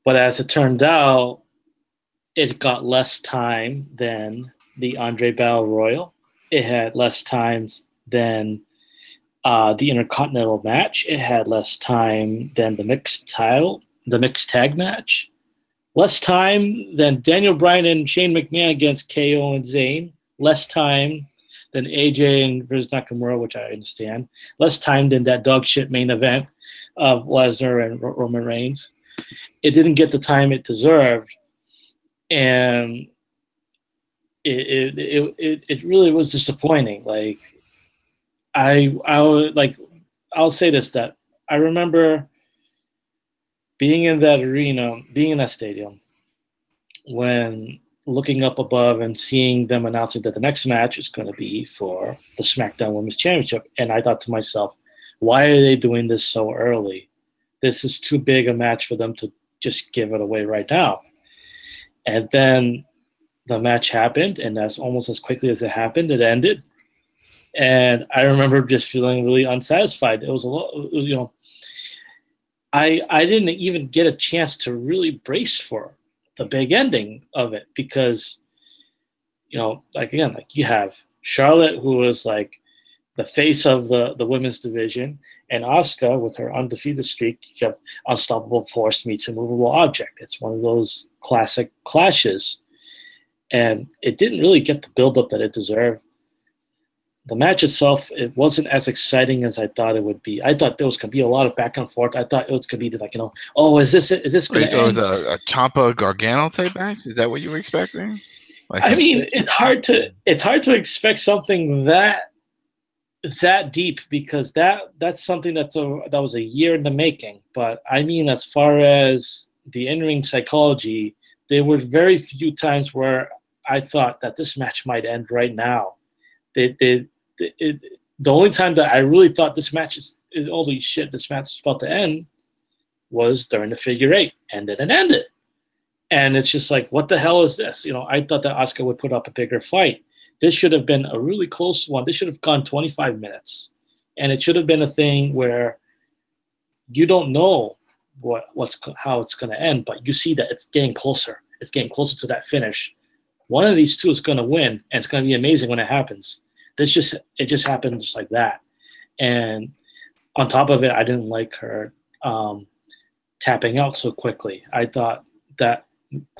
D: But as it turned out, it got less time than the Andre Battle Royal. It had less times than the Intercontinental match. It had less time than the mixed tag match. Less time than Daniel Bryan and Shane McMahon against KO and Zayn. Less time than AJ and versus Nakamura, which I understand. Less time than that dog shit main event of Lesnar and Roman Reigns. It didn't get the time it deserved, and it really was disappointing. Like I'll say this, that I remember being in that arena, being in that stadium, when looking up above and seeing them announcing that the next match is going to be for the Smackdown Women's Championship. And I thought to myself, why are they doing this so early? This is too big a match for them to just give it away right now. And then the match happened, and that's almost as quickly as it happened, it ended. And I remember just feeling really unsatisfied. It was a lot, you know, I didn't even get a chance to really brace for the big ending of it because, you know, like again, like you have Charlotte, who was like the face of the women's division, and Asuka with her undefeated streak. You have unstoppable force meets immovable object. It's one of those classic clashes, and it didn't really get the build-up that it deserved. The match itself, it wasn't as exciting as I thought it would be. I thought there was going to be a lot of back and forth. I thought it was going to be like, you know, oh, is this it? Is this going to end?
B: It was a Ciampa Gargano type match? Is that what you were expecting? Like,
D: I mean, it's hard to expect something that deep because that's something that was a year in the making. But I mean, as far as the in-ring psychology, there were very few times where I thought that this match might end right now. The only time that I really thought this match is holy shit, this match is about to end was during the figure eight, and then it ended. And it's just like, what the hell is this? You know, I thought that Asuka would put up a bigger fight. This should have been a really close one. This should have gone 25 minutes. And it should have been a thing where you don't know how it's going to end, but you see that it's getting closer. It's getting closer to that finish. One of these two is going to win, and it's going to be amazing when it happens. It just happened just like that. And on top of it, I didn't like her tapping out so quickly. I thought that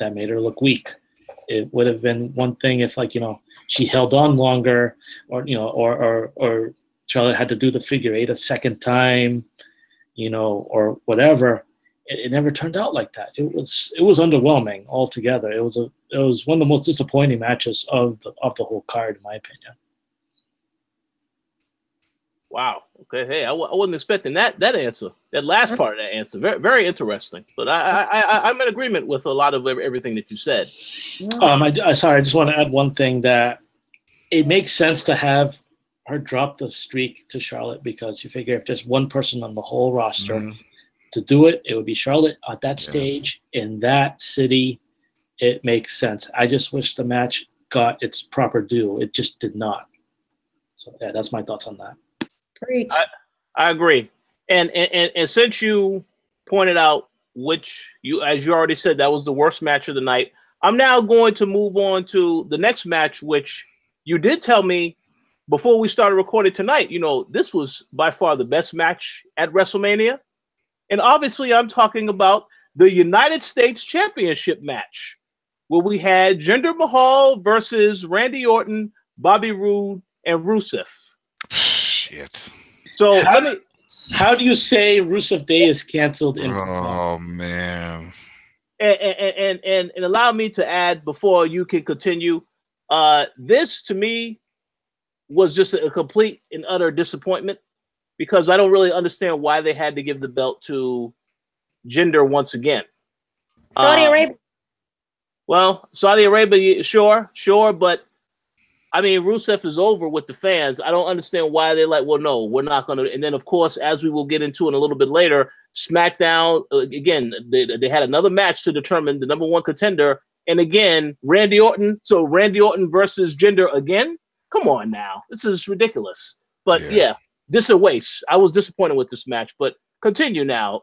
D: made her look weak. It would have been one thing if, like, you know, she held on longer, or, you know, or Charlotte had to do the figure eight a second time, you know, or whatever. It never turned out like that. It was underwhelming altogether. It was one of the most disappointing matches of the whole card, in my opinion.
A: Wow. Okay. Hey, I wasn't expecting that answer. That last part of that answer, very, very interesting. But I'm in agreement with a lot of everything that you said.
D: I just want to add one thing, that it makes sense to have her drop the streak to Charlotte, because you figure if there's one person on the whole roster to do it, it would be Charlotte at that stage in that city. It makes sense. I just wish the match got its proper due. It just did not. So yeah, that's my thoughts on that.
C: Preach.
A: I agree. And since you pointed out, which you, as you already said, that was the worst match of the night, I'm now going to move on to the next match, which you did tell me before we started recording tonight. You know, this was by far the best match at WrestleMania. And obviously, I'm talking about the United States Championship match, where we had Jinder Mahal versus Randy Orton, Bobby Roode, and Rusev.
B: Shit.
A: So
D: how do you say Rusev Day is canceled?
B: Oh man.
A: And allow me to add before you can continue. This to me was just a complete and utter disappointment, because I don't really understand why they had to give the belt to Jinder once again.
C: Saudi Arabia.
A: Well, Saudi Arabia, sure, but I mean, Rusev is over with the fans. I don't understand why they're like, well, no, we're not going to. And then, of course, as we will get into in a little bit later, SmackDown, again, they had another match to determine the number one contender. And again, Randy Orton. So Randy Orton versus Jinder again? Come on now. This is ridiculous. But yeah, this is a waste. I was disappointed with this match, but continue now.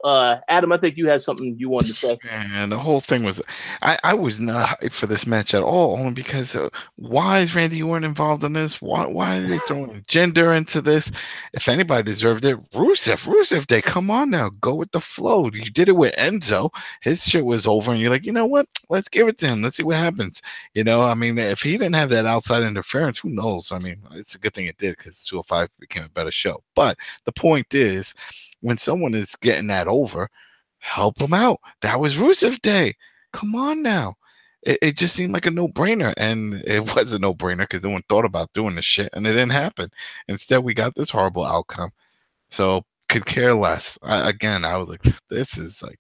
A: Adam, I think you had something you wanted to say.
B: And the whole thing was, I was not hyped for this match at all, only because why is Randy Orton involved in this? Why are they throwing Jinder into this? If anybody deserved it, Rusev Day, come on now, go with the flow. You did it with Enzo. His shit was over, and you're like, you know what? Let's give it to him. Let's see what happens. You know, I mean, if he didn't have that outside interference, who knows? I mean, it's a good thing it did, because 205 became a better show. But the point is, when someone is getting that over, help them out. That was Rusev Day. Come on now. It just seemed like a no-brainer, and it was a no-brainer because no one thought about doing this shit, and it didn't happen. Instead, we got this horrible outcome. So, could care less. I was like, this is like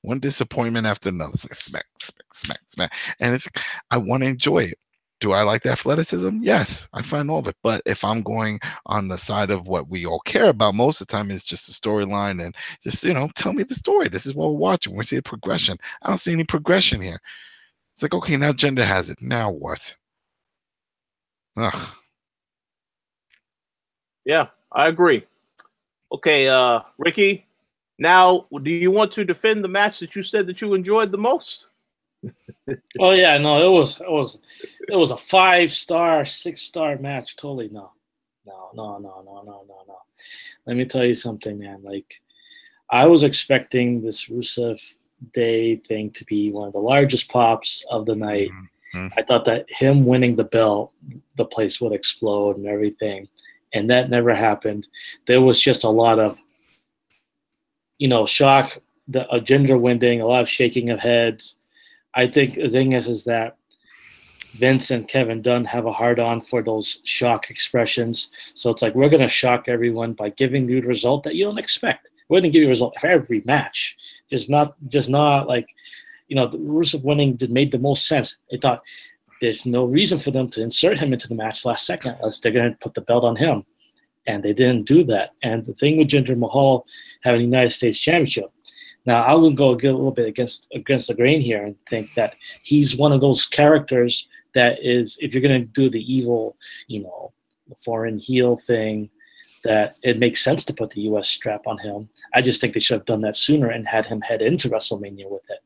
B: one disappointment after another. It's like smack. And it's, I want to enjoy it. Do I like the athleticism? Yes, I find all of it. But if I'm going on the side of what we all care about most of the time is just the storyline, and just, you know, tell me the story. This is what we're watching. We see a progression. I don't see any progression here. It's like, okay, now Jinder has it. Now what? Ugh.
A: Yeah, I agree. Okay, Ricky, now do you want to defend the match that you said that you enjoyed the most?
D: Oh yeah, no, it was a 5-star, 6-star match. Totally no. Let me tell you something, man. Like, I was expecting this Rusev Day thing to be one of the largest pops of the night. Mm-hmm. I thought that him winning the belt, the place would explode and everything, and that never happened. There was just a lot of, you know, shock, the Jinder winning, a lot of shaking of heads. I think the thing is that Vince and Kevin Dunn have a hard-on for those shock expressions. So it's like, we're going to shock everyone by giving you the result that you don't expect. We're going to give you a result for every match. Just not like, you know, the Rusev winning made the most sense. They thought there's no reason for them to insert him into the match last second unless they're going to put the belt on him. And they didn't do that. And the thing with Jinder Mahal having the United States Championship, now, I would go a little bit against the grain here and think that he's one of those characters that is, if you're going to do the evil, you know, the foreign heel thing, that it makes sense to put the U.S. strap on him. I just think they should have done that sooner and had him head into WrestleMania with it,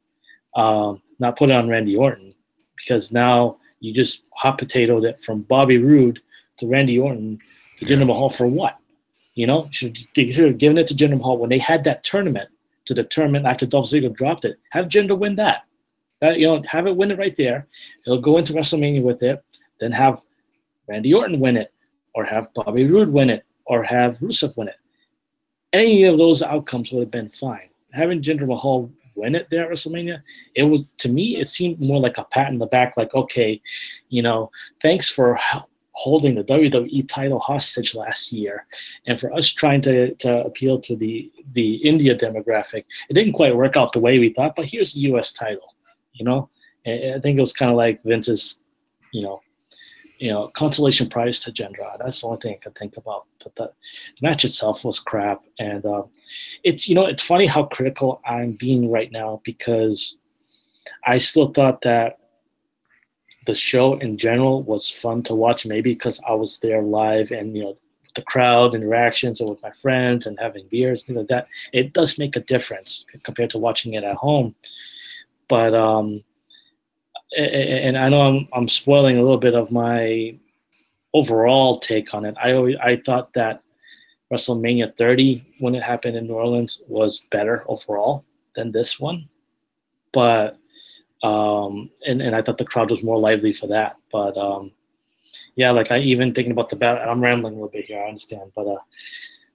D: not put it on Randy Orton, because now you just hot potatoed it from Bobby Roode to Randy Orton to Jinder Mahal for what? You know, they should have given it to Jinder Mahal when they had that tournament to determine after Dolph Ziggler dropped it. Have Jinder win that. You know, have it win it right there. He'll go into WrestleMania with it. Then have Randy Orton win it, or have Bobby Roode win it, or have Rusev win it. Any of those outcomes would have been fine. Having Jinder Mahal win it there at WrestleMania, it was, to me, it seemed more like a pat in the back, like, okay, you know, thanks for holding the WWE title hostage last year, and for us trying to appeal to the India demographic. It didn't quite work out the way we thought, but here's the U.S. title, you know? And I think it was kind of like Vince's, you know, consolation prize to Jinder. That's the only thing I could think about. But the match itself was crap, and it's, you know, it's funny how critical I'm being right now, because I still thought that the show in general was fun to watch, maybe because I was there live and, you know, the crowd interactions and with my friends and having beers, things like that, it does make a difference compared to watching it at home. But and I know I'm spoiling a little bit of my overall take on it. I thought that WrestleMania 30, when it happened in New Orleans, was better overall than this one. But and I thought the crowd was more lively for that. But yeah, like I even thinking about the battle, I'm rambling a little bit here, I understand. But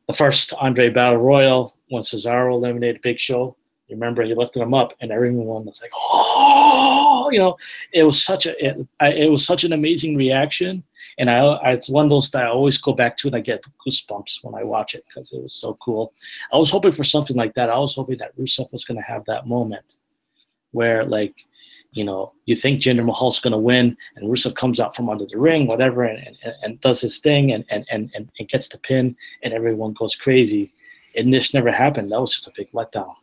D: the first Andre Battle Royal, when Cesaro eliminated Big Show, you remember he lifted him up, and everyone was like, "Oh!" You know, it was such an amazing reaction. And it's one of those that I always go back to, and I get goosebumps when I watch it because it was so cool. I was hoping for something like that. I was hoping that Rusev was going to have that moment where, like, you know, you think Jinder Mahal's going to win, and Rusev comes out from under the ring, whatever, and does his thing and gets the pin, and everyone goes crazy. And this never happened. That was just a big letdown.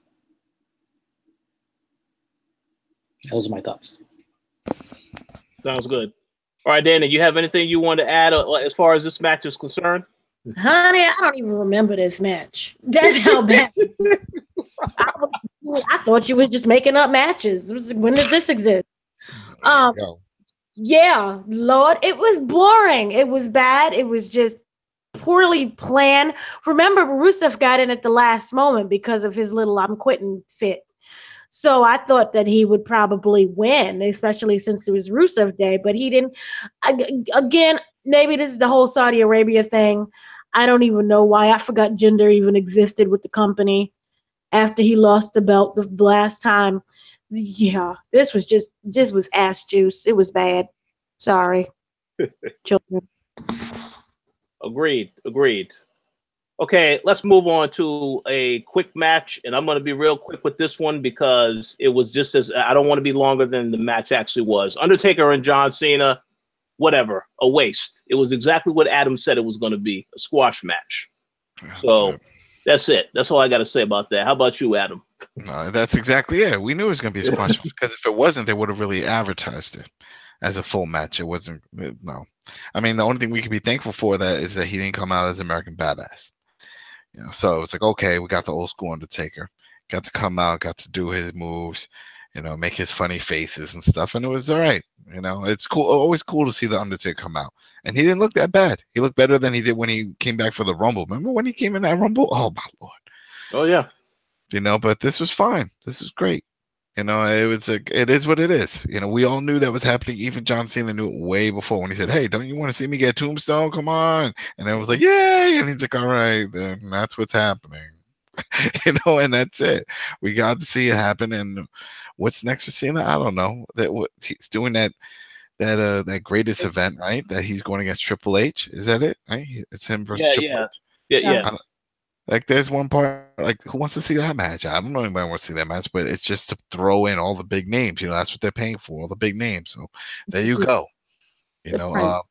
D: Those are my thoughts.
A: Sounds good. All right, Dana, you have anything you want to add as far as this match is concerned?
C: Honey, I don't even remember this match. That's how bad. I thought you was just making up matches. When did this exist? Yeah, Lord, it was boring. It was bad. It was just poorly planned. Remember, Rusev got in at the last moment because of his little "I'm quitting" fit. So I thought that he would probably win, especially since it was Rusev Day, but he didn't. Again, maybe this is the whole Saudi Arabia thing. I don't even know why. I forgot Jinder even existed with the company after he lost the belt the last time. Yeah, this was ass juice. It was bad. Sorry. Children.
A: Agreed. Okay, let's move on to a quick match, and I'm going to be real quick with this one because it was just as I don't want to be longer than the match actually was. Undertaker and John Cena, whatever, a waste. It was exactly what Adam said it was going to be, a squash match. That's it. That's all I got to say about that. How about you, Adam?
B: That's exactly it. We knew it was going to be a squash because if it wasn't, they would have really advertised it as a full match. It wasn't. No, I mean the only thing we could be thankful for that is that he didn't come out as American Badass. You know, so it's like, okay, we got the old school Undertaker, got to come out, got to do his moves, you know, make his funny faces and stuff, and it was all right. You know, it's cool, always cool to see the Undertaker come out, and he didn't look that bad. He looked better than he did when he came back for the Rumble. Remember when he came in that Rumble? Oh my Lord!
A: Oh yeah.
B: You know, but this was fine. This is great. You know, it is what it is. You know, we all knew that was happening. Even John Cena knew it way before when he said, "Hey, don't you want to see me get Tombstone? Come on!" And everyone was like, "Yay!" And he's like, "All right, then that's what's happening." You know, and that's it. We got to see it happen. And what's next for Cena? I don't know. He's doing that greatest event, right? That he's going against Triple H. Is that it? Right? It's him versus Triple H.
A: Yeah.
B: Like there's one part, like who wants to see that match? I don't know anybody wants to see that match, but it's just to throw in all the big names. You know, that's what they're paying for, all the big names. So there you go. You know,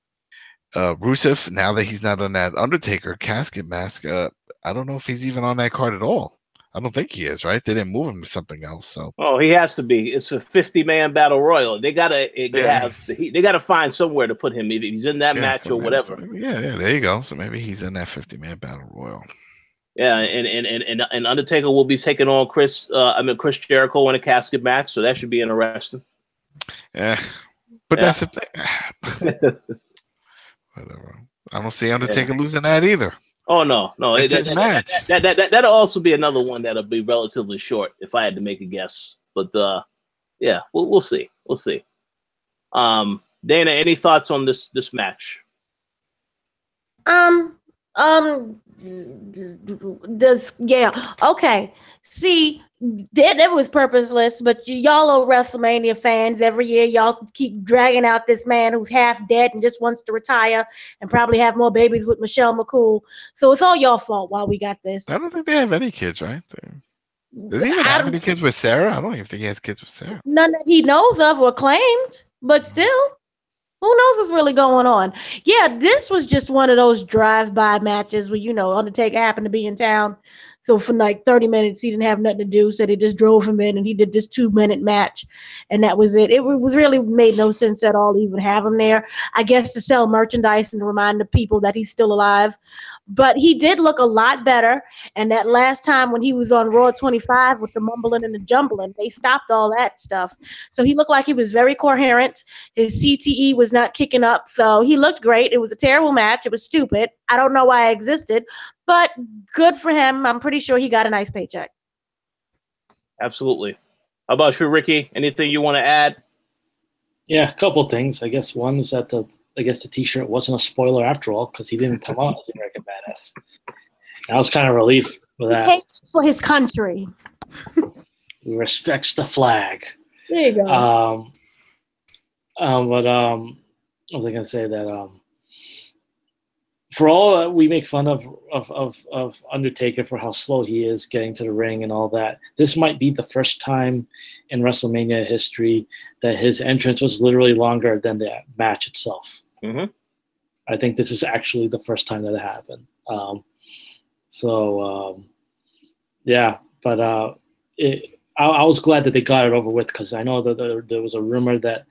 B: Rusev, now that he's not on that Undertaker casket mask, I don't know if he's even on that card at all. I don't think he is, right? They didn't move him to something else. So
A: he has to be. It's a 50-man battle royal. They gotta find somewhere to put him if he's in that match or whatever.
B: So there you go. So maybe he's in that 50-man battle royal.
A: Yeah, and Undertaker will be taking on Chris Jericho in a casket match, so that should be interesting.
B: Yeah, but that's the thing. Whatever. I don't see Undertaker losing that either.
A: Oh no,
B: it's his match.
A: That'll also be another one that'll be relatively short if I had to make a guess. But yeah, we'll see. We'll see. Dana, any thoughts on this match?
C: Okay. See, that was purposeless, but y'all are WrestleMania fans. Every year, y'all keep dragging out this man who's half dead and just wants to retire and probably have more babies with Michelle McCool. So it's all your fault why we got this.
B: I don't think they have any kids, right? Does he even have any kids with Sarah? I don't even think he has kids with Sarah.
C: None that he knows of or claimed, but still. Who knows what's really going on? Yeah, this was just one of those drive-by matches where, Undertaker happened to be in town. So for like 30 minutes, he didn't have nothing to do. So they just drove him in and he did this 2-minute match. And that was it. It was really made no sense at all to even have him there. I guess to sell merchandise and to remind the people that he's still alive. But he did look a lot better. And that last time when he was on Raw 25 with the mumbling and the jumbling, they stopped all that stuff. So he looked like he was very coherent. His CTE was not kicking up. So he looked great. It was a terrible match. It was stupid. I don't know why I existed, but good for him. I'm pretty sure he got a nice paycheck.
A: Absolutely. How about you, Ricky? Anything you want to add?
D: Yeah, a couple things. I guess one is that the T-shirt wasn't a spoiler after all because he didn't come out as American Badass. I was kind of relieved with that.
C: He takes for his country.
D: He respects the flag.
C: There you go.
D: But I was gonna say that for all we make fun of Undertaker for how slow he is getting to the ring and all that, this might be the first time in WrestleMania history that his entrance was literally longer than the match itself.
A: Mm-hmm.
D: I think this is actually the first time that it happened. Yeah, but I was glad that they got it over with because I know that there was a rumor that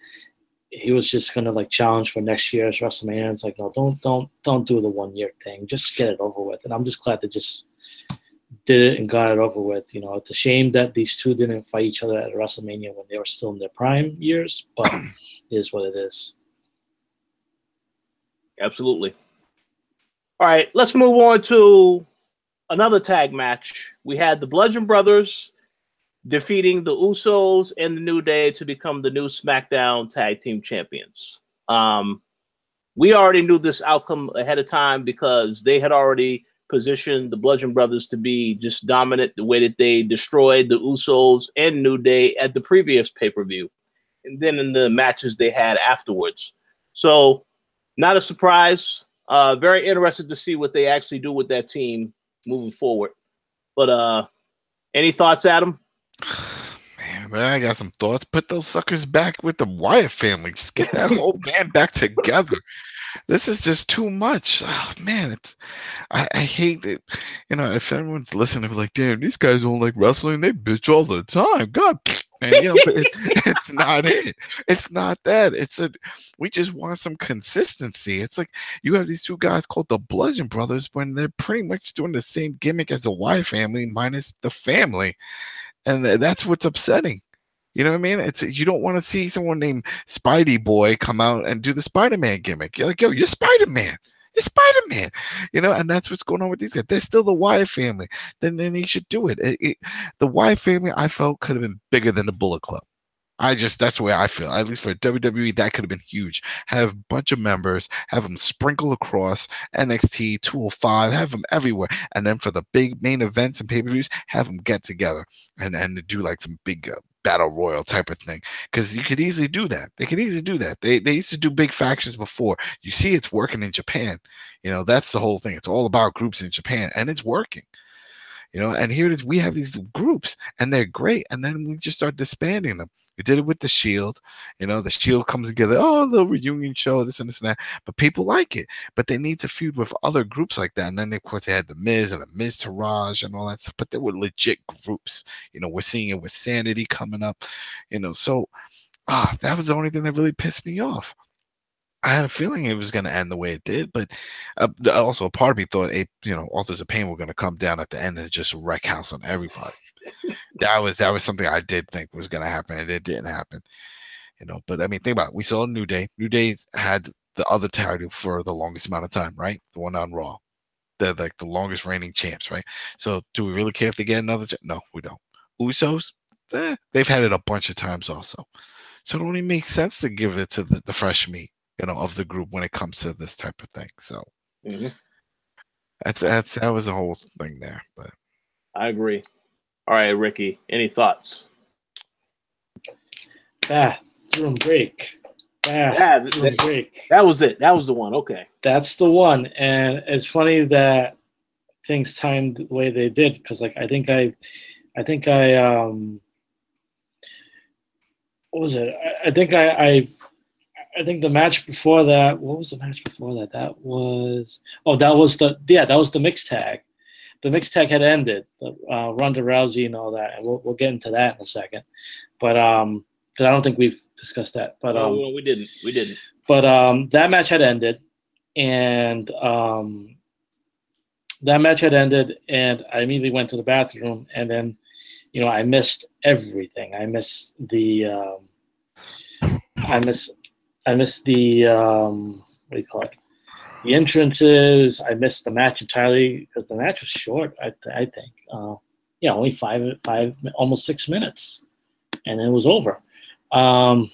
D: he was just gonna like challenge for next year's WrestleMania. It's like, no, don't do the 1 year thing. Just get it over with. And I'm just glad they just did it and got it over with. You know, it's a shame that these two didn't fight each other at WrestleMania when they were still in their prime years, but it is what it is.
A: Absolutely. All right, let's move on to another tag match. We had the Bludgeon Brothers defeating the Usos and the New Day to become the new SmackDown Tag Team Champions. We already knew this outcome ahead of time because they had already positioned the Bludgeon Brothers to be just dominant the way that they destroyed the Usos and New Day at the previous pay-per-view, and then in the matches they had afterwards. So not a surprise. Very interested to see what they actually do with that team moving forward. But any thoughts, Adam?
B: Man, I got some thoughts. Put those suckers back with the Wyatt family. Just get that whole band back together. This is just too much. Oh, man, I hate it. You know, if everyone's listening, be like, damn, these guys don't like wrestling. They bitch all the time. God, man, you know, but it's not it. It's not that. We just want some consistency. It's like you have these two guys called the Bludgeon Brothers when they're pretty much doing the same gimmick as the Wyatt family minus the family. And that's what's upsetting. You know what I mean? You don't want to see someone named Spidey Boy come out and do the Spider-Man gimmick. You're like, yo, you're Spider-Man. You're Spider-Man. You know, and that's what's going on with these guys. They're still the Wyatt family. Then he should do it. The Wyatt family, I felt, could have been bigger than the Bullet Club. That's the way I feel. At least for WWE, that could have been huge. Have a bunch of members, have them sprinkle across NXT, 205, have them everywhere. And then for the big main events and pay-per-views, have them get together and do like some big battle royal type of thing. Because you could easily do that. They could easily do that. They used to do big factions before. You see it's working in Japan. You know, that's the whole thing. It's all about groups in Japan, and it's working. You know, and here it is. We have these groups, and they're great. And then we just start disbanding them. We did it with the Shield. You know, the Shield comes together. Oh, the reunion show, this and this and that. But people like it. But they need to feud with other groups like that. And then, of course, they had the Miz and the Miz Taraj and all that stuff. But they were legit groups. You know, we're seeing it with Sanity coming up. You know, so that was the only thing that really pissed me off. I had a feeling it was going to end the way it did, but also a part of me thought, Authors of Pain were going to come down at the end and just wreck house on everybody. that was something I did think was going to happen, and it didn't happen. You know, but I mean, think about it. We saw New Day. New Day had the other title for the longest amount of time, right? The one on Raw. They're like the longest reigning champs, right? So do we really care if they get another? No, we don't. Usos, they've had it a bunch of times also. So it only makes sense to give it to the fresh meat, you know, of the group when it comes to this type of thing. So that was the whole thing there. But
A: I agree. All right, Ricky, any thoughts?
D: Bathroom break. Bathroom break.
A: That was it. That was the one. Okay.
D: That's the one. And it's funny that things timed the way they did, because like I think what was it? I think the match before that. What was the match before that? That was the mixed tag. the mixed tag had ended, Ronda Rousey and all that, and we'll get into that in a second. But because I don't think we've discussed that. But
A: we didn't.
D: But that match had ended, and I immediately went to the bathroom, and then, I missed everything. I missed the what do you call it? The entrances. I missed the match entirely because the match was short. I think, only five, almost 6 minutes, and it was over. What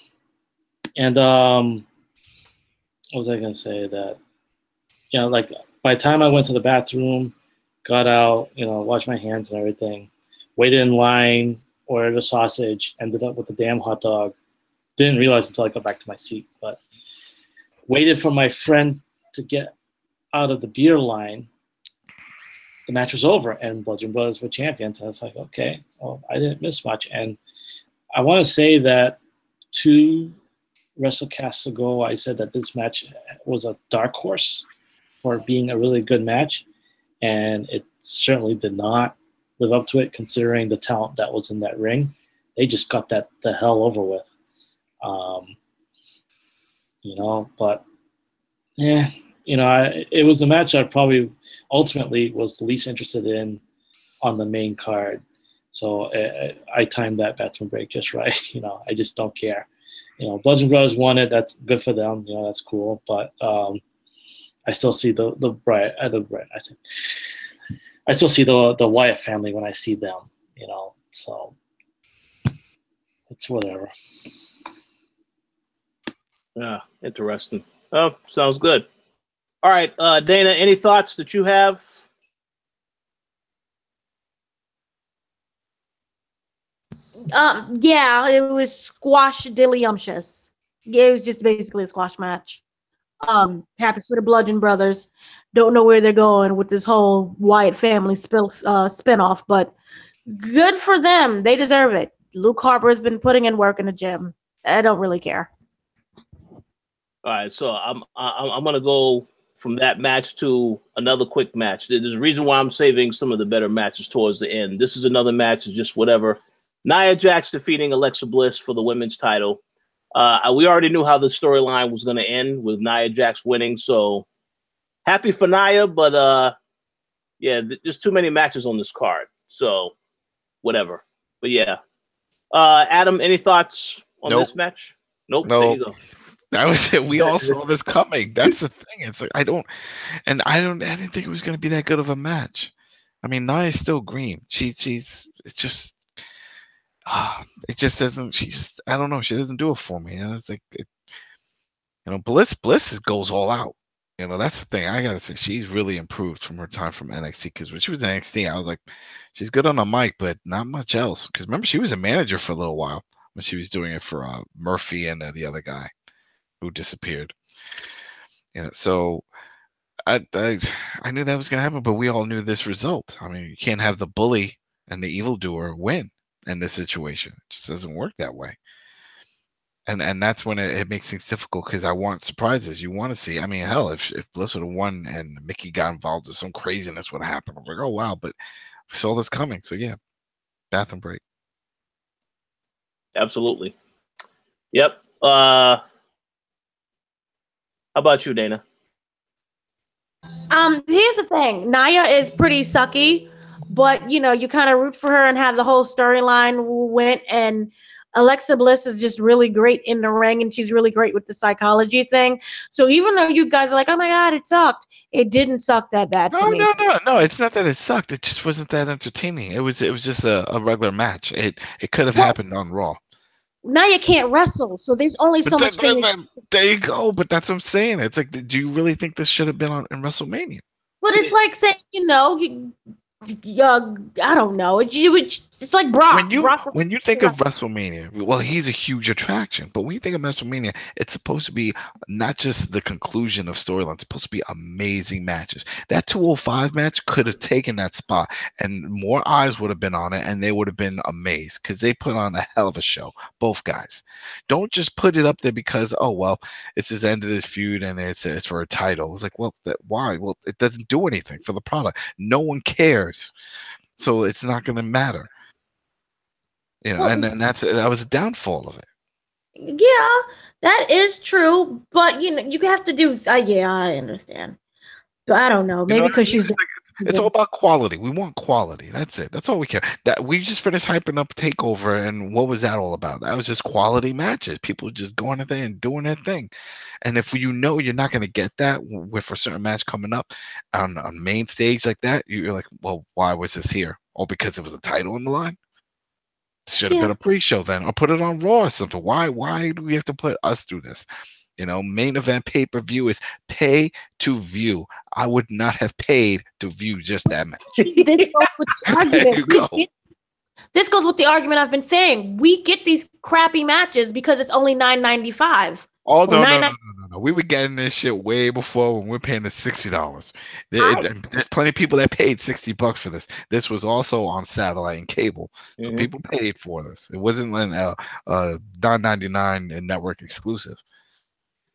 D: was I gonna say? That, like, by the time I went to the bathroom, got out, washed my hands and everything, waited in line, ordered a sausage, ended up with the damn hot dog. Didn't realize until I got back to my seat, but waited for my friend to get out of the beer line. The match was over, and Bludgeon Brothers were champions. And it's like, okay, well, I didn't miss much. And I want to say that 2 WrestleCasts ago, I said that this match was a dark horse for being a really good match, and it certainly did not live up to it, considering the talent that was in that ring. They just got the hell over with. But yeah, it was the match I probably ultimately was the least interested in on the main card. So I timed that bathroom break just right. I just don't care. Bludgeon Brothers won it. That's good for them. That's cool. But I still see the Wyatt family when I see them. So it's whatever.
A: Yeah, interesting. Oh, sounds good. All right, Dana, any thoughts that you have?
C: Yeah, it was squash dillyumptious. Yeah, it was just basically a squash match. Happy for the Bludgeon Brothers. Don't know where they're going with this whole Wyatt family spinoff, but good for them. They deserve it. Luke Harper has been putting in work in the gym. I don't really care.
A: All right, so I'm gonna go from that match to another quick match. There's a reason why I'm saving some of the better matches towards the end. This is another match. It's just whatever. Nia Jax defeating Alexa Bliss for the women's title. We already knew how the storyline was going to end with Nia Jax winning, so happy for Nia, but there's too many matches on this card, so whatever. But yeah, Adam, any thoughts on this match? Nope.
B: No.
A: There you go.
B: That was it. We all saw this coming. That's the thing. It's like I didn't think it was going to be that good of a match. I mean, Nia's still green. It's just. It just doesn't. I don't know. She doesn't do it for me. It's like, Bliss goes all out. That's the thing. I gotta say, she's really improved from her time from NXT. Because when she was in NXT, I was like, she's good on the mic, but not much else. Because remember, she was a manager for a little while when she was doing it for Murphy and the other guy who disappeared. So I knew that was gonna happen, but we all knew this result. I mean, you can't have the bully and the evildoer win in this situation. It just doesn't work that way. And that's when it makes things difficult, because I want surprises. You want to see. I mean, hell, if Bliss would have won and Mickey got involved, or some craziness would have happened. I'm like, oh wow, but we saw this coming. So yeah, bathroom break.
A: Absolutely. Yep. How about you, Dana?
C: Here's the thing. Nia is pretty sucky, but you kind of root for her and have the whole storyline went. And Alexa Bliss is just really great in the ring, and she's really great with the psychology thing. So even though you guys are like, oh my God, it sucked, it didn't suck that bad to me.
B: No. It's not that it sucked. It just wasn't that entertaining. It was just a regular match. It could have happened on Raw.
C: Nia can't wrestle, so there's only so much thing.
B: There you go. But that's what I'm saying. It's like, do you really think this should have been in WrestleMania?
C: But it's like saying, I don't know. It's like Brock.
B: When you think of WrestleMania, well, he's a huge attraction. But when you think of WrestleMania, it's supposed to be not just the conclusion of storylines. It's supposed to be amazing matches. That 205 match could have taken that spot, and more eyes would have been on it, and they would have been amazed, because they put on a hell of a show, both guys. Don't just put it up there because, oh well, it's the end of this feud and it's for a title. It's like, well, why? Well, it doesn't do anything for the product. No one cares cares? So it's not going to matter.
C: Well,
B: and then that was a downfall of it.
C: Yeah, that is true. But you have to do. Yeah, I understand. But I don't know.
B: You know
C: Maybe
B: what I
C: because
B: mean?
C: she's.
B: It's all about quality. We want quality. That's it. That's all we care. That we just finished hyping up Takeover, and what was that all about? That was just quality matches. People just going in there and doing their thing. And if you're not going to get that with a certain match coming up on main stage like that, you're like, well, why was this here? Oh, because it was a title on the line. Should have been a pre-show then, or put it on Raw or something. Why do we have to put us through this? Main event pay-per-view is pay to view. I would not have paid to view just that match. There you go.
C: This goes with the argument I've been saying. We get these crappy matches because it's only $9.95.
B: Oh no! We were getting this shit way before when we were paying the $60. There's plenty of people that paid $60 for this. This was also on satellite and cable, so people paid for this. It wasn't a $9.99 and network exclusive.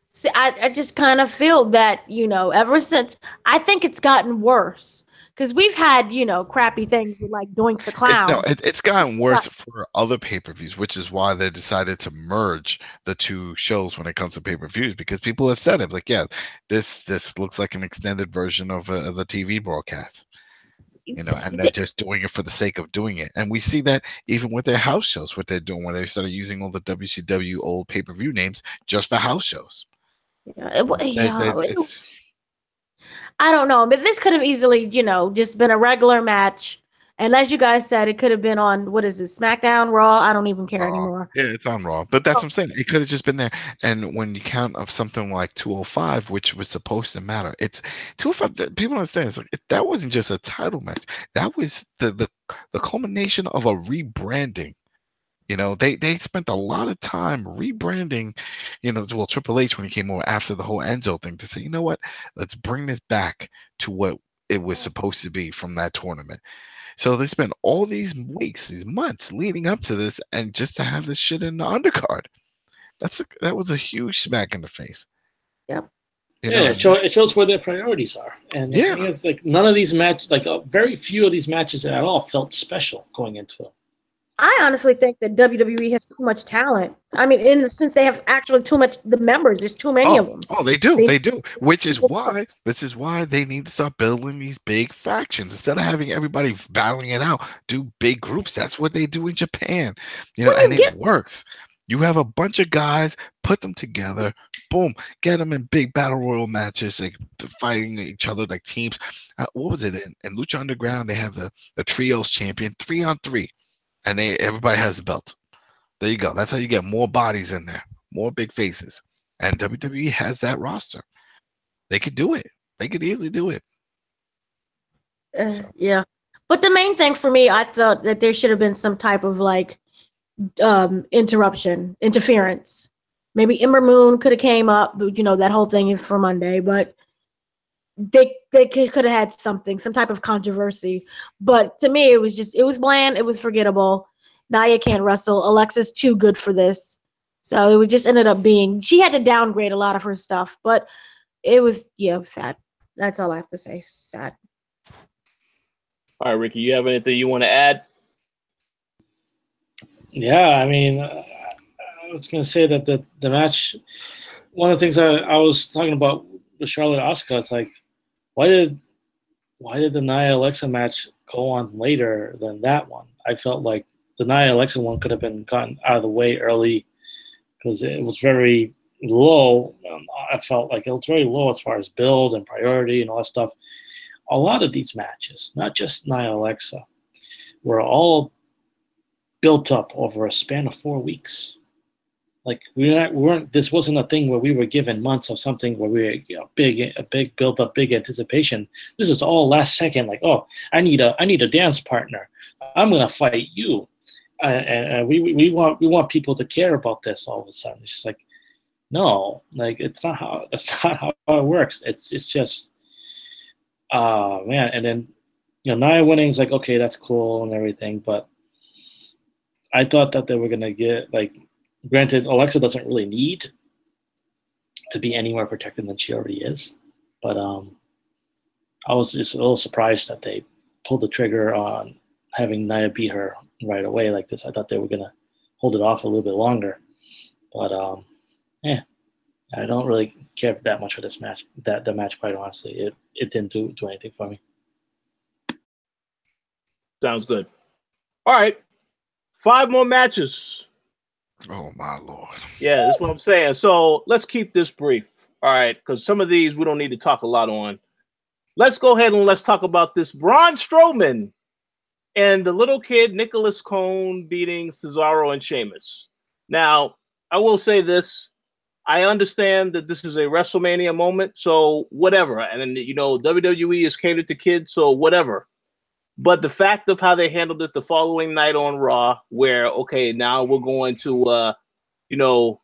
C: See, I just kind of feel that ever since I think it's gotten worse. Because we've had, crappy things with like Doink the Clown.
B: It's gotten worse for other pay-per-views, which is why they decided to merge the two shows when it comes to pay-per-views, because people have said it. Like, yeah, this looks like an extended version of the TV broadcast. And they're just doing it for the sake of doing it. And we see that even with their house shows, what they're doing, where they started using all the WCW old pay-per-view names just for house shows.
C: I don't know, but this could have easily, just been a regular match. And as you guys said, it could have been on, what is it, Smackdown, Raw? I don't even care anymore.
B: Yeah, it's on Raw. But that's what I'm saying. It could have just been there. And when you count of something like 205, which was supposed to matter, it's 205. People understand. It's like, that wasn't just a title match. That was the culmination of a rebranding. They spent a lot of time rebranding, Triple H when he came over after the whole Enzo thing to say, you know what, let's bring this back to what it was supposed to be from that tournament. So they spent all these weeks, these months leading up to this, and just to have this shit in the undercard. That was a huge smack in the face.
C: Yep.
D: It shows where their priorities are. And the thing is, like, none of these matches, like very few of these matches at all felt special going into it.
C: I honestly think that WWE has too much talent. I mean, in the sense they have actually too much, the members, there's too many of them.
B: Oh, they do. They do. This is why they need to start building these big factions. Instead of having everybody battling it out, do big groups. That's what they do in Japan. And it works. You have a bunch of guys, put them together, boom, get them in big battle royal matches, like fighting each other like teams. What was it? In Lucha Underground, they have the trios champion, 3-on-3. And everybody has a belt. There you go. That's how you get more bodies in there, more big faces. And WWE has that roster. They could do it. They could easily do it.
C: Yeah. But the main thing for me, I thought that there should have been some type of like interference. Maybe Ember Moon could have came up. That whole thing is for Monday, but they could have had some type of controversy. But to me, it was bland. It was forgettable. Nia can't wrestle. Alexa's too good for this. So it just ended up being, she had to downgrade a lot of her stuff, but it was sad. That's all I have to say. Sad.
A: All right, Ricky, you have anything you want to add?
D: Yeah, I mean, I was going to say that the match, one of the things I was talking about with Charlotte Asuka, it's like, why did the Nia Alexa match go on later than that one? I felt like the Nia Alexa one could have been gotten out of the way early because it was very low. I felt like it was very low as far as build and priority and all that stuff. A lot of these matches, not just Nia Alexa, were all built up over a span of 4 weeks. Like we weren't. This wasn't a thing where we were given months of something where we were a big build up, big anticipation. This is all last second. Like, oh, I need a dance partner. I'm gonna fight you, and we want people to care about this all of a sudden. It's just like, no, like that's not how it works. It's just, man. And then Nia winning is like, okay, that's cool and everything, but I thought that they were gonna get like. Granted, Alexa doesn't really need to be any more protected than she already is, but I was just a little surprised that they pulled the trigger on having Nia beat her right away like this. I thought they were gonna hold it off a little bit longer, but I don't really care that much for this match. The match, quite honestly, it didn't do anything for me.
A: Sounds good. All right, 5 more matches.
B: Oh my Lord.
A: Yeah, that's what I'm saying. So let's keep this brief. All right, because some of these we don't need to talk a lot on. Let's go ahead and let's talk about this Braun Strowman and the little kid Nicholas Cone beating Cesaro and Sheamus. Now, I will say this. I understand that this is a WrestleMania moment, so whatever. And, you know, WWE is catered to kids, so whatever. But the fact of how they handled it the following night on Raw, where, okay, now we're going to, you know,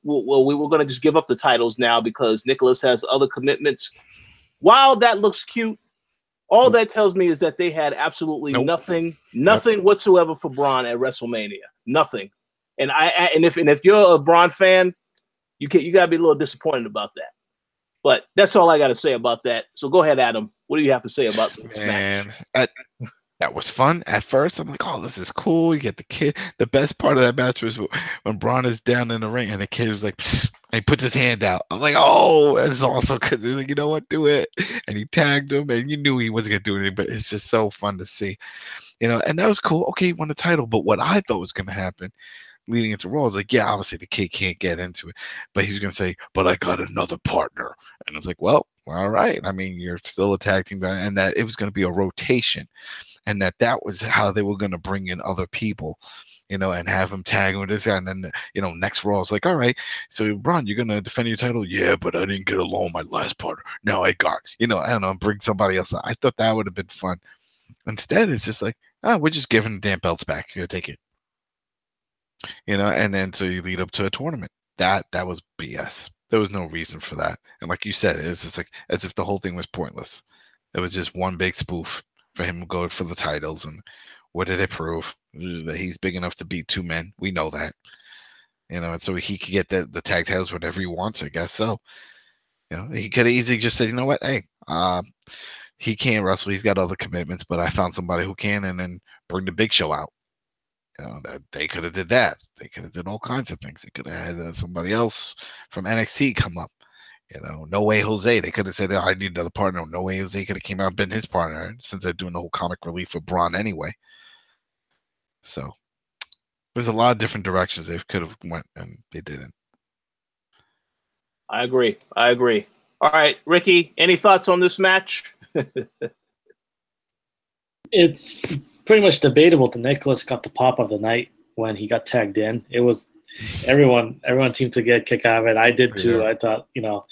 A: we were going to just give up the titles now because Nicholas has other commitments. While that looks cute, all that tells me is that they had absolutely nothing whatsoever for Braun at WrestleMania. Nothing. And if you're a Braun fan, you gotta be a little disappointed about that. But that's all I got to say about that. So go ahead, Adam. What do you have to say about this match?
B: That was fun at first. I'm like, oh, this is cool. You get the kid. The best part of that match was when Braun is down in the ring and the kid was like, psst, and he puts his hand out. I'm like, oh, that's awesome. Because he was like, you know what, do it. And he tagged him, and you knew he wasn't going to do anything, but it's just so fun to see. You know, and that was cool. Okay, he won the title. But what I thought was going to happen leading into Raw was like, yeah, obviously the kid can't get into it. But he was going to say, but I got another partner. And I was like, well, all right. I mean, you're still a tag team guy. And that it was going to be a rotation. And that was how they were going to bring in other people, you know, and have them tag with this guy. And then, you know, next Raw is like, all right, so Braun, you're going to defend your title? Yeah, but I didn't get along with my last partner. Now I got, you know, I don't know, bring somebody else. I thought that would have been fun. Instead, it's just like, we're just giving the damn belts back. Here, take it. You know, and then so you lead up to a tournament. That was BS. There was no reason for that. And like you said, it's just like as if the whole thing was pointless. It was just one big spoof for him to go for the titles. And what did it prove? That he's big enough to beat 2 men. We know that. You know, and so he could get the tag titles whenever he wants, I guess so. You know, he could have easily just said, you know what, hey, he can't wrestle. He's got other commitments, but I found somebody who can, and then bring the Big Show out. You know, that they could have did that. They could have did all kinds of things. They could have had somebody else from NXT come up. You know, No Way Jose. They could have said, I need another partner. No Way Jose could have came out and been his partner since they're doing the whole comic relief for Braun anyway. So there's a lot of different directions they could have went, and they didn't.
A: I agree. All right, Ricky, any thoughts on this match?
D: It's pretty much debatable that Nicholas got the pop of the night when he got tagged in. It was everyone seemed to get a kick out of it. I did too. Yeah. I thought, you know,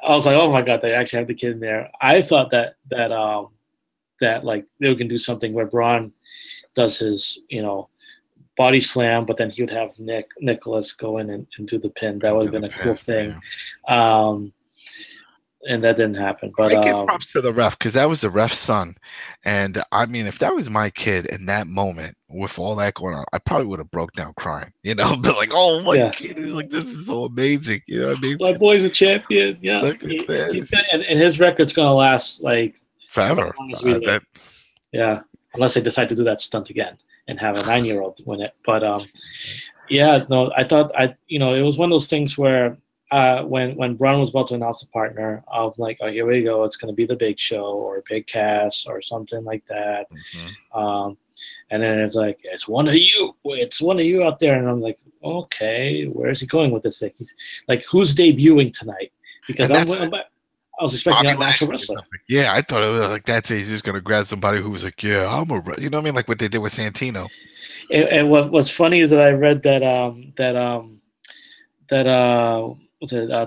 D: I was like, oh my God, they actually have the kid in there. I thought that like they were gonna do something where Braun does his, you know, body slam, but then he would have Nicholas go in and do the pin. That would have been a cool thing. Yeah. And that didn't happen. But
B: I give props to the ref because that was the ref's son. And I mean, if that was my kid in that moment with all that going on, I probably would have broke down crying, you know, but like, oh my kid, like this is so amazing. You know what I mean?
D: My boy's a champion. Yeah. And his record's gonna last like
B: forever.
D: Yeah. Unless they decide to do that stunt again and have a 9-year-old win it. But yeah, no, I thought it was one of those things where when Braun was about to announce a partner, I was like, oh, here we go. It's going to be the Big Show or Big Cass or something like that. Mm-hmm. And then it's like, it's one of you. It's one of you out there. And I'm like, okay, where's he going with this thing? He's like, who's debuting tonight? Because I was expecting a natural wrestler.
B: Yeah, I thought it was like that. He's just going to grab somebody who was like, yeah, I'm a, you know what I mean? Like what they did with Santino.
D: And what's funny is that I read that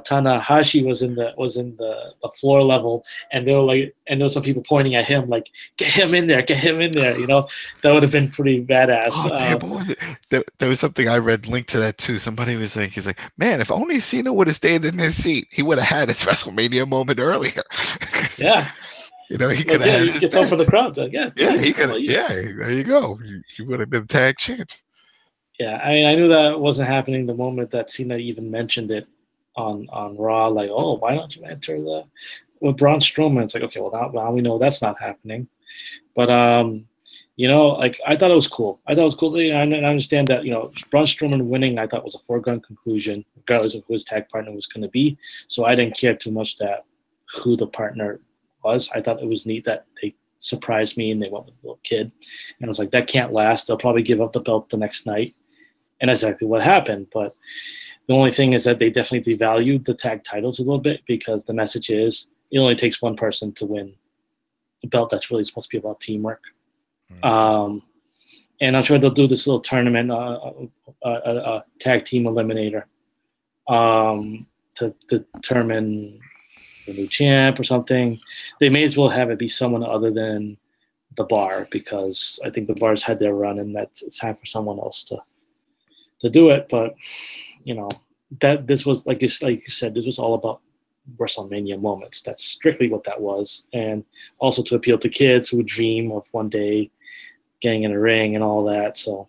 D: Tanahashi was in the floor level, and there was some people pointing at him like, get him in there, you know. That would have been pretty badass.
B: Oh, damn, what was it? There was something I read linked to that too. Somebody was like, he's like, man, if only Cena would have stayed in his seat, he would have had his WrestleMania moment earlier.
D: Yeah.
B: You know, he could have had
D: get some for the crowd. Like,
B: yeah, he could have. Yeah, there you go. You would have been tag champs.
D: Yeah, I mean, I knew that wasn't happening the moment that Cena even mentioned it on Raw. Like, oh, why don't you enter with Braun Strowman, it's like, okay, well now we know that's not happening. But like I thought it was cool. I understand that Braun Strowman winning, I thought was a foregone conclusion, regardless of who his tag partner was going to be. So I didn't care too much that who the partner was. I thought it was neat that they surprised me and they went with the little kid, and I was like, that can't last. They'll probably give up the belt the next night, and that's exactly what happened. But the only thing is that they definitely devalued the tag titles a little bit, because the message is it only takes one person to win a belt that's really supposed to be about teamwork. And I'm sure they'll do this little tournament, a tag team eliminator, to determine the new champ or something. They may as well have it be someone other than the Bar, because I think the Bar's had their run, and it's time for someone else to do it. But that this was like you said, this was all about WrestleMania moments. That's strictly what that was, and also to appeal to kids who dream of one day getting in a ring and all that. So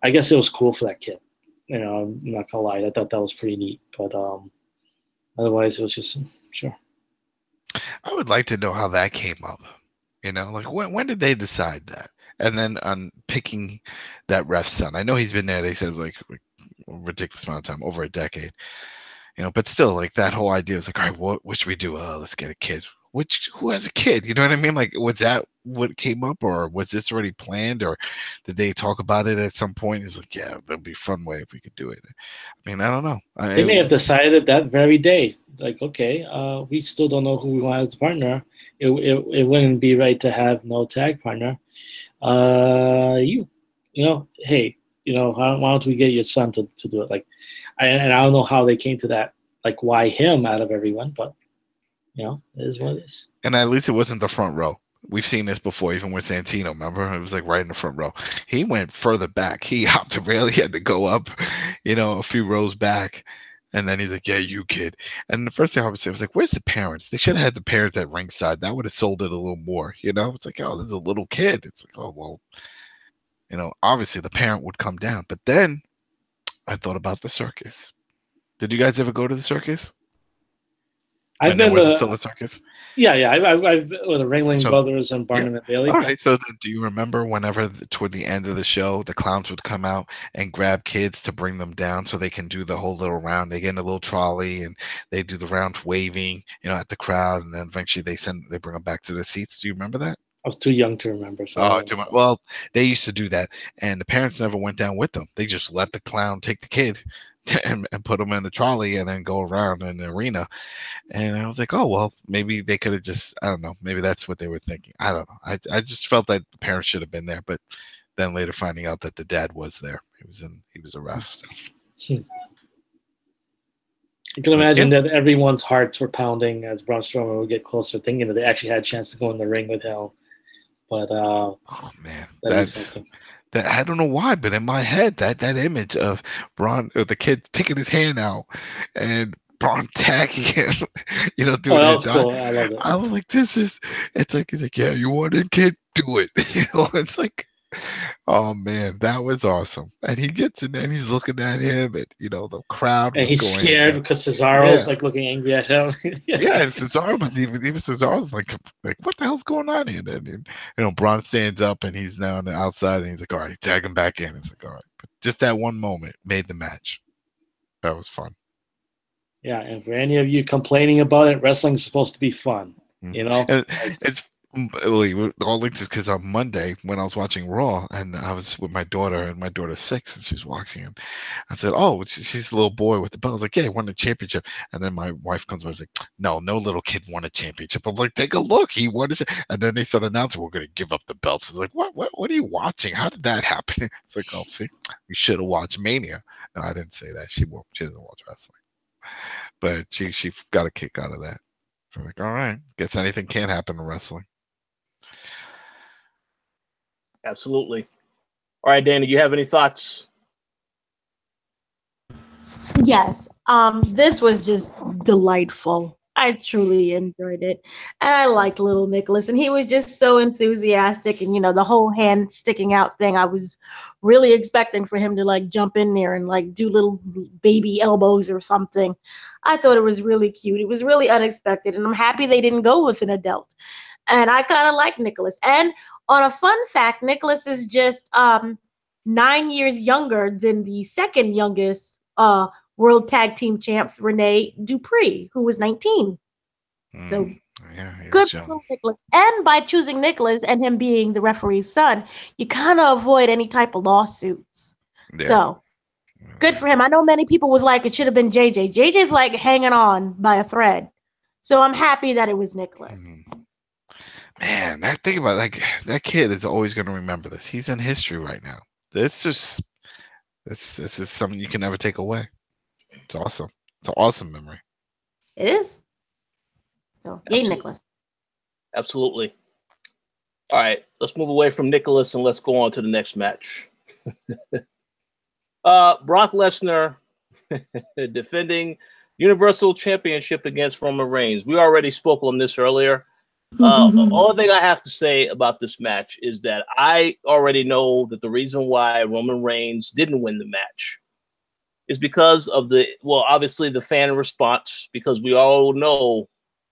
D: I guess it was cool for that kid. I'm not gonna lie, I thought that was pretty neat. But otherwise, it was just sure.
B: I would like to know how that came up. Like when did they decide that? And then on picking that ref's son, I know he's been there. They said like a ridiculous amount of time, over a decade. But still, like that whole idea was like, all right, what should we do? Let's get a kid. Who has a kid? You know what I mean? Like, was that what came up, or was this already planned, or did they talk about it at some point? It's like, yeah, that'd be a fun way if we could do it. I mean, I don't know.
D: They may have decided that very day, like, okay, we still don't know who we want as a partner. It wouldn't be right to have no tag partner. Hey, why don't we get your son to do it? Like, I don't know how they came to that. Like, why him out of everyone? But it is what it is.
B: And at least it wasn't the front row. We've seen this before, even with Santino. Remember, it was like right in the front row. He went further back. He hopped the rail. He had to go up, a few rows back. And then he's like, yeah, you kid. And the first thing I would say was like, where's the parents? They should have had the parents at ringside. That would have sold it a little more. It's like, oh, there's a little kid. It's like, oh, well, obviously the parent would come down. But then I thought about the circus. Did you guys ever go to the circus?
D: I've been
B: still a circus.
D: Yeah. I've been with the Ringling Brothers and Barnum and Bailey.
B: All right. So do you remember whenever toward the end of the show, the clowns would come out and grab kids to bring them down so they can do the whole little round? They get in a little trolley and they do the round waving, at the crowd, and then eventually they bring them back to their seats. Do you remember that?
D: I was too young to remember.
B: So too much. Well, they used to do that, and the parents never went down with them. They just let the clown take the kid and put them in the trolley and then go around in the arena. And I was like, oh, well, maybe they could have just, I don't know, maybe that's what they were thinking. I don't know. I just felt that the parents should have been there, but then later finding out that the dad was there. He was a ref. So.
D: You can imagine that everyone's hearts were pounding as Braun Strowman would get closer, thinking that they actually had a chance to go in the ring with him. But
B: oh man, that I don't know why, but in my head, that image of Braun, the kid taking his hand out and Braun tagging him, doing
D: that was cool. I love it.
B: I was like, he's like, yeah, you want it, kid, do it. It's like, oh man, that was awesome. And he gets in there and he's looking at him, and the crowd.
D: And he's scared because Cesaro's like looking angry at him.
B: Yeah, and Cesaro was even Cesaro's like, what the hell's going on here? And Braun stands up and he's now on the outside and he's like, all right, tag him back in. It's like, all right, but just that one moment made the match. That was fun.
D: Yeah, and for any of you complaining about it, wrestling's supposed to be fun.
B: And it's all linked because on Monday when I was watching Raw and I was with my daughter, and my daughter's 6 and she was watching him, I said, oh, she's the little boy with the belt. I was like, yeah, he won the championship. And then my wife comes over and was like, no little kid won a championship. I'm like, take a look, he won it. And then they start announcing we're going to give up the belts. It's like, what are you watching? How did that happen? It's like, oh, see, we should have watched Mania. No, I didn't say that. She doesn't watch wrestling, but she got a kick out of that. So I'm like, all right, guess anything can happen in wrestling.
A: Absolutely. All right, Dana, you have any thoughts?
C: Yes. This was just delightful. I truly enjoyed it. And I liked little Nicholas. And he was just so enthusiastic. And, the whole hand sticking out thing, I was really expecting for him to like jump in there and like do little baby elbows or something. I thought it was really cute. It was really unexpected. And I'm happy they didn't go with an adult. And I kind of like Nicholas. And on a fun fact, Nicholas is just 9 years younger than the second youngest World Tag Team Champs, Renee Dupree, who was 19. So good for Nicholas. And by choosing Nicholas and him being the referee's son, you kind of avoid any type of lawsuits. Yeah. So good for him. I know many people was like, it should have been JJ. JJ's like hanging on by a thread. So I'm happy that it was Nicholas.
B: Man, think about it, that kid is always going to remember this. He's in history right now. This is something you can never take away. It's awesome. It's an awesome memory.
C: It is. So, yay, Nicholas.
A: Absolutely. All right, let's move away from Nicholas and let's go on to the next match. Brock Lesnar defending Universal Championship against Roman Reigns. We already spoke on this earlier. All thing I have to say about this match is that I already know that the reason why Roman Reigns didn't win the match is because of obviously the fan response, because we all know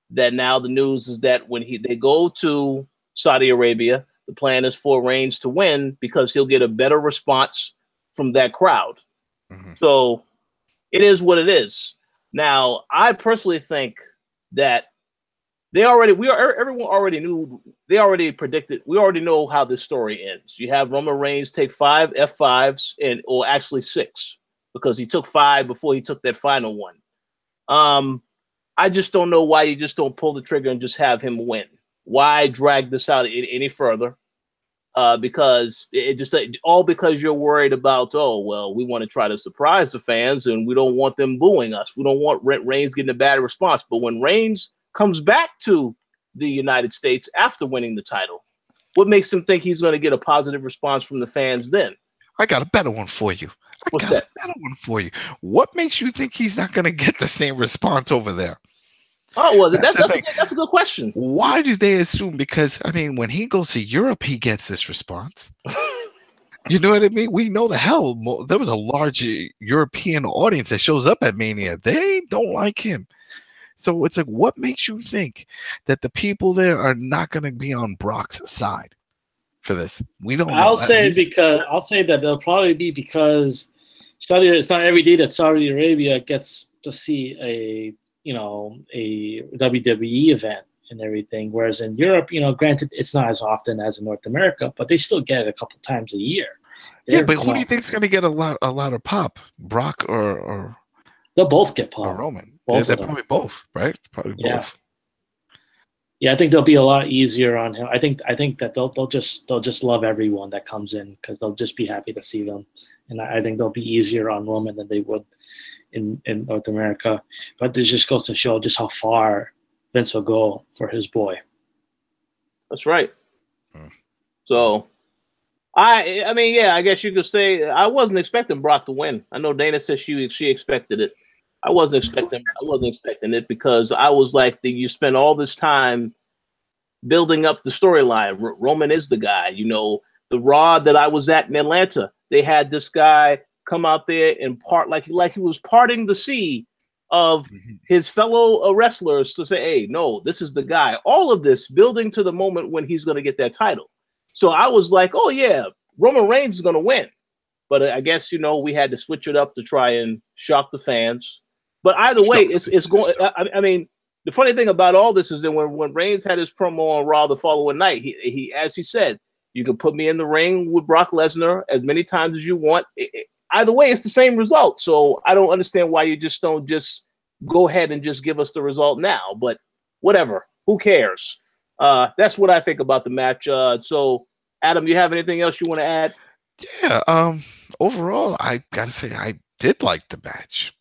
A: that now the news is that when they go to Saudi Arabia, the plan is for Reigns to win because he'll get a better response from that crowd. So it is what it is. Now, I personally think that everyone already knew, they already predicted, we already know how this story ends. You have Roman Reigns take 5 F5s or actually 6, because he took 5 before he took that final one. I just don't know why you just don't pull the trigger and just have him win. Why drag this out any further? Because all because you're worried about, we want to try to surprise the fans and we don't want them booing us. We don't want Reigns getting a bad response. But when Reigns comes back to the United States after winning the title, what makes him think he's going to get a positive response from the fans then?
B: I got a better one for you.
A: What's that?
B: A better one for you. What makes you think he's not going to get the same response over there?
A: Oh, well, that's a good question.
B: Why do they assume? Because, I mean, when he goes to Europe, he gets this response. You know what I mean? We know there was a large European audience that shows up at Mania. They don't like him. So it's like, what makes you think that the people there are not going to be on Brock's side for this? We don't know.
D: I'll say that they'll probably be because it's not every day that Saudi Arabia gets to see a WWE event and everything. Whereas in Europe, granted, it's not as often as in North America, but they still get it a couple times a year.
B: But who do you think is going to get a lot of pop? Brock or
D: they'll both get pop.
B: Or Roman. They're probably both, right? Probably both.
D: Yeah, I think they'll be a lot easier on him. I think that they'll just love everyone that comes in because they'll just be happy to see them, and I think they'll be easier on Roman than they would in North America. But this just goes to show just how far Vince will go for his boy.
A: That's right. So, I mean, I guess you could say I wasn't expecting Brock to win. I know Dana said she expected it. I wasn't expecting it because I was like, you spend all this time building up the storyline. Roman is the guy. The Raw that I was at in Atlanta, they had this guy come out there and part like he was parting the sea of his fellow wrestlers to say, hey, no, this is the guy. All of this building to the moment when he's going to get that title. So I was like, oh yeah, Roman Reigns is going to win. But I guess, we had to switch it up to try and shock the fans. But either way, it's going. I mean, the funny thing about all this is that when Reigns had his promo on Raw the following night, he as he said, you can put me in the ring with Brock Lesnar as many times as you want. Either way, it's the same result. So I don't understand why you just don't just go ahead and just give us the result now. But whatever, who cares? That's what I think about the match. So Adam, you have anything else you want to add?
B: Yeah. Overall, I gotta say I did like the match.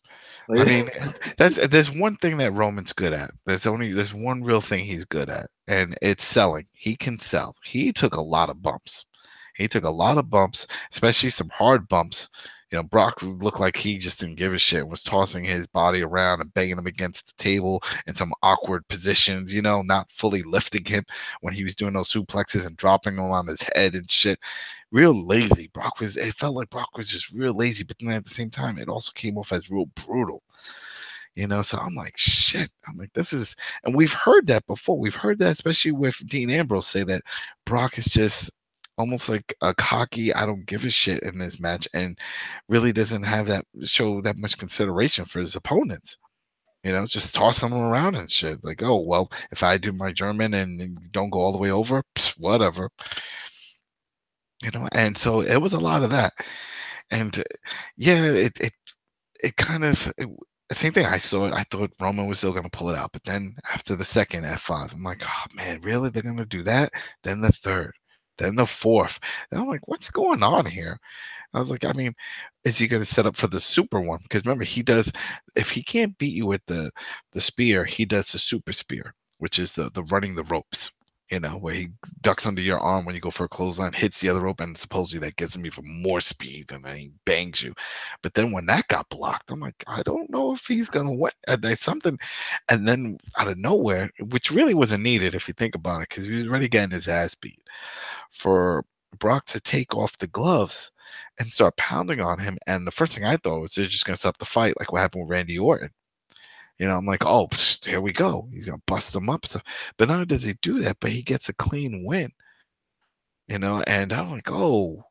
B: I mean, there's one thing that Roman's good at. There's one real thing he's good at, and it's selling. He can sell. He took a lot of bumps. Especially some hard bumps, Brock looked like he just didn't give a shit, was tossing his body around and banging him against the table in some awkward positions, not fully lifting him when he was doing those suplexes and dropping him on his head and shit. Real lazy. It felt like Brock was just real lazy, but then at the same time, it also came off as real brutal. So I'm like, shit. I'm like, this is, and we've heard that before. We've heard that, especially with Dean Ambrose say that Brock is just almost like a cocky, I don't give a shit in this match, and really doesn't show that much consideration for his opponents. Just tossing them around and shit. Like, oh, well, if I do my German and you don't go all the way over, whatever. And so it was a lot of that. And yeah, it kind of, the same thing. I saw it. I thought Roman was still going to pull it out. But then after the second F5, I'm like, oh, man, really? They're going to do that? Then the third. Then the fourth. And I'm like, what's going on here? I was like, I mean, is he going to set up for the super one? Because remember, he does, if he can't beat you with the spear, he does the super spear, which is the running the ropes. Where he ducks under your arm when you go for a clothesline, hits the other rope, and supposedly that gives him even more speed, and then he bangs you. But then when that got blocked, I'm like, I don't know if he's gonna win. There's something, and then out of nowhere, which really wasn't needed if you think about it, because he was already getting his ass beat, for Brock to take off the gloves and start pounding on him. And the first thing I thought was they're just gonna stop the fight, like what happened with Randy Orton. I'm like, oh, here we go. He's going to bust him up. But not only does he do that, but he gets a clean win. And I'm like, oh,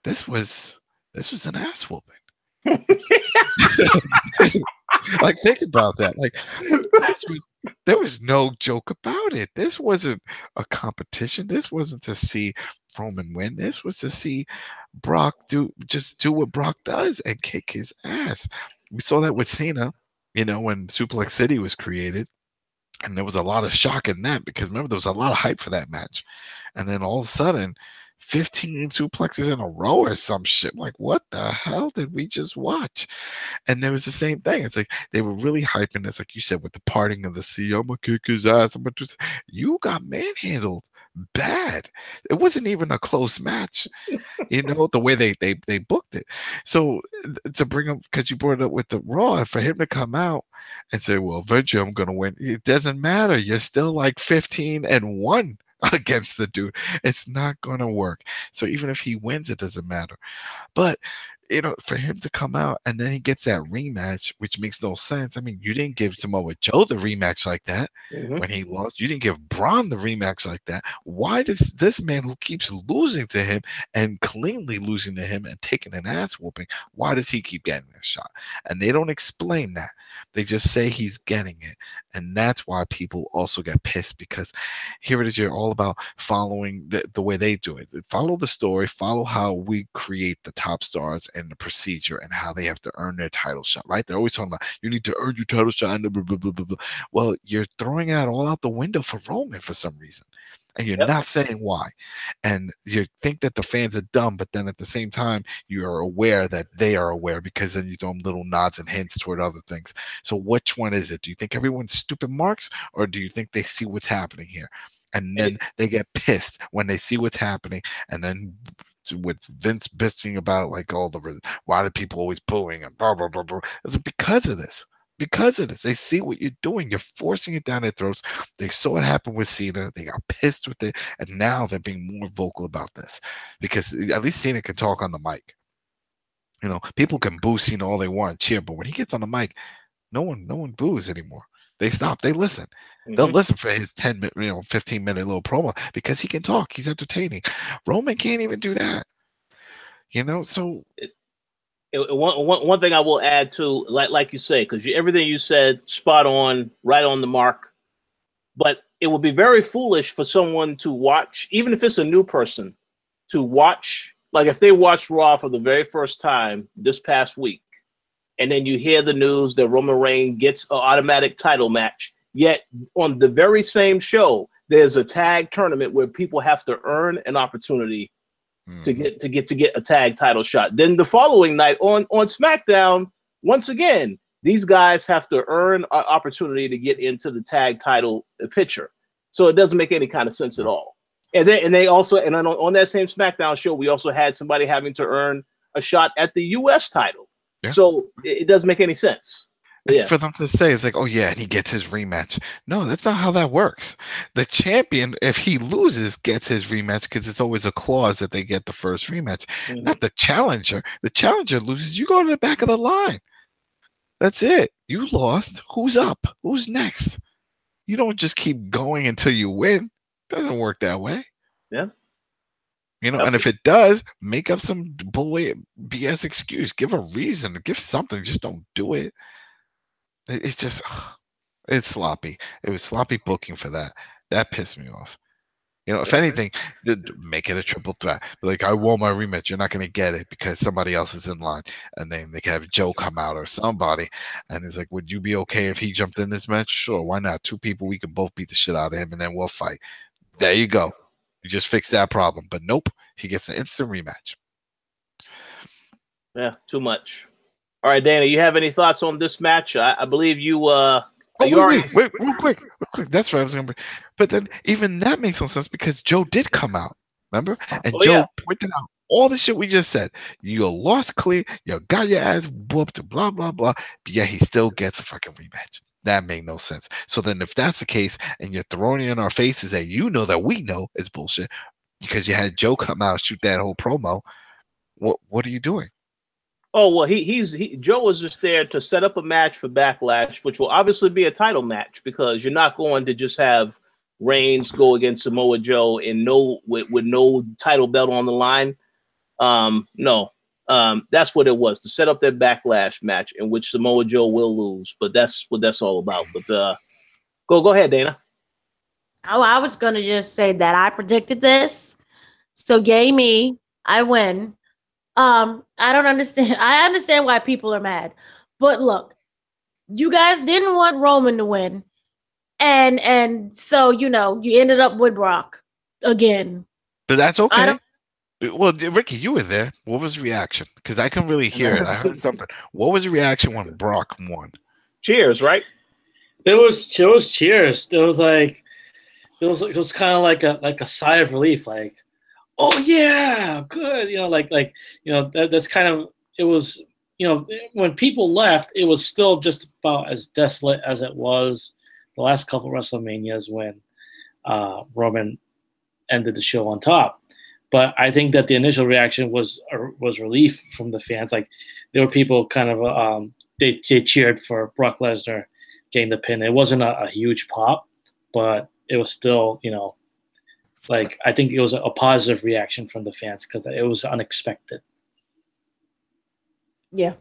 B: this was an ass whooping. Like, think about that. Like, there was no joke about it. This wasn't a competition. This wasn't to see Roman win. This was to see Brock do what Brock does and kick his ass. We saw that with Cena. When Suplex City was created, and there was a lot of shock in that, because remember, there was a lot of hype for that match. And then all of a sudden, 15 suplexes in a row or some shit. I'm like, what the hell did we just watch? And there was the same thing. It's like they were really hyping this, like you said, with the parting of the sea. I'm gonna kick his ass. You got manhandled bad. It wasn't even a close match, the way they booked it. So to bring him, because you brought it up with the Raw, and for him to come out and say, well, eventually I'm gonna win, it doesn't matter. You're still like 15-1 against the dude. It's not gonna work. So even if he wins, it doesn't matter. But for him to come out and then he gets that rematch, which makes no sense. I mean, you didn't give Samoa Joe the rematch like that when he lost. You didn't give Braun the rematch like that. Why does this man who keeps losing to him and cleanly losing to him and taking an ass whooping, why does he keep getting a shot? And they don't explain that. They just say he's getting it. And that's why people also get pissed, because here it is, you're all about following the way they do it. Follow the story, follow how we create the top stars and the procedure and how they have to earn their title shot, right? They're always talking about, you need to earn your title shot and blah, blah, blah, blah, blah. Well, you're throwing that all out the window for Roman for some reason. And you're not saying why. And you think that the fans are dumb, but then at the same time, you're aware that they are aware, because then you throw them little nods and hints toward other things. So which one is it? Do you think everyone's stupid marks, or do you think they see what's happening here? And then they get pissed when they see what's happening, and then with Vince bitching about like why do people always booing and blah blah blah blah. It's because of this. Because of this, they see what you're doing. You're forcing it down their throats. They saw it happen with Cena. They got pissed with it, and now they're being more vocal about this, because at least Cena can talk on the mic. People can boo Cena all they want, cheer, but when he gets on the mic, no one boos anymore. They stop. They listen. They'll listen for his 15-minute little promo, because he can talk. He's entertaining. Roman can't even do that. So
A: one thing I will add to, like you say, because everything you said, spot on, right on the mark. But it would be very foolish for someone to watch, even if it's a new person, to watch, like if they watched Raw for the very first time this past week, and then you hear the news that Roman Reigns gets an automatic title match, yet on the very same show, there's a tag tournament where people have to earn an opportunity to get a tag title shot. Then the following night on SmackDown, once again, these guys have to earn an opportunity to get into the tag title picture. So it doesn't make any kind of sense at all. And they also, and on that same SmackDown show, we also had somebody having to earn a shot at the U.S. title.
B: Yeah.
A: So it doesn't make any sense. Yeah.
B: For them to say it's like, oh yeah, and he gets his rematch. No, that's not how that works. The champion, if he loses, gets his rematch because it's always a clause that they get the first rematch. Not the challenger. The challenger loses, you go to the back of the line. That's it. You lost. Who's up? Who's next? You don't just keep going until you win. It doesn't work that way.
A: Yeah.
B: You know, and if it does, make up some bullshit BS excuse. Give a reason. Give something. Just don't do it. It's just, it's sloppy. It was sloppy booking for that. That pissed me off. You know, if anything, make it a triple threat. Like, I want my rematch. You're not going to get it because somebody else is in line. And then they can have Joe come out or somebody. And it's like, would you be okay if he jumped in this match? Sure, why not? Two people, we could both beat the shit out of him and then we'll fight. There you go. You just fix that problem. But nope, he gets an instant rematch.
A: Yeah, too much. All right, Dana, you have any thoughts on this match? I believe you.
B: Wait, real quick. That's right. I was gonna. But then even that makes no sense because Joe did come out, remember? And Joe pointed out all the shit we just said. You lost clear. You got your ass whooped. Blah blah blah. But yeah, he still gets a fucking rematch. That made no sense. So then, if that's the case, and you're throwing it in our faces that you know that we know is bullshit, because you had Joe come out shoot that whole promo, what are you doing?
A: Oh, well, Joe was just there to set up a match for Backlash, which will obviously be a title match because you're not going to just have Reigns go against Samoa Joe and with no title belt on the line. No, that's what it was, to set up that Backlash match in which Samoa Joe will lose. But that's what that's all about. But go ahead, Dana.
C: Oh, I was going to just say that I predicted this. So yay me, I win. I don't understand. I understand why people are mad. But look, you guys didn't want Roman to win. And so, you ended up with Brock again.
B: But that's okay. Well, Ricky, you were there. What was the reaction? Because I couldn't really hear it. I heard something. What was the reaction when Brock won?
A: Cheers, right?
D: There was cheers. There was like it was kind of like a sigh of relief, like, oh yeah, good. That's kind of, it was, when people left, it was still just about as desolate as it was the last couple of WrestleManias when Roman ended the show on top. But I think that the initial reaction was relief from the fans. Like, there were people kind of they cheered for Brock Lesnar getting the pin. It wasn't a huge pop, but it was still, like, I think it was a positive reaction from the fans because it was unexpected.
C: Yeah.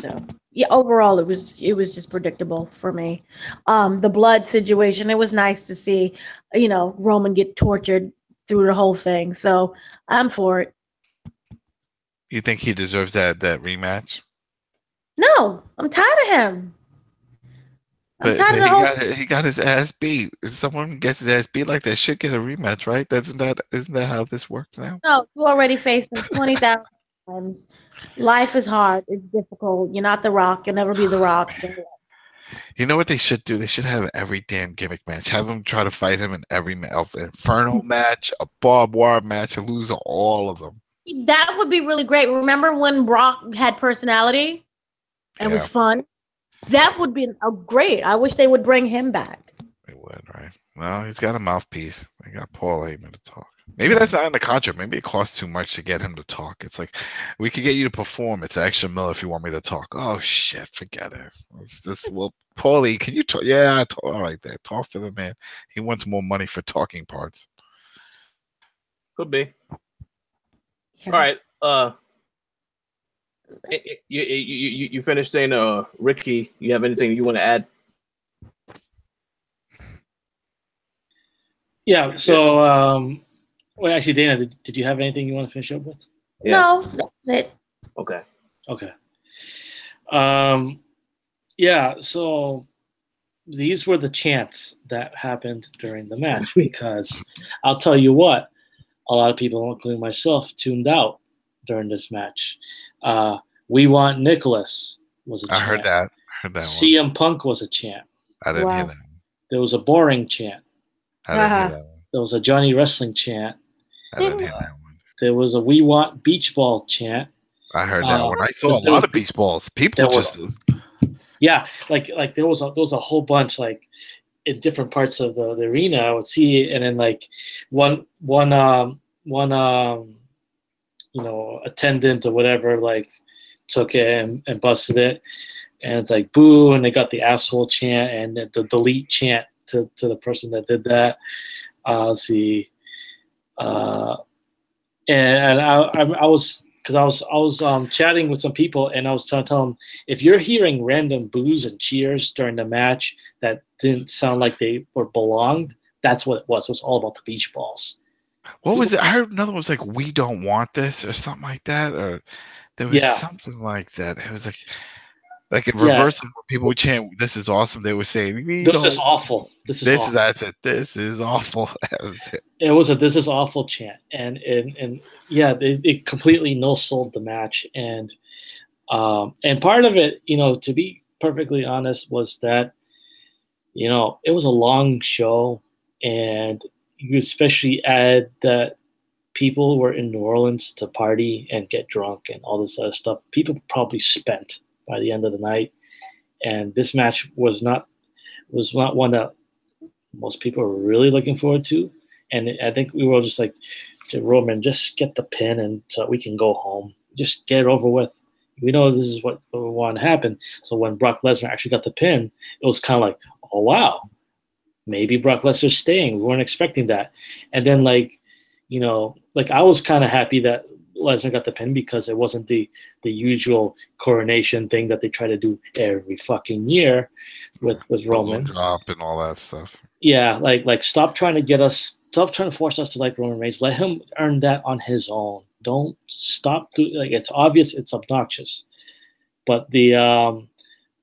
C: So yeah, overall it was just predictable for me. The blood situation, it was nice to see, Roman get tortured through the whole thing. So I'm for it.
B: You think he deserves that rematch?
C: No, I'm tired of him.
B: But he got his ass beat. If someone gets his ass beat like that, should get a rematch, right? Isn't that how this works now?
C: No, you already faced him 20,000 times. Life is hard. It's difficult. You're not The Rock. You'll never be The Rock.
B: You know what they should do? They should have every damn gimmick match. Have him try to fight him in every Inferno match, a barbed wire match, and lose all of them.
C: That would be really great. Remember when Brock had personality and was fun? That would be great. I wish they would bring him back.
B: They would, right? Well, he's got a mouthpiece. They got Paul Heyman to talk. Maybe that's not in the contract. Maybe it costs too much to get him to talk. It's like, we could get you to perform. It's an extra $1 if you want me to talk. Oh shit, forget it. Well, Paulie, can you talk? Yeah, all right there. Talk for the man. He wants more money for talking parts.
A: Could be. Yeah. All right. You finished, Dana? Ricky, you have anything you want to add?
D: Yeah. So, well, actually, Dana, did you have anything you want to finish up with?
C: Yeah. No, that's it.
A: Okay.
D: Yeah. So these were the chants that happened during the match because I'll tell you what, a lot of people, including myself, tuned out during this match. We want Nicholas was a chant.
B: I heard that
D: CM Punk was a chant.
B: I didn't hear that.
D: There was a boring chant.
B: I didn't hear that one.
D: There was a Johnny Wrestling chant.
B: I didn't hear that one.
D: there was a "We Want Beach Ball" chant.
B: I heard that one. I saw a
D: there
B: lot
D: was-
B: of beach balls. People just
D: Yeah, like there was a whole bunch like in different parts of the arena. I would see it, and then like one attendant or whatever like took it and busted it, and it's like boo, and they got the asshole chant and the delete chant to the person that did that. Let's see, and I was. Because I was chatting with some people, and I was trying to tell them, if you're hearing random boos and cheers during the match that didn't sound like they were belonged, that's what it was. It was all about the beach balls.
B: What was it? I heard another one was like, "We don't want this" or something like that, or there was something like that. It was like in reverse of when people would chant, "This is awesome." They were saying,
D: "This is awful." This is awful.
B: That's it. This is awful. That was it.
D: It was a "This is awful" chant, and yeah, it completely no-sold the match, and part of it, to be perfectly honest, was that it was a long show, and you especially add that people were in New Orleans to party and get drunk and all this other stuff. People probably spent by the end of the night, and this match was not one that most people were really looking forward to. And I think we were just like, Roman, just get the pin and so we can go home. Just get it over with. We know this is what we want to happen. So when Brock Lesnar actually got the pin, it was kind of like, oh wow, maybe Brock Lesnar's staying. We weren't expecting that. And then I was kind of happy that Lesnar got the pin because it wasn't the usual coronation thing that they try to do every fucking year with Roman.
B: Drop and all that stuff.
D: Yeah, like stop trying to force us to like Roman Reigns. Let him earn that on his own. Don't stop it's obvious, it's obnoxious. But the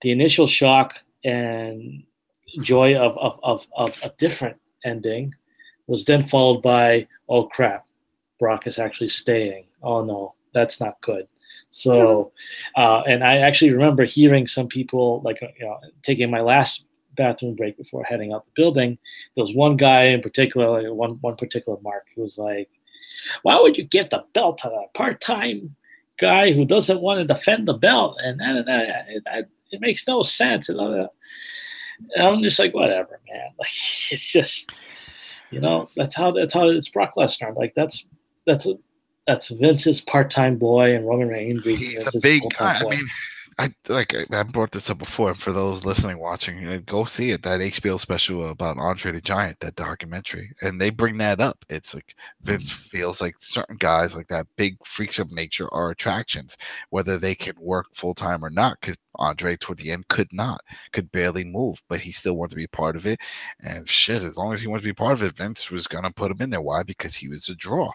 D: initial shock and joy of a different ending was then followed by, oh crap, Brock is actually staying. Oh no, that's not good. So, and I actually remember hearing some people taking my last bathroom break before heading out the building. There was one guy in particular, one particular mark, who was like, "Why would you give the belt to a part-time guy who doesn't want to defend the belt?" And it makes no sense. And I'm just like, whatever, man. Like, it's just, that's how it's Brock Lesnar. Like that's Vince's part-time boy, and Roman Reigns.
B: He's a big guy. Boy. I mean, I brought this up before, and for those listening, watching, go see it. That HBO special about Andre the Giant, that documentary, and they bring that up. It's like Vince feels like certain guys like that, big freaks of nature, are attractions, whether they can work full time or not. Because Andre, toward the end, could barely move, but he still wanted to be part of it. And shit, as long as he wanted to be part of it, Vince was gonna put him in there. Why? Because he was a draw.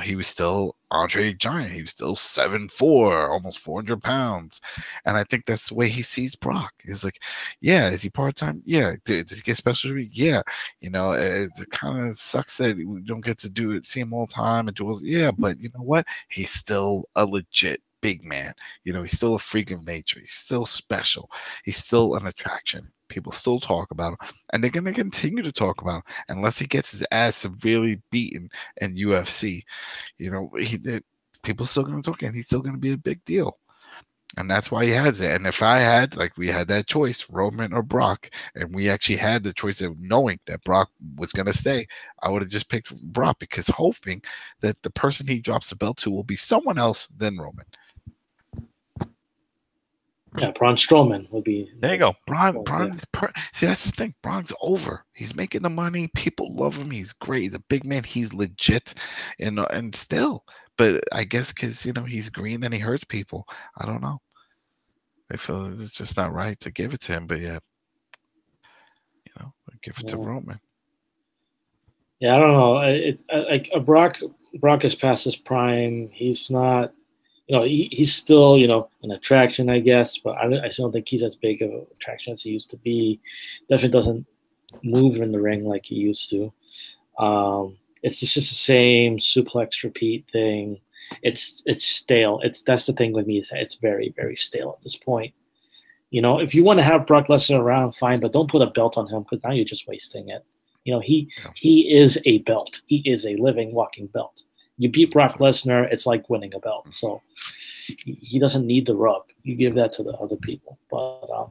B: He was still Andre Giant. He was still 7'4", almost 400 pounds. And I think that's the way he sees Brock. He's like, yeah, is he part-time? Yeah. Does he get special? Yeah. It kind of sucks that we don't get to see him all the time. Yeah, but you know what? He's still a legit big man. He's still a freak of nature. He's still special. He's still an attraction. People still talk about him, and they're going to continue to talk about him unless he gets his ass severely beaten in UFC. People still going to talk, and he's still going to be a big deal. And that's why he has it. And if we had that choice, Roman or Brock, and we actually had the choice of knowing that Brock was going to stay, I would have just picked Brock, because hoping that the person he drops the belt to will be someone else than Roman.
D: Yeah, Braun Strowman would be.
B: There you go. Braun is see, that's the thing. Braun's over. He's making the money. People love him. He's great. He's a big man. He's legit, and still. But I guess because he's green and he hurts people. I don't know. They feel it's just not right to give it to him. But yeah, give it to Roman.
D: Yeah, I don't know. Brock is past his prime. He's not. He's still, an attraction, I guess, but I still don't think he's as big of an attraction as he used to be. Definitely doesn't move in the ring like he used to. It's just the same suplex repeat thing. It's stale. That's the thing with me, is that it's very, very stale at this point. If you want to have Brock Lesnar around, fine, but don't put a belt on him, because now you're just wasting it. He is a belt. He is a living, walking belt. You beat Brock Lesnar, it's like winning a belt. So he doesn't need the rub. You give that to the other people. But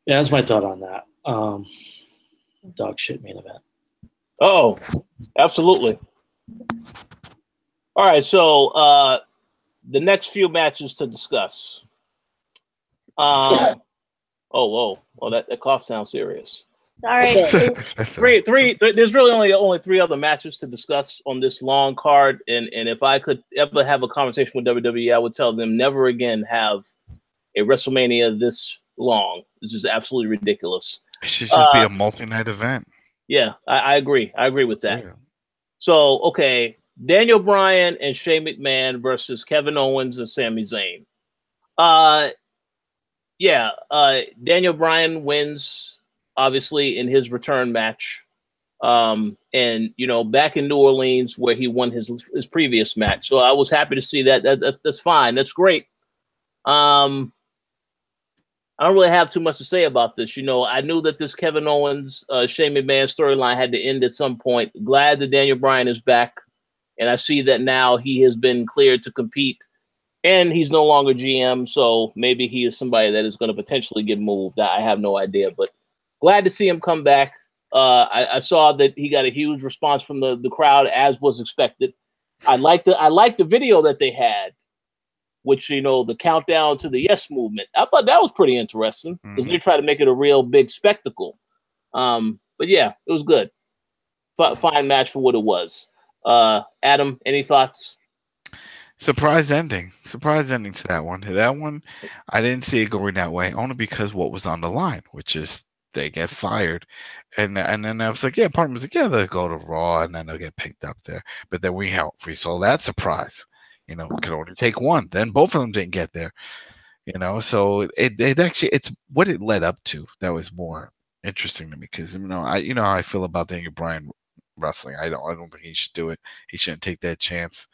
D: yeah, that's my thought on that. Dog shit main event.
A: Oh, absolutely. All right, so the next few matches to discuss. Oh, that cough sounds serious.
C: Sorry.
A: Three. There's really only three other matches to discuss on this long card, and if I could ever have a conversation with WWE, I would tell them never again have a WrestleMania this long. This is absolutely ridiculous.
B: It should just be a multi-night event.
A: Yeah, I agree. I agree with that.
B: Yeah.
A: So, okay, Daniel Bryan and Shane McMahon versus Kevin Owens and Sami Zayn. Daniel Bryan wins, obviously, in his return match. And, back in New Orleans where he won his previous match. So I was happy to see that. That's fine. That's great. I don't really have too much to say about this. I knew that this Kevin Owens, Shane McMahon storyline had to end at some point. Glad that Daniel Bryan is back. And I see that now he has been cleared to compete. And he's no longer GM, so maybe he is somebody that is going to potentially get moved. I have no idea. But glad to see him come back. I saw that he got a huge response from the crowd, as was expected. I like the video that they had, which, the countdown to the Yes movement. I thought that was pretty interesting because they try to make it a real big spectacle. But yeah, it was good. Fine match for what it was. Adam, any thoughts?
B: Surprise ending to that one. That one, I didn't see it going that way, only because what was on the line, which is they get fired. And then I was like, yeah, part of me was like, yeah, they'll go to Raw and then they'll get picked up there. But then we saw that surprise. It could only take one. Then both of them didn't get there. So it actually, it's what it led up to that was more interesting to me, because how I feel about Daniel Bryan wrestling. I don't think he should do it. He shouldn't take that chance.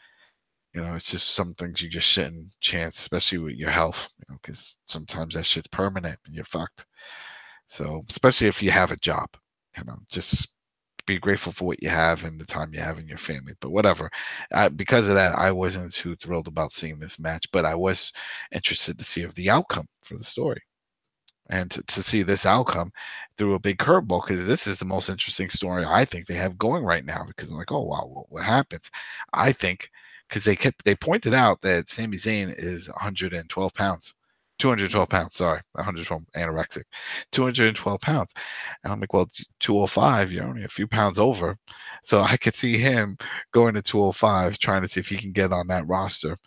B: It's just some things you just shouldn't chance, especially with your health, because sometimes that shit's permanent and you're fucked. So especially if you have a job, just be grateful for what you have and the time you have in your family. But whatever. Because of that, I wasn't too thrilled about seeing this match, but I was interested to see the outcome for the story. And to see this outcome through a big curveball, because this is the most interesting story I think they have going right now, because I'm like, oh, wow, what happens? I think because they pointed out that Sami Zayn is 112 pounds. 212 pounds, sorry, 112, anorexic, 212 pounds. And I'm like, well, 205, you're only a few pounds over. So I could see him going to 205, trying to see if he can get on that roster,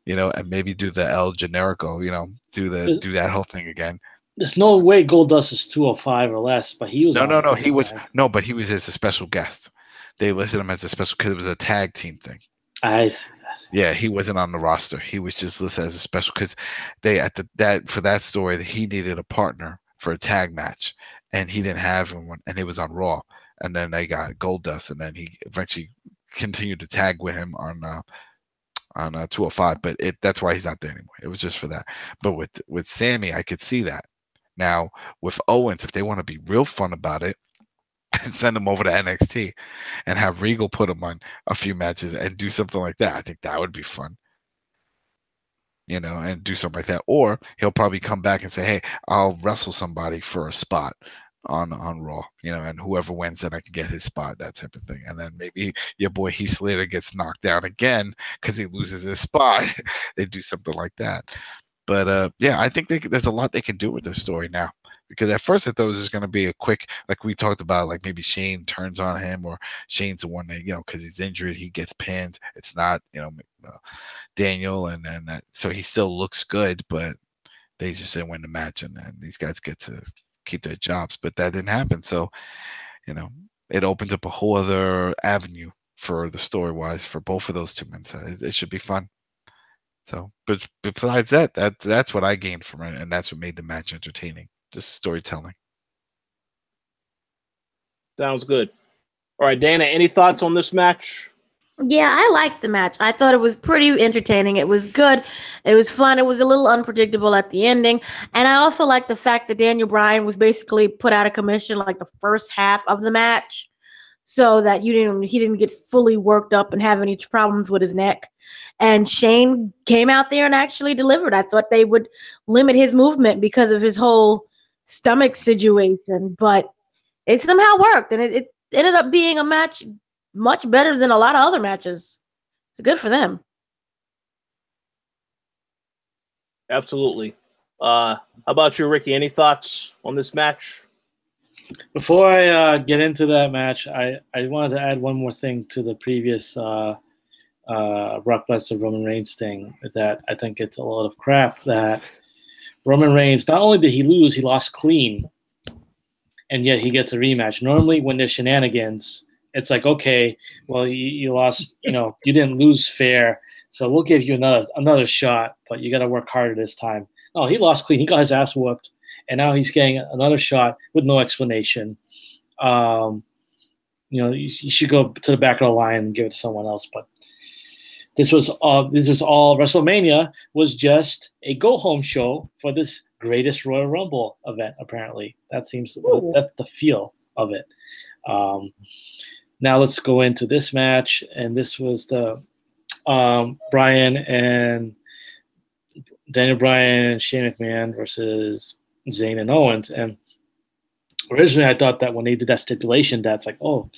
B: and maybe do the El Generico, do that whole thing again.
D: There's no way Goldust is 205 or less, but he was.
B: No, he was, but he was as a special guest. They listed him as a special because it was a tag team thing.
D: I see.
B: Yeah, he wasn't on the roster. He was just listed as a special because they for that story he needed a partner for a tag match, and he didn't have one, and it was on Raw. And then they got Goldust, and then he eventually continued to tag with him on 205. But that's why he's not there anymore. It was just for that. But with Sammy, I could see that. Now with Owens, if they want to be real fun about it, and send him over to NXT and have Regal put him on a few matches and do something like that. I think that would be fun. And do something like that. Or he'll probably come back and say, hey, I'll wrestle somebody for a spot on Raw, and whoever wins, then I can get his spot, that type of thing. And then maybe your boy Heath Slater gets knocked down again because he loses his spot. They do something like that. But yeah, I think there's a lot they can do with this story now. Because at first I thought it was just going to be a quick, like we talked about, like maybe Shane turns on him, or Shane's the one that, because he's injured, he gets pinned. It's not, Daniel, and then that, so he still looks good, but they just didn't win the match, and these guys get to keep their jobs. But that didn't happen. So, it opens up a whole other avenue for the story-wise for both of those two men. So it should be fun. So, but besides that's what I gained from it, and that's what made the match entertaining. Just storytelling.
A: Sounds good. All right, Dana, any thoughts on this match?
C: Yeah, I liked the match. I thought it was pretty entertaining. It was good. It was fun. It was a little unpredictable at the ending. And I also like the fact that Daniel Bryan was basically put out of commission like the first half of the match. so that he didn't get fully worked up and have any problems with his neck. And Shane came out there and actually delivered. I thought they would limit his movement because of his whole stomach situation, but it somehow worked, and it ended up being a match much better than a lot of other matches. So good for them.
A: Absolutely. How about you, Ricky? Any thoughts on this match?
D: Before I get into that match, I wanted to add one more thing to the previous Brock Lesnar Roman Reigns thing. Is that I think it's a lot of crap that Roman Reigns, not only did he lose, he lost clean, and yet he gets a rematch. Normally, when there's shenanigans, it's like, okay, well, you lost, you didn't lose fair, so we'll give you another shot, but you got to work harder this time. Oh, he lost clean. He got his ass whooped, and now he's getting another shot with no explanation. You should go to the back of the line and give it to someone else. But this was all. WrestleMania was just a go-home show for this greatest Royal Rumble event. Apparently, that's the feel of it. Now let's go into this match, and this was the Bryan and Daniel Bryan and Shane McMahon versus Zayn and Owens. And originally I thought that when they did that stipulation, that's like, oh,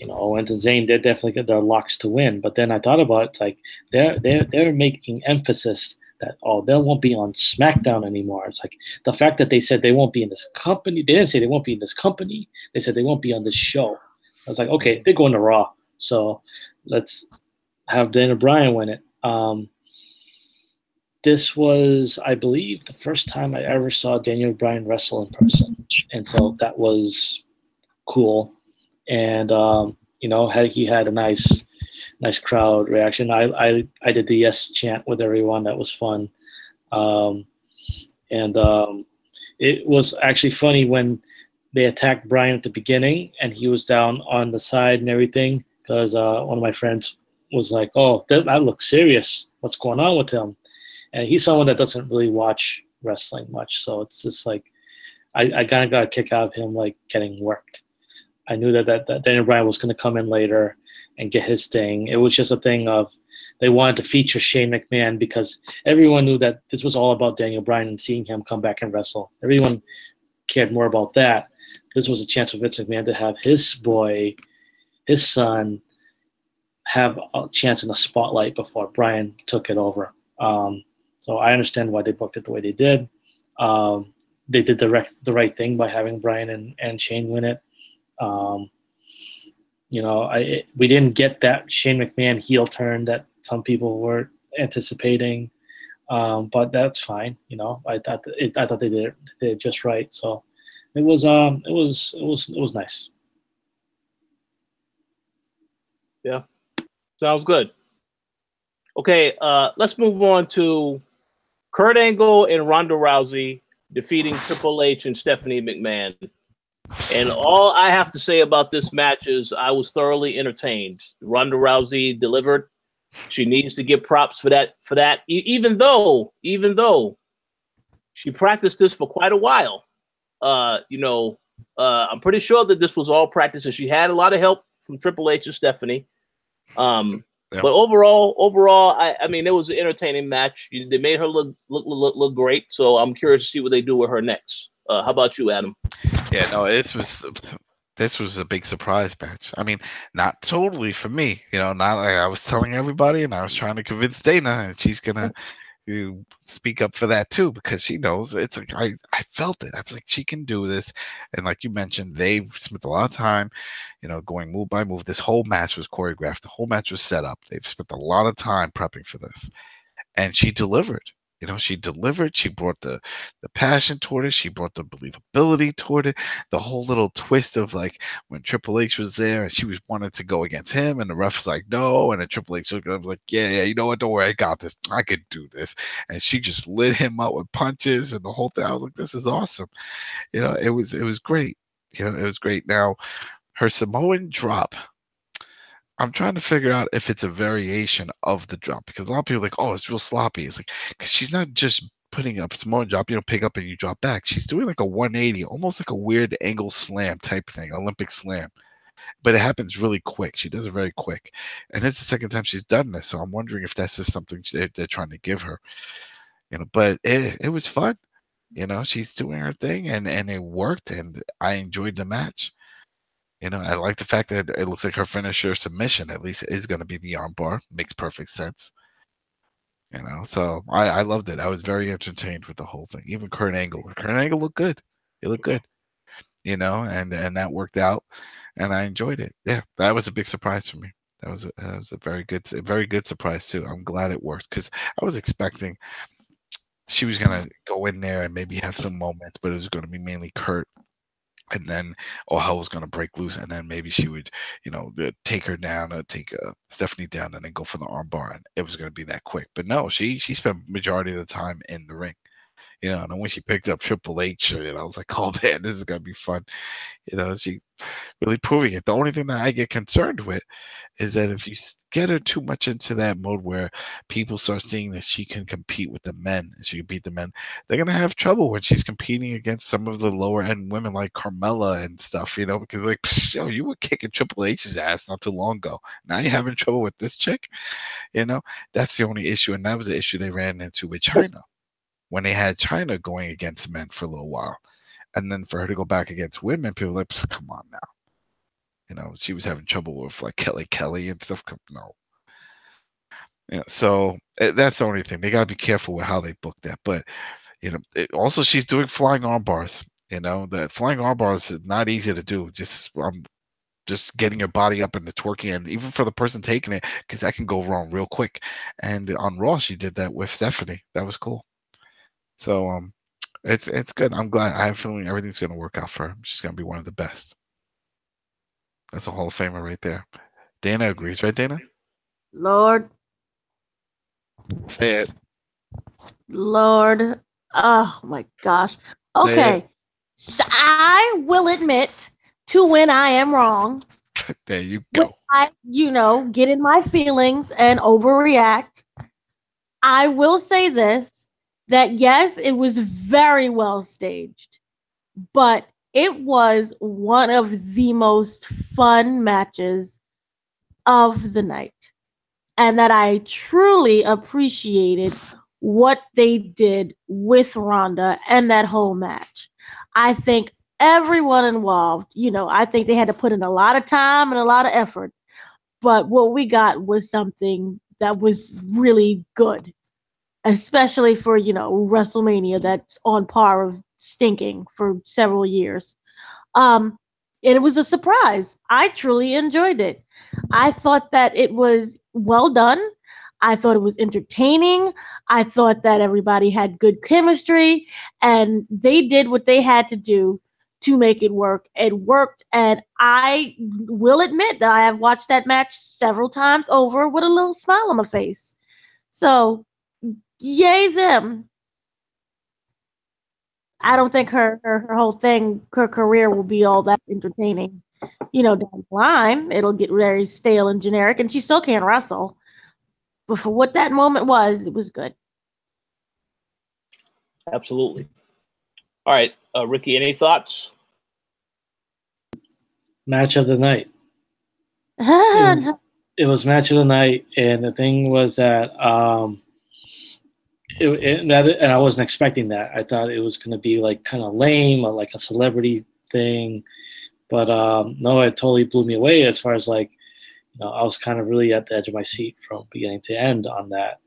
D: Owens and Zayn, they're definitely get their locks to win. But then I thought about it, it's like they're making emphasis that, oh, they won't be on SmackDown anymore. It's like the fact that they said they won't be in this company. They didn't say they won't be in this company. They said they won't be on this show. I was like, okay, they're going to Raw. So let's have Daniel Bryan win it. This was, I believe, the first time I ever saw Daniel Bryan wrestle in person. And so that was cool. And, he had a nice crowd reaction. I did the yes chant with everyone. That was fun. It was actually funny when they attacked Bryan at the beginning and he was down on the side and everything, because one of my friends was like, oh, that looks serious. What's going on with him? And he's someone that doesn't really watch wrestling much. So it's just like, I kind of got a kick out of him, like, getting worked. I knew that Daniel Bryan was going to come in later and get his thing. It was just a thing of they wanted to feature Shane McMahon because everyone knew that this was all about Daniel Bryan and seeing him come back and wrestle. Everyone cared more about that. This was a chance for Vince McMahon to have his boy, his son, have a chance in the spotlight before Bryan took it over. So I understand why they booked it the way they did. They did the right thing by having Bryan and Shane win it. We didn't get that Shane McMahon heel turn that some people were anticipating, but that's fine. I thought they did it just right. So it was nice.
A: Yeah, sounds good. Okay, let's move on to Kurt Angle and Ronda Rousey defeating Triple H and Stephanie McMahon. And all I have to say about this match is I was thoroughly entertained. Ronda Rousey delivered. She needs to get props for that. Even though she practiced this for quite a while. I'm pretty sure that this was all practice, and she had a lot of help from Triple H and Stephanie. Yeah. But overall, I mean, it was an entertaining match. They made her look great. So I'm curious to see what they do with her next. How about you, Adam?
B: Yeah, no, this was a big surprise match. I mean, not totally for me. Not like I was telling everybody, and I was trying to convince Dana, and she's gonna speak up for that too, because she knows it's like I felt it. I was like, she can do this. And like you mentioned, they spent a lot of time, going move by move. This whole match was choreographed. The whole match was set up. They've spent a lot of time prepping for this, and she delivered. She delivered. She brought the passion toward it. She brought the believability toward it. The whole little twist of like when Triple H was there and she wanted to go against him, and the ref was like, no. And then Triple H was like, yeah, you know what? Don't worry, I got this. I could do this. And she just lit him up with punches and the whole thing. I was like, this is awesome. It was great. It was great. Now, her Samoan drop, I'm trying to figure out if it's a variation of the drop, because a lot of people are like, oh, it's real sloppy. It's like, because she's not just putting up a small drop, pick up and you drop back. She's doing like a 180, almost like a weird angle slam type thing, Olympic slam. but it happens really quick. She does it very quick, and it's the second time she's done this. So I'm wondering if that's just something they're trying to give her, But it was fun. She's doing her thing, and it worked, and I enjoyed the match. I like the fact that it looks like her finisher submission at least is going to be the armbar. Makes perfect sense. So I loved it. I was very entertained with the whole thing. Even Kurt Angle looked good. He looked good. And that worked out, and I enjoyed it. Yeah, that was a big surprise for me. That was a very good surprise too. I'm glad it worked because I was expecting she was gonna go in there and maybe have some moments, but it was going to be mainly Kurt. And then hell was going to break loose, and then maybe she would, take her down, or take Stephanie down, and then go for the armbar, and it was going to be that quick. But no, she spent majority of the time in the ring, and then when she picked up Triple H, I was like, oh man, this is going to be fun. She really proving it. The only thing that I get concerned with is that if you get her too much into that mode where people start seeing that she can compete with the men and she can beat the men, they're going to have trouble when she's competing against some of the lower end women like Carmella and stuff, because like, you were kicking Triple H's ass not too long ago. Now you're having trouble with this chick, that's the only issue. And that was the issue they ran into with China when they had China going against men for a little while. And then for her to go back against women, people were like, come on now. She was having trouble with like Kelly and stuff. No. So that's the only thing. They got to be careful with how they book that. But, also she's doing flying arm bars. The flying arm bars is not easy to do. Just getting your body up and the twerking, and even for the person taking it, because that can go wrong real quick. And on Raw, she did that with Stephanie. That was cool. So, it's good. I'm glad. I have a feeling everything's going to work out for her. She's going to be one of the best. That's a Hall of Famer right there. Dana agrees, right, Dana?
C: Lord.
B: Say it.
C: Lord. Oh, my gosh. Okay. So I will admit to when I am wrong.
B: There you go.
C: When I, get in my feelings and overreact. I will say this, that yes, it was very well staged, but it was one of the most fun matches of the night. And that I truly appreciated what they did with Ronda and that whole match. I think everyone involved, I think they had to put in a lot of time and a lot of effort. But what we got was something that was really good, especially for, WrestleMania that's on par of stinking for several years. And it was a surprise. I truly enjoyed it. I thought that it was well done. I thought it was entertaining. I thought that everybody had good chemistry, and they did what they had to do to make it work. It worked, and I will admit that I have watched that match several times over with a little smile on my face. So, yay them. I don't think her whole thing, her career will be all that entertaining. Down the line, it'll get very stale and generic, and she still can't wrestle. But for what that moment was, it was good.
A: Absolutely. All right, Ricky, any thoughts?
D: Match of the night. It was match of the night, and the thing was that and I wasn't expecting that. I thought it was going to be like kind of lame or like a celebrity thing, but no, it totally blew me away as far as like, I was kind of really at the edge of my seat from beginning to end on that,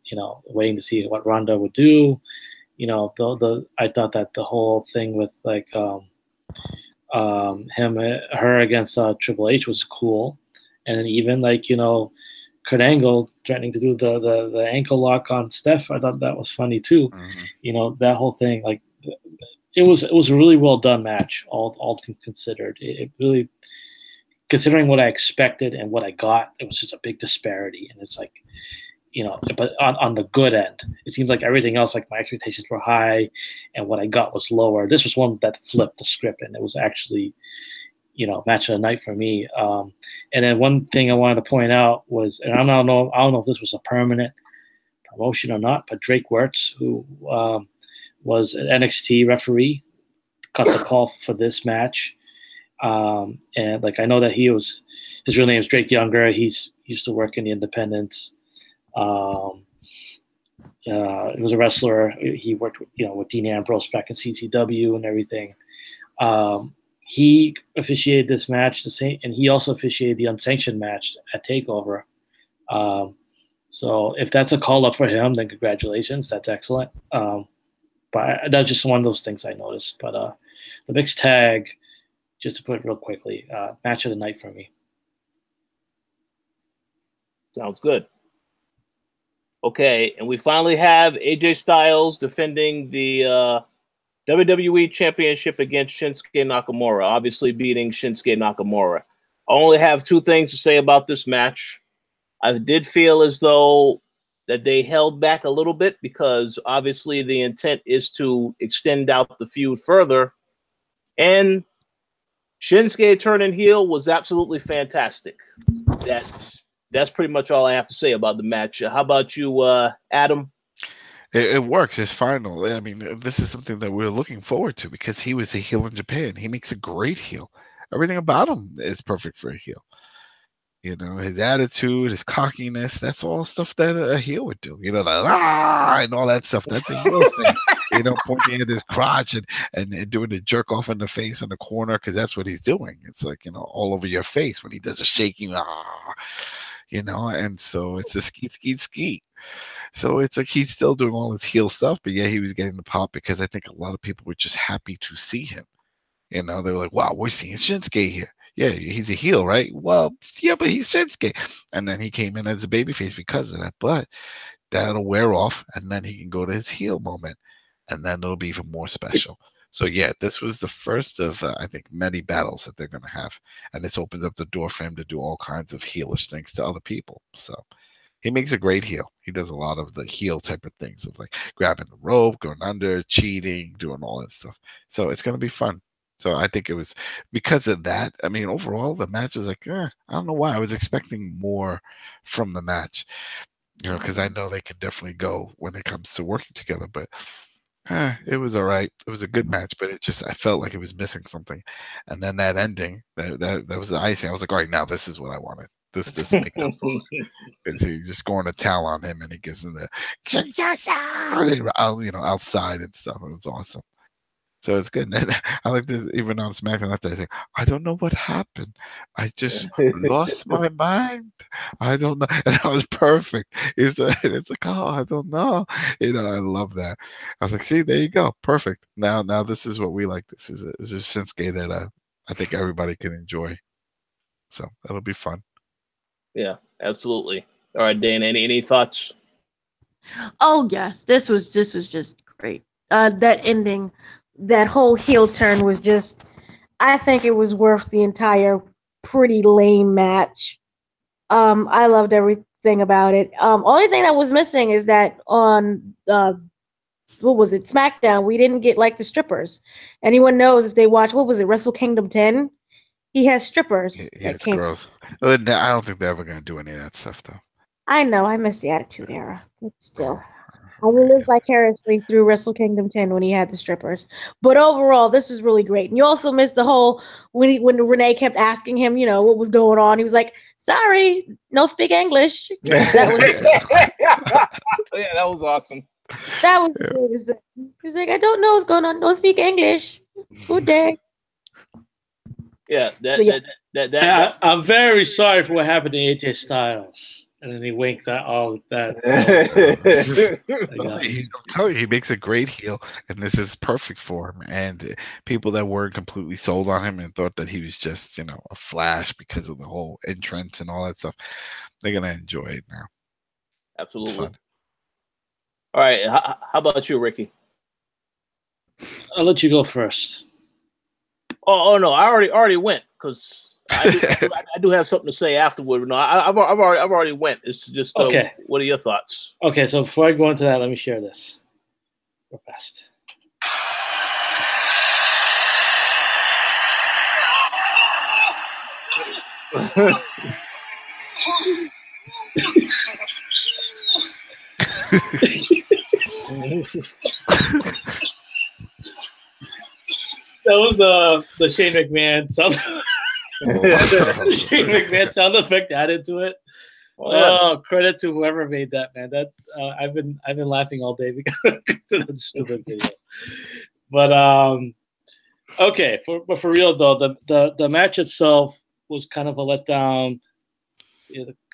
D: waiting to see what Ronda would do. I thought that the whole thing with like her against Triple H was cool, and then even like Kurt Angle threatening to do the ankle lock on Steph, I thought that was funny too. Mm-hmm. That whole thing, like it was a really well done match, all things considered. It really, considering what I expected and what I got, it was just a big disparity. And it's like, but on the good end, it seems like everything else, like my expectations were high and what I got was lower. This was one that flipped the script, and it was actually, match of the night for me. And then one thing I wanted to point out was, and I don't know if this was a permanent promotion or not, but Drake Wirtz, who was an NXT referee, cut the call for this match. And like I know that his real name is Drake Younger. He used to work in the independents. He was a wrestler. He worked with Dean Ambrose back in CCW and everything. He officiated this match the same, and he also officiated the unsanctioned match at TakeOver. So if that's a call up for him, then congratulations. That's excellent. But that's just one of those things I noticed. But the mixed tag, just to put it real quickly, match of the night for me.
A: Sounds good. Okay, and we finally have AJ Styles defending the WWE Championship against Shinsuke Nakamura, obviously beating Shinsuke Nakamura. I only have two things to say about this match. I did feel as though that they held back a little bit because obviously the intent is to extend out the feud further. And Shinsuke turning heel was absolutely fantastic. That's pretty much all I have to say about the match. How about you, Adam?
B: It works. It's final. I mean, this is something that we're looking forward to because he was a heel in Japan. He makes a great heel. Everything about him is perfect for a heel. You know, his attitude, his cockiness, that's all stuff that a heel would do. You know, the and all that stuff. That's a heel thing. You know, pointing at his crotch and doing the jerk off in the face in the corner because that's what he's doing. It's like, you know, all over your face when he does a shaking, you know, and so it's a skeet, skeet, skeet. So it's like he's still doing all his heel stuff, but yeah, he was getting the pop because I think a lot of people were just happy to see him. You know, they were like, wow, we're seeing Shinsuke here. Yeah, he's a heel, right? Well, yeah, but he's Shinsuke. And then he came in as a babyface because of that. But that'll wear off, and then he can go to his heel moment, and then it'll be even more special. So, yeah, this was the first of, I think, many battles that they're going to have. And this opens up the door for him to do all kinds of heelish things to other people. So he makes a great heel. He does a lot of the heel type of things of like grabbing the rope, going under, cheating, doing all that stuff. So it's going to be fun. So I think it was because of that. I mean, overall, the match was like, I don't know why. I was expecting more from the match, you know, because I know they can definitely go when it comes to working together. But it was all right. It was a good match, but it just I felt like it was missing something. And then that ending, that was the icing. I was like, all right, now this is what I wanted. This makes up for it. Because he just going to towel on him, and he gives him the, you know, outside and stuff. It was awesome. So it's good. And I like this even on SmackDown after I think, I don't know what happened. I just lost my mind. I don't know. And that was perfect. It's like, oh, I don't know. You know, I love that. I was like, see, there you go. Perfect. Now this is what we like. This is a Shinsuke that I think everybody can enjoy. So that'll be fun.
A: Yeah, absolutely. All right, Dan, any thoughts?
C: Oh yes, this was just great. That ending, that whole heel turn was just, I think it was worth the entire pretty lame match. I loved everything about it. Only thing that was missing is that on what was it, SmackDown, we didn't get like the strippers. Anyone knows if they watch, what was it, Wrestle Kingdom 10? He has strippers.
B: Yeah, it's gross. I don't think they're ever going to do any of that stuff, though.
C: I know, I miss the Attitude Era, but still. I will live vicariously through Wrestle Kingdom 10 when he had the strippers. But overall, this was really great. And you also missed the whole, when Renee kept asking him, you know, what was going on. He was like, sorry, no speak English. That was
A: yeah, that was awesome.
C: That was good. He's like, I don't know what's going on. Don't speak English. Good day.
A: Yeah,
D: I'm very sorry for what happened to AJ Styles. And then he winked that. I'm
B: telling you, he makes a great heel, and this is perfect for him. And people that weren't completely sold on him and thought that he was just, you know, a flash because of the whole entrance and all that stuff, they're gonna enjoy it now.
A: Absolutely. All right, how about you, Ricky?
D: I'll let you go first.
A: Oh no, I already went because I do have something to say afterward. No, I've already went. It's just
D: okay.
A: What are your thoughts?
D: Okay, so before I go into that, let me share this real fast. was the Shane McMahon sound. Shane McMahon sound effect added to it. Oh, credit to whoever made that, man. That I've been laughing all day because of that stupid video. But okay, but for real though, the match itself was kind of a letdown.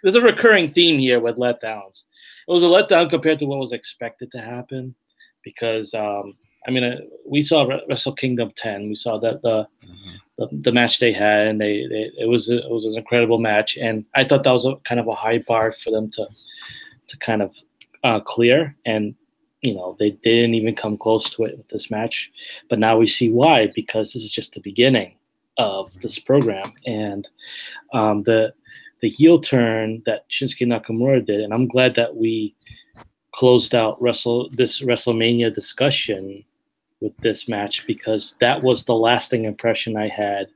D: There's a recurring theme here with letdowns. It was a letdown compared to what was expected to happen, because we saw Wrestle Kingdom 10. We saw that the match they had, and it was an incredible match, and I thought that was kind of a high bar for them to kind of clear, and they didn't even come close to it with this match. But now we see why, because this is just the beginning of this program, and the heel turn that Shinsuke Nakamura did, and I'm glad that we closed out this WrestleMania discussion with this match, because that was the lasting impression I had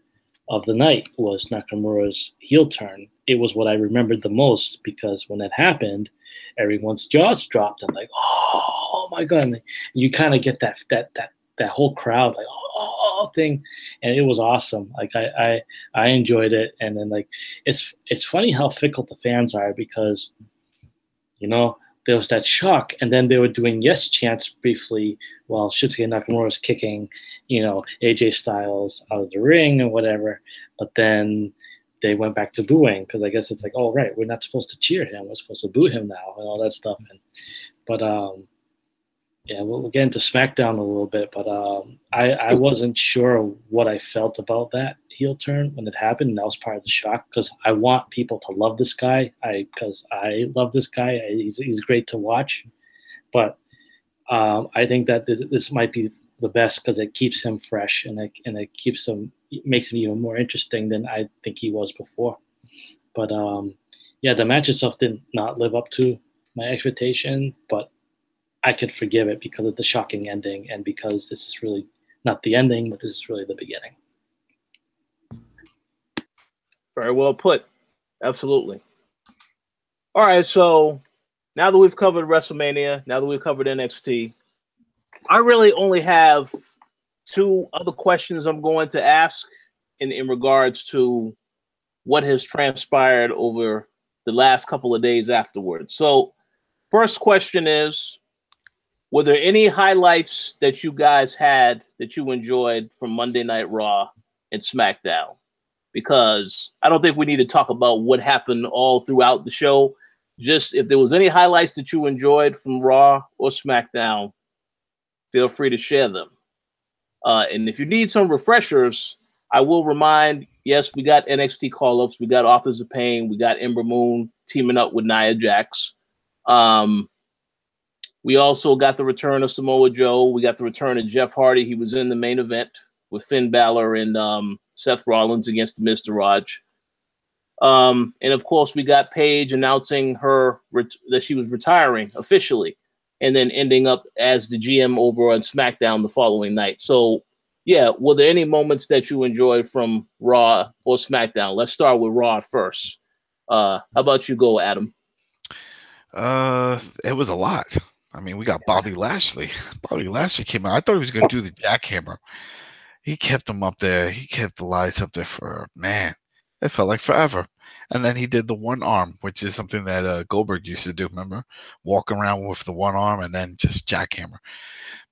D: of the night, was Nakamura's heel turn. It was what I remembered the most, because when that happened, everyone's jaws dropped and like, oh my God. And you kind of get that whole crowd like, oh thing. And it was awesome. Like I enjoyed it. And then like, it's funny how fickle the fans are, because, there was that shock, and then they were doing yes chants briefly while Shinsuke Nakamura was kicking, AJ Styles out of the ring and whatever. But then they went back to booing, because I guess it's like, oh right, we're not supposed to cheer him, we're supposed to boo him now, and all that stuff. But we'll get into SmackDown a little bit. But I wasn't sure what I felt about that heel turn when it happened. And that was part of the shock, because I want people to love this guy. Because I love this guy. He's great to watch. But I think that this might be the best, because it keeps him fresh, and it makes him even more interesting than I think he was before. But the match itself did not live up to my expectation, but I could forgive it because of the shocking ending, and because this is really not the ending, but this is really the beginning.
A: Very well put. Absolutely. All right, so now that we've covered WrestleMania, now that we've covered NXT, I really only have two other questions I'm going to ask in regards to what has transpired over the last couple of days afterwards. So first question is, were there any highlights that you guys had that you enjoyed from Monday Night Raw and SmackDown? Because I don't think we need to talk about what happened all throughout the show. Just if there was any highlights that you enjoyed from Raw or SmackDown, feel free to share them. And if you need some refreshers, I will remind, yes, we got NXT call-ups. We got Authors of Pain. We got Ember Moon teaming up with Nia Jax. We also got the return of Samoa Joe. We got the return of Jeff Hardy. He was in the main event with Finn Balor and Seth Rollins against the Mr. Raj. And of course, we got Paige announcing that she was retiring officially, and then ending up as the GM over on SmackDown the following night. So, yeah, were there any moments that you enjoyed from Raw or SmackDown? Let's start with Raw first. How about you go, Adam?
B: It was a lot. I mean, we got Bobby Lashley. Bobby Lashley came out. I thought he was going to do the jackhammer. He kept him up there. He kept the lights up there for, man, it felt like forever. And then he did the one arm, which is something that Goldberg used to do, remember? Walk around with the one arm and then just jackhammer.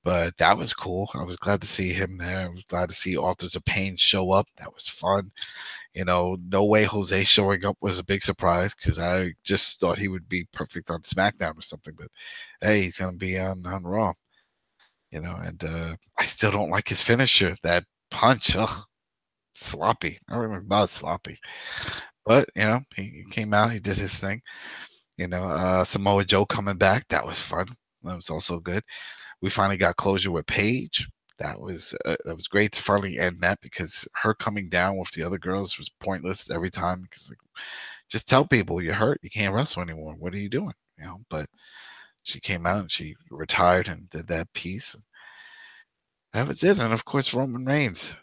B: But that was cool. I was glad to see him there. I was glad to see Authors of Pain show up. That was fun. No Way Jose showing up was a big surprise, because I just thought he would be perfect on SmackDown or something. But, hey, he's going to be on Raw. And I still don't like his finisher. That punch, sloppy. I don't remember about sloppy. But, he came out. He did his thing. Samoa Joe coming back. That was fun. That was also good. We finally got closure with Paige. That was great to finally end that, because her coming down with the other girls was pointless every time. Because just tell people you're hurt, you can't wrestle anymore. What are you doing? But she came out and she retired and did that piece. That was it. And of course, Roman Reigns,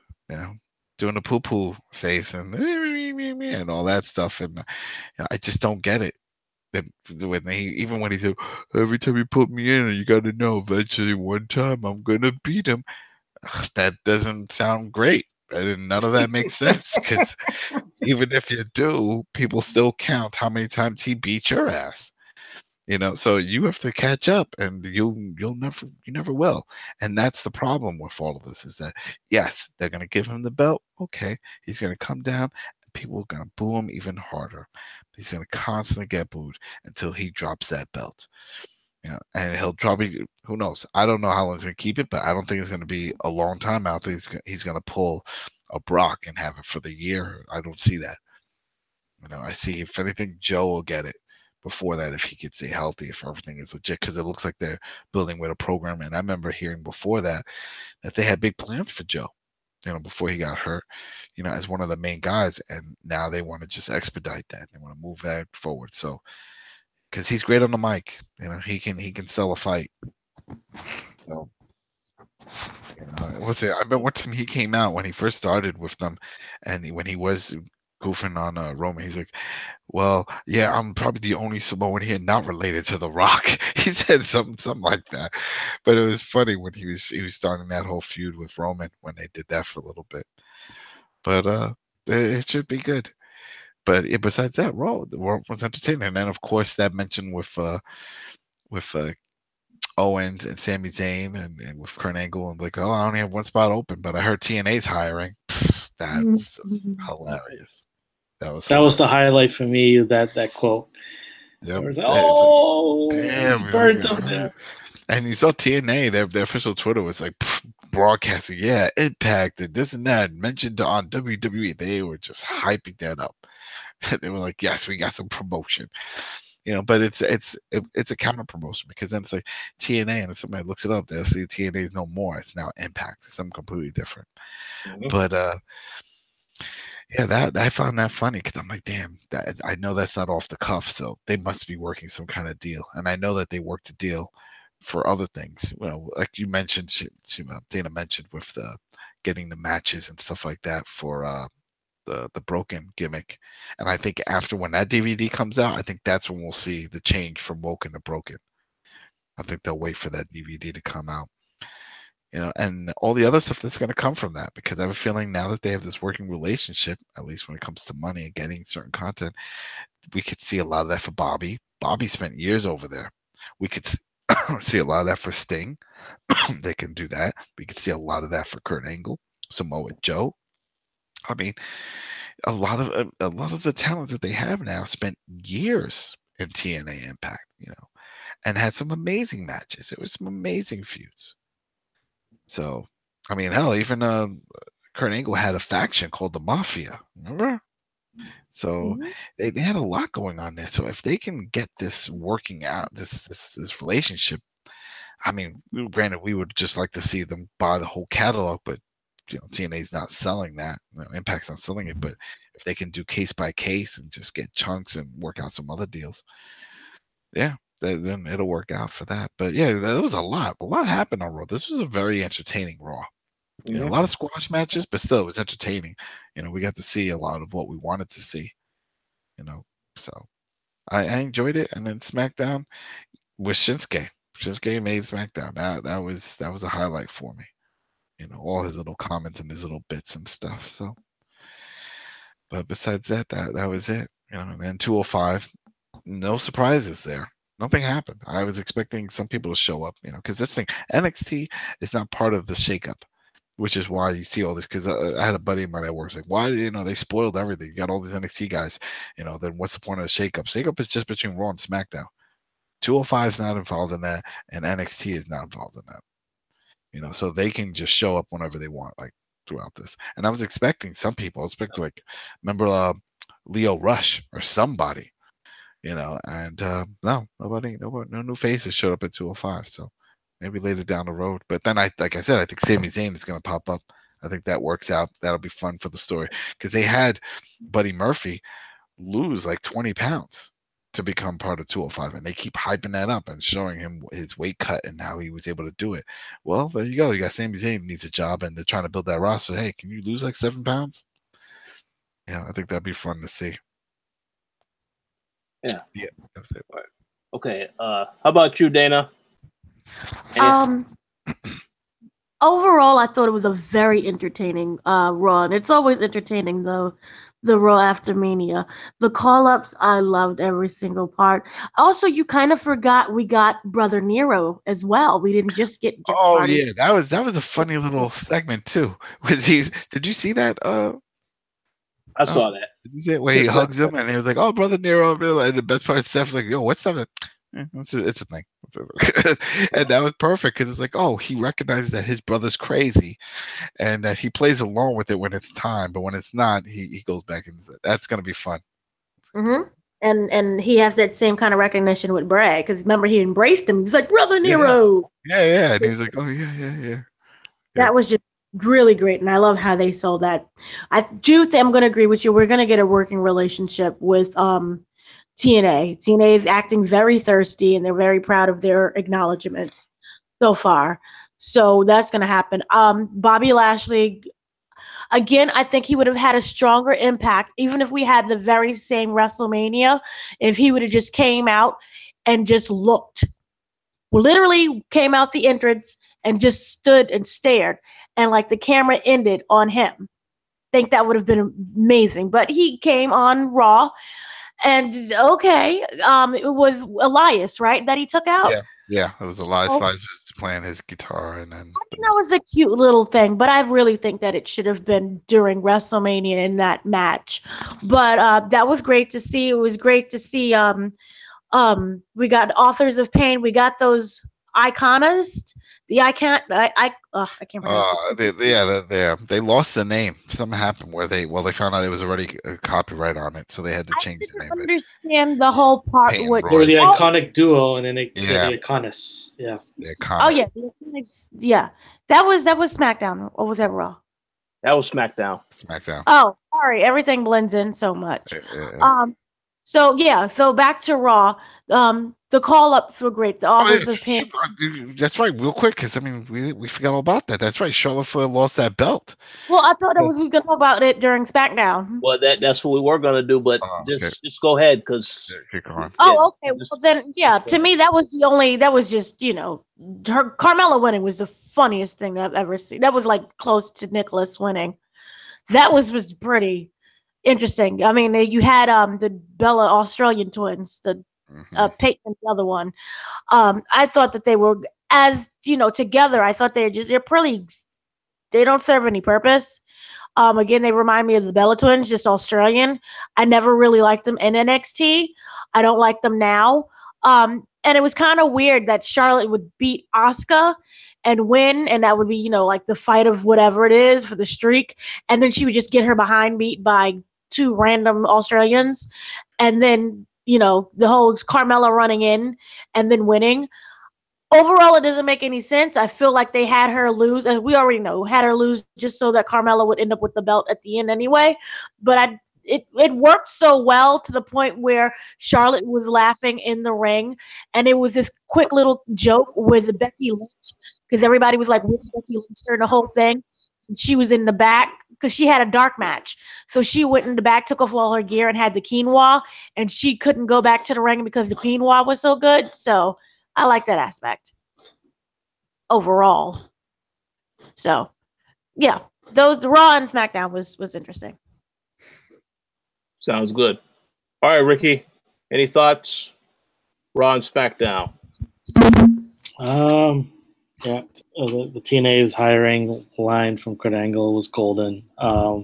B: doing the poo-poo face and all that stuff. And I just don't get it. When he said, every time you put me in, you got to know eventually one time I'm going to beat him. that doesn't sound great. And none of that makes sense because even if you do, people still count how many times he beat your ass. So you have to catch up, and you never will. And that's the problem with all of this is that yes, they're gonna give him the belt. Okay, he's gonna come down. People are gonna boo him even harder. He's gonna constantly get booed until he drops that belt. And he'll probably, who knows? I don't know how long he's going to keep it, but I don't think it's going to be a long time out there. He's going to pull a Brock and have it for the year. I don't see that. I see, if anything, Joe will get it before that if he could stay healthy, if everything is legit, because it looks like they're building with a program. And I remember hearing before that they had big plans for Joe, before he got hurt, as one of the main guys. And now they want to just expedite that. They want to move that forward. So, because he's great on the mic, he can sell a fight. So, what's it? I remember one time he came out when he first started with them, and when he was goofing on Roman, he's like, "Well, yeah, I'm probably the only Samoan here not related to The Rock." He said something like that, but it was funny when he was starting that whole feud with Roman when they did that for a little bit. But it should be good. But besides that, Raw was entertaining. And then, of course, that mention with Owens and Sami Zayn and with Kurt Angle, and like, oh, I only have one spot open, but I heard TNA's hiring. That was just hilarious. That was
D: the highlight for me. That quote.
B: Yep.
D: Like, oh,
B: damn,
D: burnt them there.
B: And you saw TNA, their official Twitter was like broadcasting, yeah, Impact and this and that, mentioned on WWE. They were just hyping that up. They were like, yes, we got some promotion, but it's a counter promotion, because then it's like TNA, and if somebody looks it up, they'll see TNA is no more. It's now Impact. It's something completely different. Mm-hmm. But yeah, that I found that funny, because I'm like, damn, that I know that's not off the cuff, so they must be working some kind of deal. And I know that they worked a deal for other things, like you mentioned, Dana mentioned with the getting the matches and stuff like that for the Broken gimmick. And I think after when that DVD comes out, I think that's when we'll see the change from Woken to Broken. I think they'll wait for that DVD to come out. And all the other stuff that's going to come from that, because I have a feeling now that they have this working relationship, at least when it comes to money and getting certain content, we could see a lot of that for Bobby. Bobby spent years over there. We could see a lot of that for Sting. They can do that. We could see a lot of that for Kurt Angle, Samoa Joe. I mean, a lot of the talent that they have now spent years in TNA Impact, and had some amazing matches. It was some amazing feuds. So, I mean, hell, even Kurt Angle had a faction called the Mafia. Remember? So they had a lot going on there. So if they can get this working out, this relationship, I mean, granted, we would just like to see them buy the whole catalog, but TNA's not selling that. Impact's not selling it. But if they can do case by case and just get chunks and work out some other deals, yeah, then it'll work out for that. But yeah, there was a lot happened on Raw. This was a very entertaining Raw. A lot of squash matches, but still, it was entertaining. We got to see a lot of what we wanted to see. So I enjoyed it. And then SmackDown with Shinsuke. Shinsuke made SmackDown. That was a highlight for me. All his little comments and his little bits and stuff. So, but besides that was it. And then 205, no surprises there. Nothing happened. I was expecting some people to show up, because this thing, NXT is not part of the shakeup, which is why you see all this. Because I had a buddy of mine that works like, why, they spoiled everything. You got all these NXT guys, then what's the point of the shakeup? Shakeup is just between Raw and SmackDown. 205 is not involved in that, and NXT is not involved in that. So they can just show up whenever they want, like throughout this. And I was expecting some people. I was expecting, like, remember Leo Rush or somebody, and no, nobody, no new faces showed up at 205. So maybe later down the road. But then like I said, I think Sami Zayn is going to pop up. I think that works out. That'll be fun for the story, because they had Buddy Murphy lose like 20 pounds to become part of 205, and they keep hyping that up and showing him his weight cut and how he was able to do it. Well, there you go. You got Sami Zayn needs a job, and they're trying to build that roster. Hey, can you lose like 7 pounds? Yeah, I think that'd be fun to see.
A: Yeah.
B: That's it.
A: Okay. How about you, Dana?
C: overall, I thought it was a very entertaining run. It's always entertaining, though. The Raw after Mania, the call-ups, I loved every single part. Also, you kind of forgot we got Brother Nero as well. We didn't just get Jeff
B: Oh
C: Hardy.
B: yeah, that was a funny little segment too. Did you see that?
A: I saw that.
B: Did you see it where he hugs him and he was like, "Oh, Brother Nero," and the best part, Steph's like, "Yo, what's up?" It's a thing. And that was perfect because it's like, oh, he recognizes that his brother's crazy and that he plays along with it when it's time, but when it's not, he goes back and that's gonna be fun.
C: Mm-hmm. And he has that same kind of recognition with Brad because remember he embraced him. He was like, Brother Nero.
B: Yeah. And he was like, oh yeah.
C: That was just really great, and I love how they sold that. I do think I'm going to agree with you. We're going to get a working relationship with TNA. TNA is acting very thirsty, and they're very proud of their acknowledgments so far. So that's going to happen. Bobby Lashley, again, I think he would have had a stronger impact, even if we had the very same WrestleMania, if he would have just came out and just looked. Literally came out the entrance and just stood and stared, and like the camera ended on him. Think that would have been amazing. But he came on Raw, and okay, it was Elias, right, that he took out.
B: Yeah, it was Elias. Elias was playing his guitar, and then
C: I mean, that was a cute little thing, but I really think that it should have been during WrestleMania in that match. But that was great to see. It was great to see. We got Authors of Pain. We got those Iconists. I can't remember.
B: They lost the name. Something happened where they found out it was already a copyright on it, so they had to change the name.
C: I understand the whole part.
B: Pain
C: Which
D: They were the iconic duo, and then the Iconists. Yeah.
C: Oh yeah, yeah. That was SmackDown, or was that Raw?
A: That was SmackDown.
C: Oh, sorry, everything blends in so much. So back to Raw. The call-ups were great. The Authors of Pain.
B: That's right, real quick, because I mean we forgot all about that. That's right. Charlotte Flair lost that belt.
C: Well, I thought we were going to know about it during SmackDown.
A: Well, that's what we were going to do, but just go ahead because.
C: Oh, okay. Well, then, yeah. To me, that was the only. That was just her Carmella winning was the funniest thing I've ever seen. That was like close to Nicholas winning. That was pretty interesting. I mean, you had the Bella Australian twins, the Peyton and the other one. I thought that they were together. I thought they're pretty. They don't serve any purpose. Again, they remind me of the Bella twins, just Australian. I never really liked them in NXT. I don't like them now. And it was kind of weird that Charlotte would beat Asuka and win, and that would be, like the fight of whatever it is for the streak. And then she would just get her behind beat by two random Australians. And then, the whole Carmella running in and then winning. Overall, it doesn't make any sense. I feel like they had her lose, as we already know, had her lose just so that Carmella would end up with the belt at the end anyway. But it worked so well to the point where Charlotte was laughing in the ring, and it was this quick little joke with Becky Lynch because everybody was like, "Where's Becky Lynch?" during the whole thing. And she was in the back because she had a dark match, so she went in the back, took off all her gear, and had the quinoa, and she couldn't go back to the ring because the quinoa was so good. So I like that aspect overall. So yeah, the Raw and SmackDown was interesting.
A: Sounds good. All right, Ricky, any thoughts? Raw and SmackDown.
D: Yeah, the TNA's hiring line from Kurt Angle was golden. I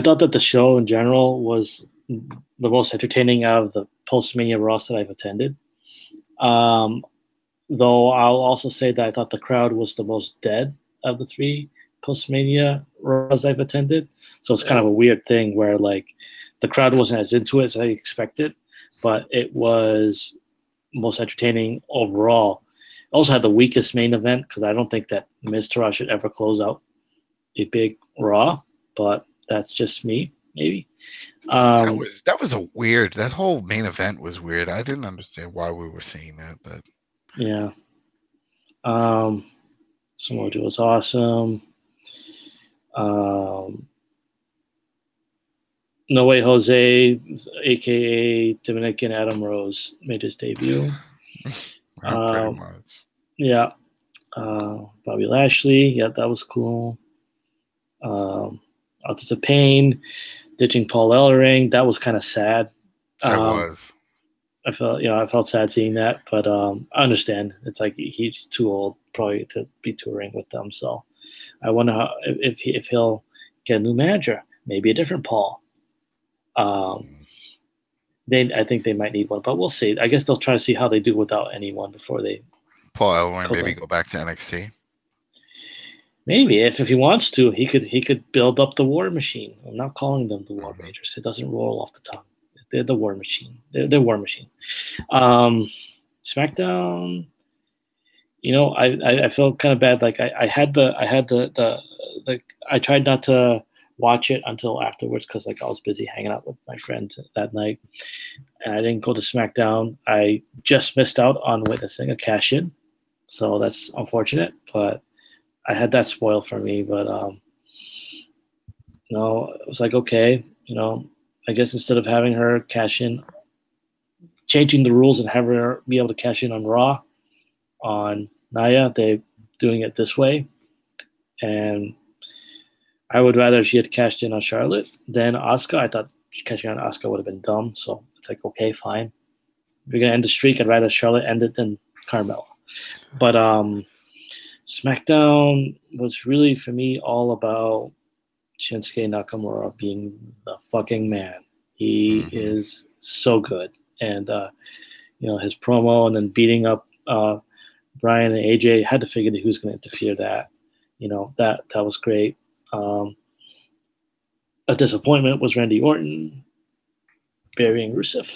D: thought that the show in general was the most entertaining out of the post-Mania Raws that I've attended. Though I'll also say that I thought the crowd was the most dead of the three post-Mania Raws I've attended. So it's kind of a weird thing where like the crowd wasn't as into it as I expected, but it was most entertaining overall. Also had the weakest main event because I don't think that Miz Taraj should ever close out a big Raw, but that's just me, maybe.
B: That was a weird. That whole main event was weird. I didn't understand why we were seeing that, but
D: yeah. Samoa Joe was awesome. No Way Jose, aka Dominican Adam Rose, made his debut.
B: pretty much.
D: Yeah. Bobby Lashley. Yeah, that was cool. Authors of Pain, ditching Paul Ellering. That was kind of sad.
B: That was.
D: I felt sad seeing that, but I understand. It's like he's too old probably to be touring with them. So I wonder if he'll get a new manager, maybe a different Paul. I think they might need one, but we'll see. I guess they'll try to see how they do without anyone before they.
B: Paul Ellering maybe go back to NXT.
D: Maybe if he wants to, he could build up the War Machine. I'm not calling them the War Raiders. It doesn't roll off the tongue. They're the War Machine. They're War Machine. SmackDown. I felt kind of bad. Like I tried not to watch it until afterwards because like I was busy hanging out with my friends that night, and I didn't go to SmackDown. I just missed out on witnessing a cash in, so that's unfortunate. But I had that spoiled for me. But it was like okay, I guess instead of having her cash in, changing the rules and having her be able to cash in on Raw, on Nia, they're doing it this way. And I would rather she had cashed in on Charlotte than Asuka. I thought cashing on Asuka would have been dumb. So it's like, okay, fine. If you're going to end the streak, I'd rather Charlotte end it than Carmella. But SmackDown was really, for me, all about Shinsuke Nakamura being the fucking man. He is so good. And, his promo and then beating up Bryan and AJ, had to figure that he was going to interfere that. That was great. A disappointment was Randy Orton burying Rusev.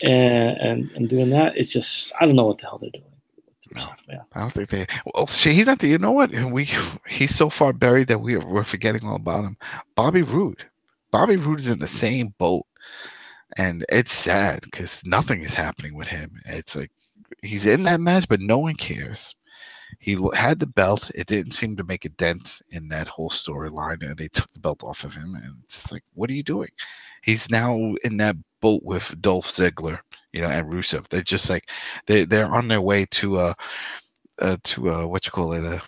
D: And doing that, it's just, I don't know what the hell they're doing.
B: No, I don't think they. Well, see, he's not the. You know what? He's so far buried that we're forgetting all about him. Bobby Roode is in the same boat, and it's sad because nothing is happening with him. It's like he's in that match, but no one cares. He had the belt. It didn't seem to make a dent in that whole storyline, and they took the belt off of him. And it's just like, what are you doing? He's now in that boat with Dolph Ziggler, and Rusev. They're just like they're on their way to what you call it,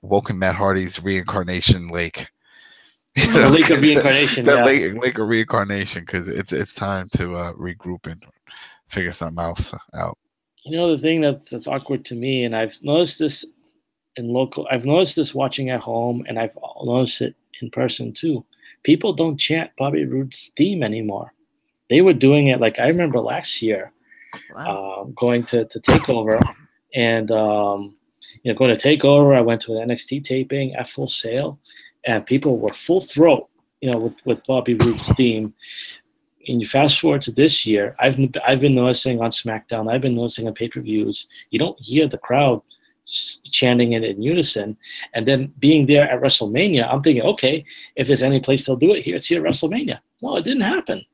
B: Woken Matt Hardy's reincarnation lake.
D: The lake of reincarnation.
B: Lake of reincarnation, because it's time to regroup and figure something else out.
D: The thing that's awkward to me, and I've noticed this I've noticed this watching at home, and I've noticed it in person too. People don't chant Bobby Roode's theme anymore. They were doing it like I remember last year, going to TakeOver, and going to TakeOver. I went to an NXT taping at Full Sail, and people were full throat, with Bobby Roode's theme. And you fast forward to this year, I've been noticing on SmackDown, I've been noticing on pay-per-views, you don't hear the crowd chanting it in unison. And then being there at WrestleMania, I'm thinking, okay, if there's any place they'll do it, it's here at WrestleMania. No, it didn't happen.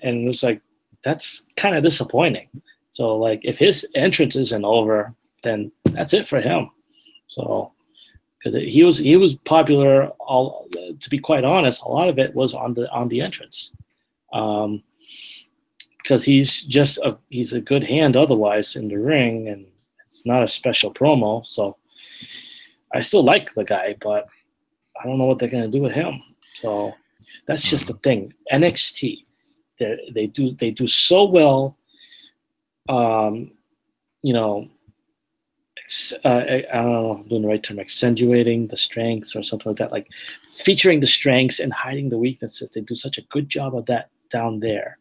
D: And it was like, that's kind of disappointing. So like, if his entrance isn't over, then that's it for him. So, because he was popular. To be quite honest, a lot of it was on the entrance, because he's a good hand otherwise in the ring, and it's not a special promo. So I still like the guy, but I don't know what they're gonna do with him. So that's just the thing. NXT, they do so well. I don't know if I'm doing the right term, accentuating the strengths or something like that, like featuring the strengths and hiding the weaknesses. They do such a good job of that down there.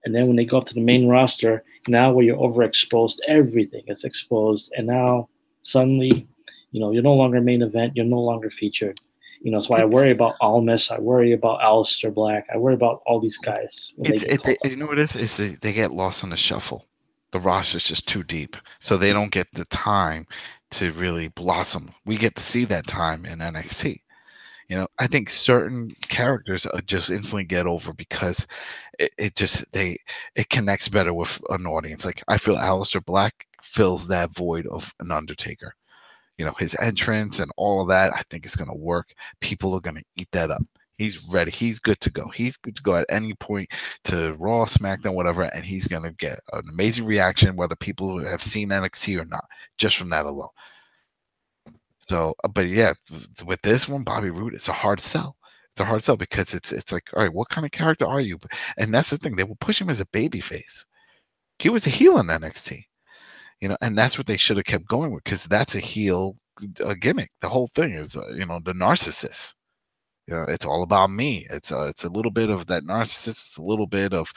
D: And then when they go up to the main roster, now where you're overexposed, everything is exposed. And now suddenly, you're no longer main event. You're no longer featured. That's why I worry about Almas. I worry about Aleister Black. I worry about all these guys.
B: You know what it is? They get lost on the shuffle. The roster's just too deep, so they don't get the time to really blossom. We get to see that time in NXT. I think certain characters just instantly get over because it connects better with an audience. Like I feel Aleister Black fills that void of an Undertaker. His entrance and all of that, I think is going to work. People are going to eat that up. He's ready. He's good to go. He's good to go at any point to Raw, SmackDown, whatever, and he's going to get an amazing reaction, whether people have seen NXT or not, just from that alone. So, but yeah, with this one, Bobby Roode, it's a hard sell. It's a hard sell because it's like, all right, what kind of character are you? And that's the thing. They will push him as a babyface. He was a heel in NXT, and that's what they should have kept going with, because that's a heel gimmick. The whole thing is, the narcissist. It's all about me. It's a little bit of that narcissist. It's a little bit of,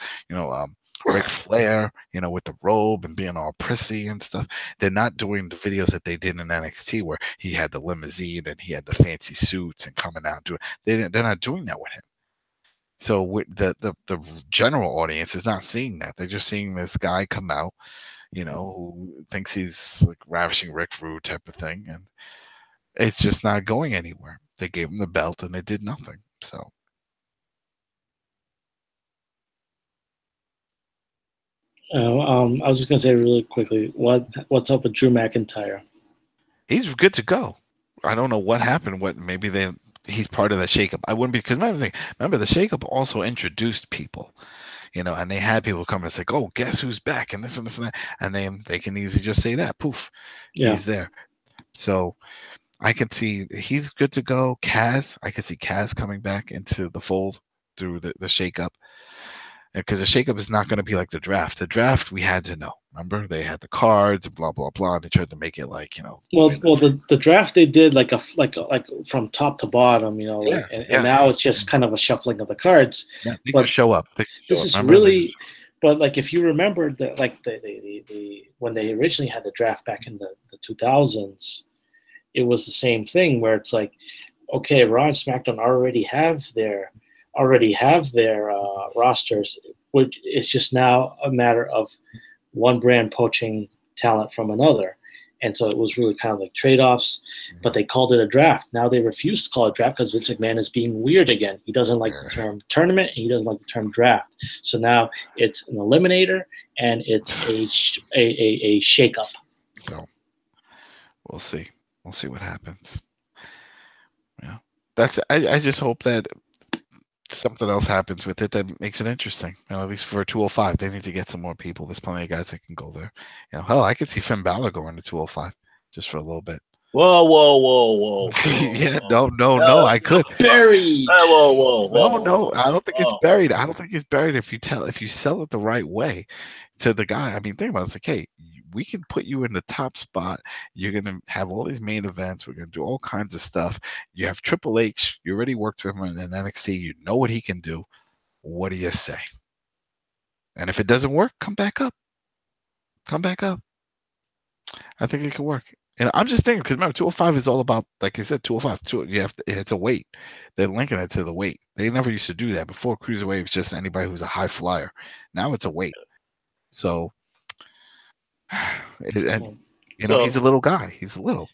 B: Ric Flair, with the robe and being all prissy and stuff. They're not doing the videos that they did in NXT where he had the limousine and he had the fancy suits and coming out to it. They're not doing that with him. So with the general audience is not seeing that. They're just seeing this guy come out, who thinks he's like ravishing Rick Rude type of thing, and it's just not going anywhere. They gave him the belt and it did nothing. So
D: I was just gonna say really quickly, what's up with Drew McIntyre?
B: He's good to go. I don't know what happened. Maybe he's part of the shakeup. I wouldn't be, because remember the shakeup also introduced people, and they had people come and it's like, oh, guess who's back and this and this and that, and then they can easily just say that, poof, he's there. So I can see he's good to go. I could see Kaz coming back into the fold through the shakeup. Because the shakeup is not going to be like the draft. The draft, we had to know. Remember, they had the cards and blah blah blah. And they tried to make it like
D: Well, the draft they did like from top to bottom, and now it's just kind of a shuffling of the cards.
B: Yeah, they can show up.
D: This is really, but like if you remember that, like the when they originally had the draft back in the 2000s, it was the same thing where it's like, okay, Raw and SmackDown already have their rosters, which is just now a matter of one brand poaching talent from another. And so it was really kind of like trade-offs, but they called it a draft. Now they refuse to call it draft because Vince McMahon is being weird again. He doesn't like the term tournament, and he doesn't like the term draft. So now it's an eliminator, and it's a shake-up.
B: So we'll see. We'll see what happens. Yeah, I just hope that something else happens with it that makes it interesting. At least for 205, they need to get some more people. There's plenty of guys that can go there. Hell, I could see Finn Balor going to 205 just for a little bit.
A: Whoa.
B: Yeah, no, I could.
D: Buried.
A: Whoa.
B: No, I don't think it's buried. I don't think it's buried if you sell it the right way to the guy. I mean, think about it. It's like, hey, we can put you in the top spot. You're going to have all these main events. We're going to do all kinds of stuff. You have Triple H. You already worked with him in NXT. You know what he can do. What do you say? And if it doesn't work, come back up. I think it can work. And I'm just thinking, because remember, 205 is all about, like I said, 205. It's a weight. They're linking it to the weight. They never used to do that. Before, cruiserweight was just anybody who's a high flyer. Now it's a weight. So, he's a little guy. He's little.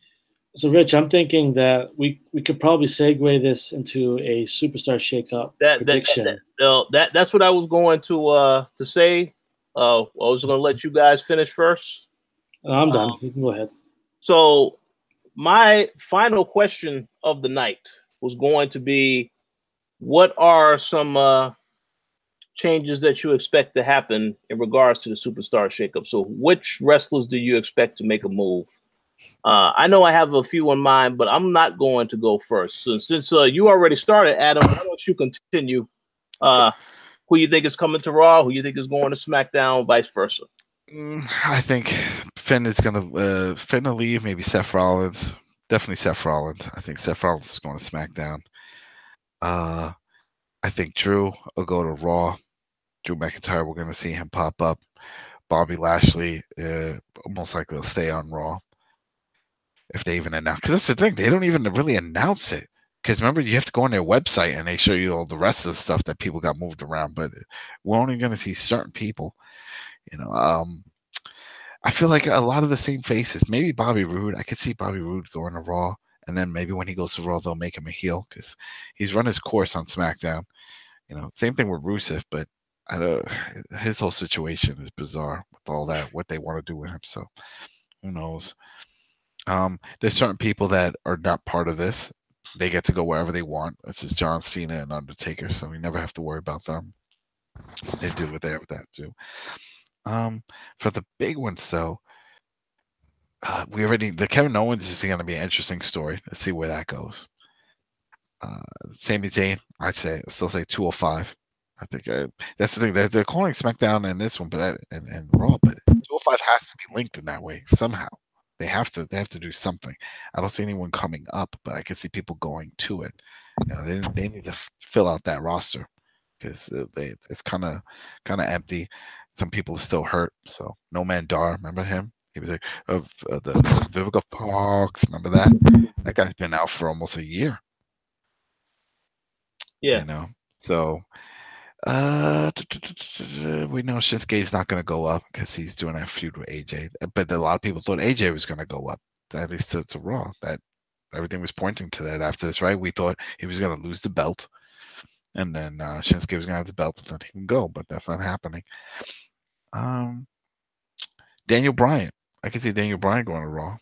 D: So, Rich, I'm thinking that we could probably segue this into a superstar shakeup prediction.
A: That's what I was going to say. I was going to let you guys finish first.
D: I'm done. You can go ahead.
A: So, my final question of the night was going to be, what are some changes that you expect to happen in regards to the superstar shakeup? So which wrestlers do you expect to make a move? I know I have a few in mind, but I'm not going to go first. So since you already started, Adam, why don't you continue? Who you think is coming to Raw? Who you think is going to SmackDown? Vice versa.
B: I think Finn will leave. Maybe Seth Rollins. Definitely Seth Rollins. I think Seth Rollins is going to SmackDown. I think Drew will go to Raw. Drew McIntyre, we're going to see him pop up. Bobby Lashley, most likely will stay on Raw. If they even announce, because that's the thing, they don't even really announce it. Because remember, you have to go on their website and they show you all the rest of the stuff that people got moved around. But we're only going to see certain people. I feel like a lot of the same faces. Maybe Bobby Roode. I could see Bobby Roode going to Raw. And then maybe when he goes to Raw, they'll make him a heel because he's run his course on SmackDown. Same thing with Rusev, but his whole situation is bizarre with all that, what they want to do with him. So who knows? There's certain people that are not part of this. they get to go wherever they want. It's just John Cena and Undertaker, so we never have to worry about them. They do what they have with that too. For the big ones though, the Kevin Owens is going to be an interesting story. Let's see where that goes. Sami Zayn, I'd still say 205. I think that's the thing. They're calling SmackDown and this one, but and Raw, but 205 has to be linked in that way somehow. They have to do something. I don't see anyone coming up, but I can see people going to it. They need to fill out that roster because it's kind of empty. Some people are still hurt. So No Man Dar, remember him? He was like of the Vivica Parks. Remember that? That guy's been out for almost a year.
A: Yeah.
B: So we know Shinsuke's not going to go up because he's doing a feud with AJ. But a lot of people thought AJ was going to go up, at least to Raw. That everything was pointing to that after this, right? We thought he was going to lose the belt, and then Shinsuke was going to have the belt and then he can go, but that's not happening. Daniel Bryan. I can see Daniel Bryan going to Raw.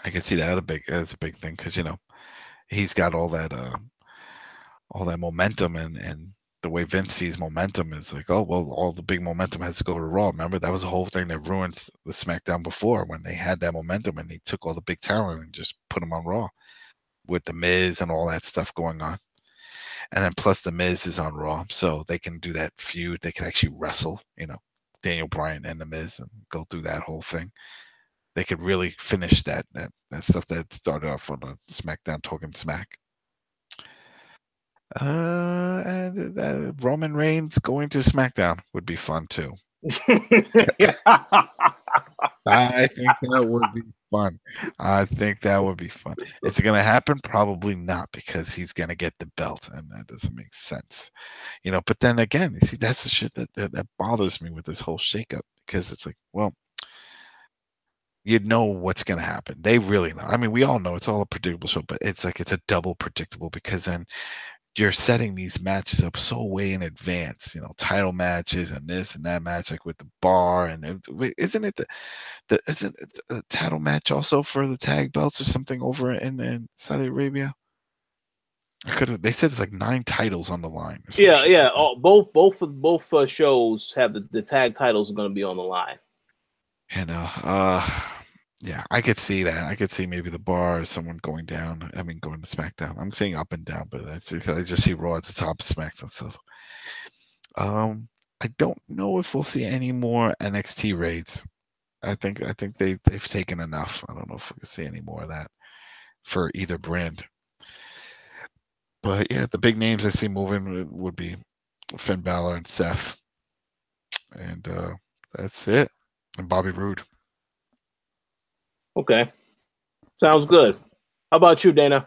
B: I can see that as a big thing because he's got all that momentum and the way Vince sees momentum is like, oh well, all the big momentum has to go to Raw. Remember that was the whole thing that ruined the SmackDown before when they had that momentum and he took all the big talent and just put them on Raw with the Miz and all that stuff going on. And then plus the Miz is on Raw, so they can do that feud. They can actually wrestle, Daniel Bryan and the Miz and go through that whole thing. They could really finish that stuff that started off on the SmackDown Talking Smack. And Roman Reigns going to SmackDown would be fun too. I think that would be fun. Is it going to happen? Probably not, because he's going to get the belt, and that doesn't make sense. But then again, you see, that's the shit that bothers me with this whole shakeup, because it's like, well, you know what's going to happen. They really know. I mean, we all know it's all a predictable show, but it's like it's a double predictable because then you're setting these matches up so way in advance, title matches and this and that match, like with the bar. And isn't it isn't it a title match also for the tag belts or something over in Saudi Arabia? They said it's like 9 titles on the line.
A: Yeah. Both shows have the tag titles are going to be on the line.
B: Yeah, I could see that. I could see maybe the bar or someone going down. I mean, going to SmackDown. I'm saying up and down, but that's because I just see Raw at the top of SmackDown. So, I don't know if we'll see any more NXT raids. I think they've taken enough. I don't know if we'll see any more of that for either brand. But yeah, the big names I see moving would be Finn Balor and Seth, and that's it. And Bobby Roode.
A: Okay. Sounds good. How about you, Dana?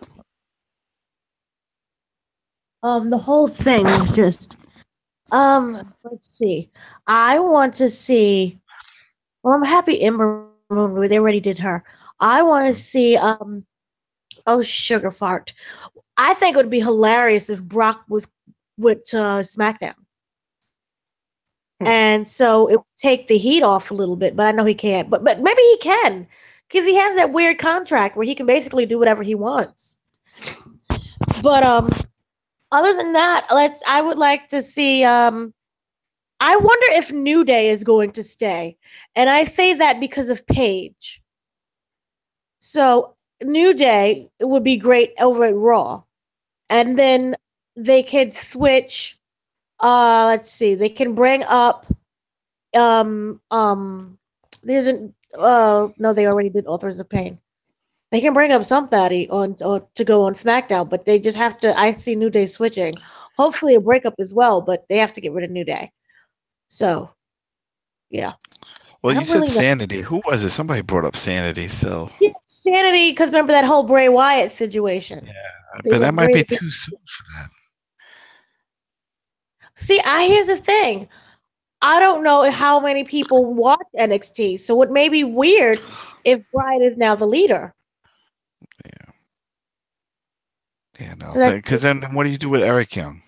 C: The whole thing was just, let's see. I want to see, well, I'm happy Ember Moon, they already did her. I want to see, sugar fart. I think it would be hilarious if Brock went to SmackDown. And so it would take the heat off a little bit, but I know he can't. But maybe he can. Because he has that weird contract where he can basically do whatever he wants. But other than that, I would like to see. I wonder if New Day is going to stay, and I say that because of Paige. So New Day would be great over at Raw, and then they could switch. Let's see. They can bring up. There's an. No, they already did Authors of Pain. They can bring up somebody to go on SmackDown, but they just have to. I see New Day switching. Hopefully a breakup as well, but they have to get rid of New Day. So, yeah.
B: Well, you said Sanity. Who was it? Somebody brought up Sanity. So
C: yeah, Sanity, because remember that whole Bray Wyatt situation.
B: Yeah, but that might be too soon for that.
C: See, here's the thing. I don't know how many people watch NXT, so it may be weird if Bryan is now the leader.
B: Yeah, no. Because then what do you do with Eric Young?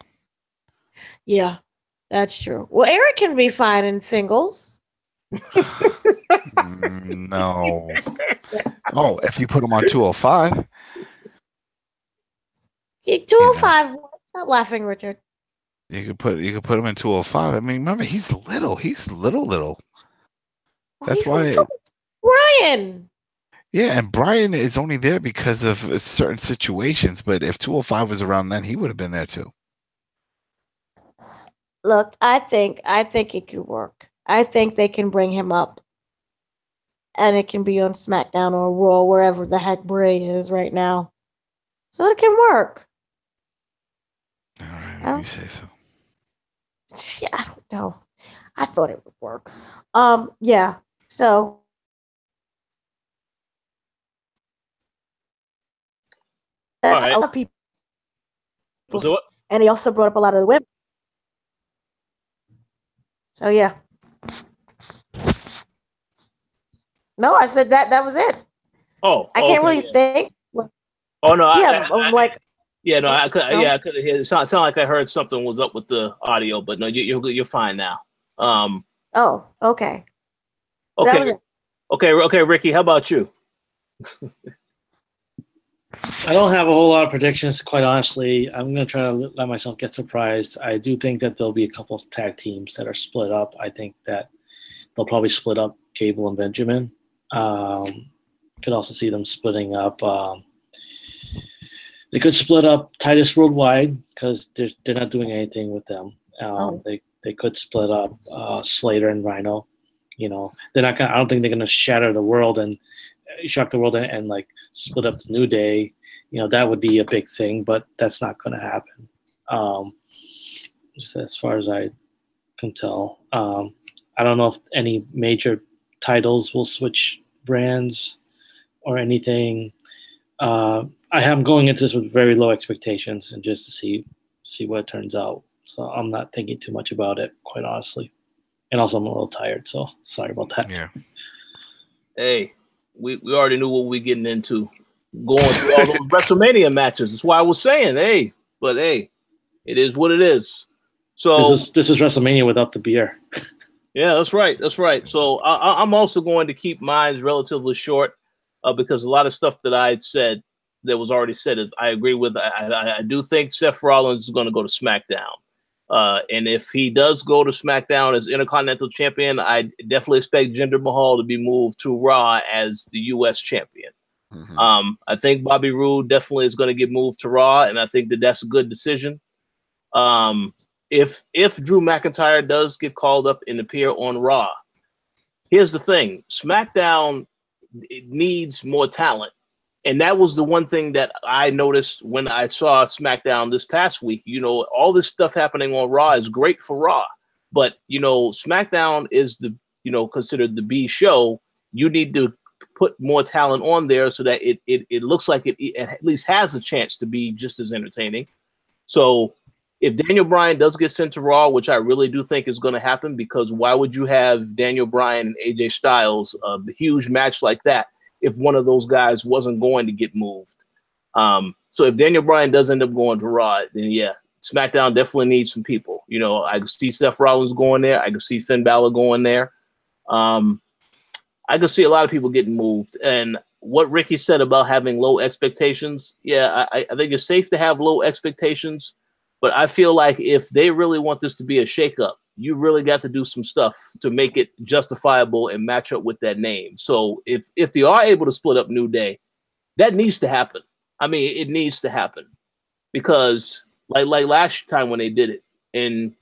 C: Yeah, that's true. Well, Eric can be fine in singles.
B: No. Oh, if you put him on 205.
C: 205. Stop laughing, Richard.
B: You could put him in 205. I mean, remember, he's little. He's little.
C: Well,
B: That's why.
C: So Bryan.
B: Yeah, and Bryan is only there because of certain situations. But if 205 was around then, he would have been there too.
C: Look, I think it could work. I think they can bring him up, and it can be on SmackDown or Raw, wherever the heck Bray is right now. So it can work.
B: All right, you say so.
C: Yeah, I don't know. I thought it would work. Yeah. So that's
A: right.
C: a lot of people.
A: So what?
C: And he also brought up a lot of the women. So yeah. No, I said that was it.
A: Oh,
C: I can't really think.
A: Oh no,
C: yeah, I was like.
A: Yeah, no, I could.
C: No?
A: Yeah, I could hear. It sound like I heard something was up with the audio, but no, you're fine now.
C: Oh, okay.
A: Okay.
C: That was it.
A: Okay, Ricky, how about you?
D: I don't have a whole lot of predictions, quite honestly. I'm going to try to let myself get surprised. I do think that there'll be a couple of tag teams that are split up. I think that they'll probably split up Gable and Benjamin. Could also see them splitting up. They could split up Titus Worldwide because they're not doing anything with them. They could split up Slater and Rhino. You know, they're not gonna. I don't think they're gonna shatter the world and shock the world and like split up the New Day. You know, that would be a big thing, but that's not gonna happen. Just as far as I can tell, I don't know if any major titles will switch brands or anything. I am going into this with very low expectations and just to see what it turns out. So I'm not thinking too much about it, quite honestly. And also I'm a little tired, so sorry about that.
B: Yeah.
A: Hey, we already knew what we're getting into. Going through all those WrestleMania matches. That's why I was saying, hey, it is what it is. So
D: this is WrestleMania without the beer.
A: Yeah, that's right. That's right. So I'm also going to keep mine relatively short because a lot of stuff that I said that was already said is I agree with. I do think Seth Rollins is going to go to SmackDown. And if he does go to SmackDown as Intercontinental Champion, I definitely expect Jinder Mahal to be moved to Raw as the U.S. Champion. Mm-hmm. I think Bobby Roode definitely is going to get moved to Raw, and I think that that's a good decision. If Drew McIntyre does get called up and appear on Raw, here's the thing: SmackDown needs more talent. And that was the one thing that I noticed when I saw SmackDown this past week. You know, all this stuff happening on Raw is great for Raw. But, you know, SmackDown is considered the B show. You need to put more talent on there so that it looks like it at least has a chance to be just as entertaining. So if Daniel Bryan does get sent to Raw, which I really do think is going to happen, because why would you have Daniel Bryan and AJ Styles, a huge match like that, if one of those guys wasn't going to get moved? So if Daniel Bryan does end up going to Raw, then yeah, SmackDown definitely needs some people. You know, I can see Seth Rollins going there. I can see Finn Balor going there. I can see a lot of people getting moved. And what Ricky said about having low expectations, yeah, I think it's safe to have low expectations. But I feel like if they really want this to be a shakeup, you really got to do some stuff to make it justifiable and match up with that name. So if they are able to split up New Day, that needs to happen. I mean, it needs to happen because like last time when they did it and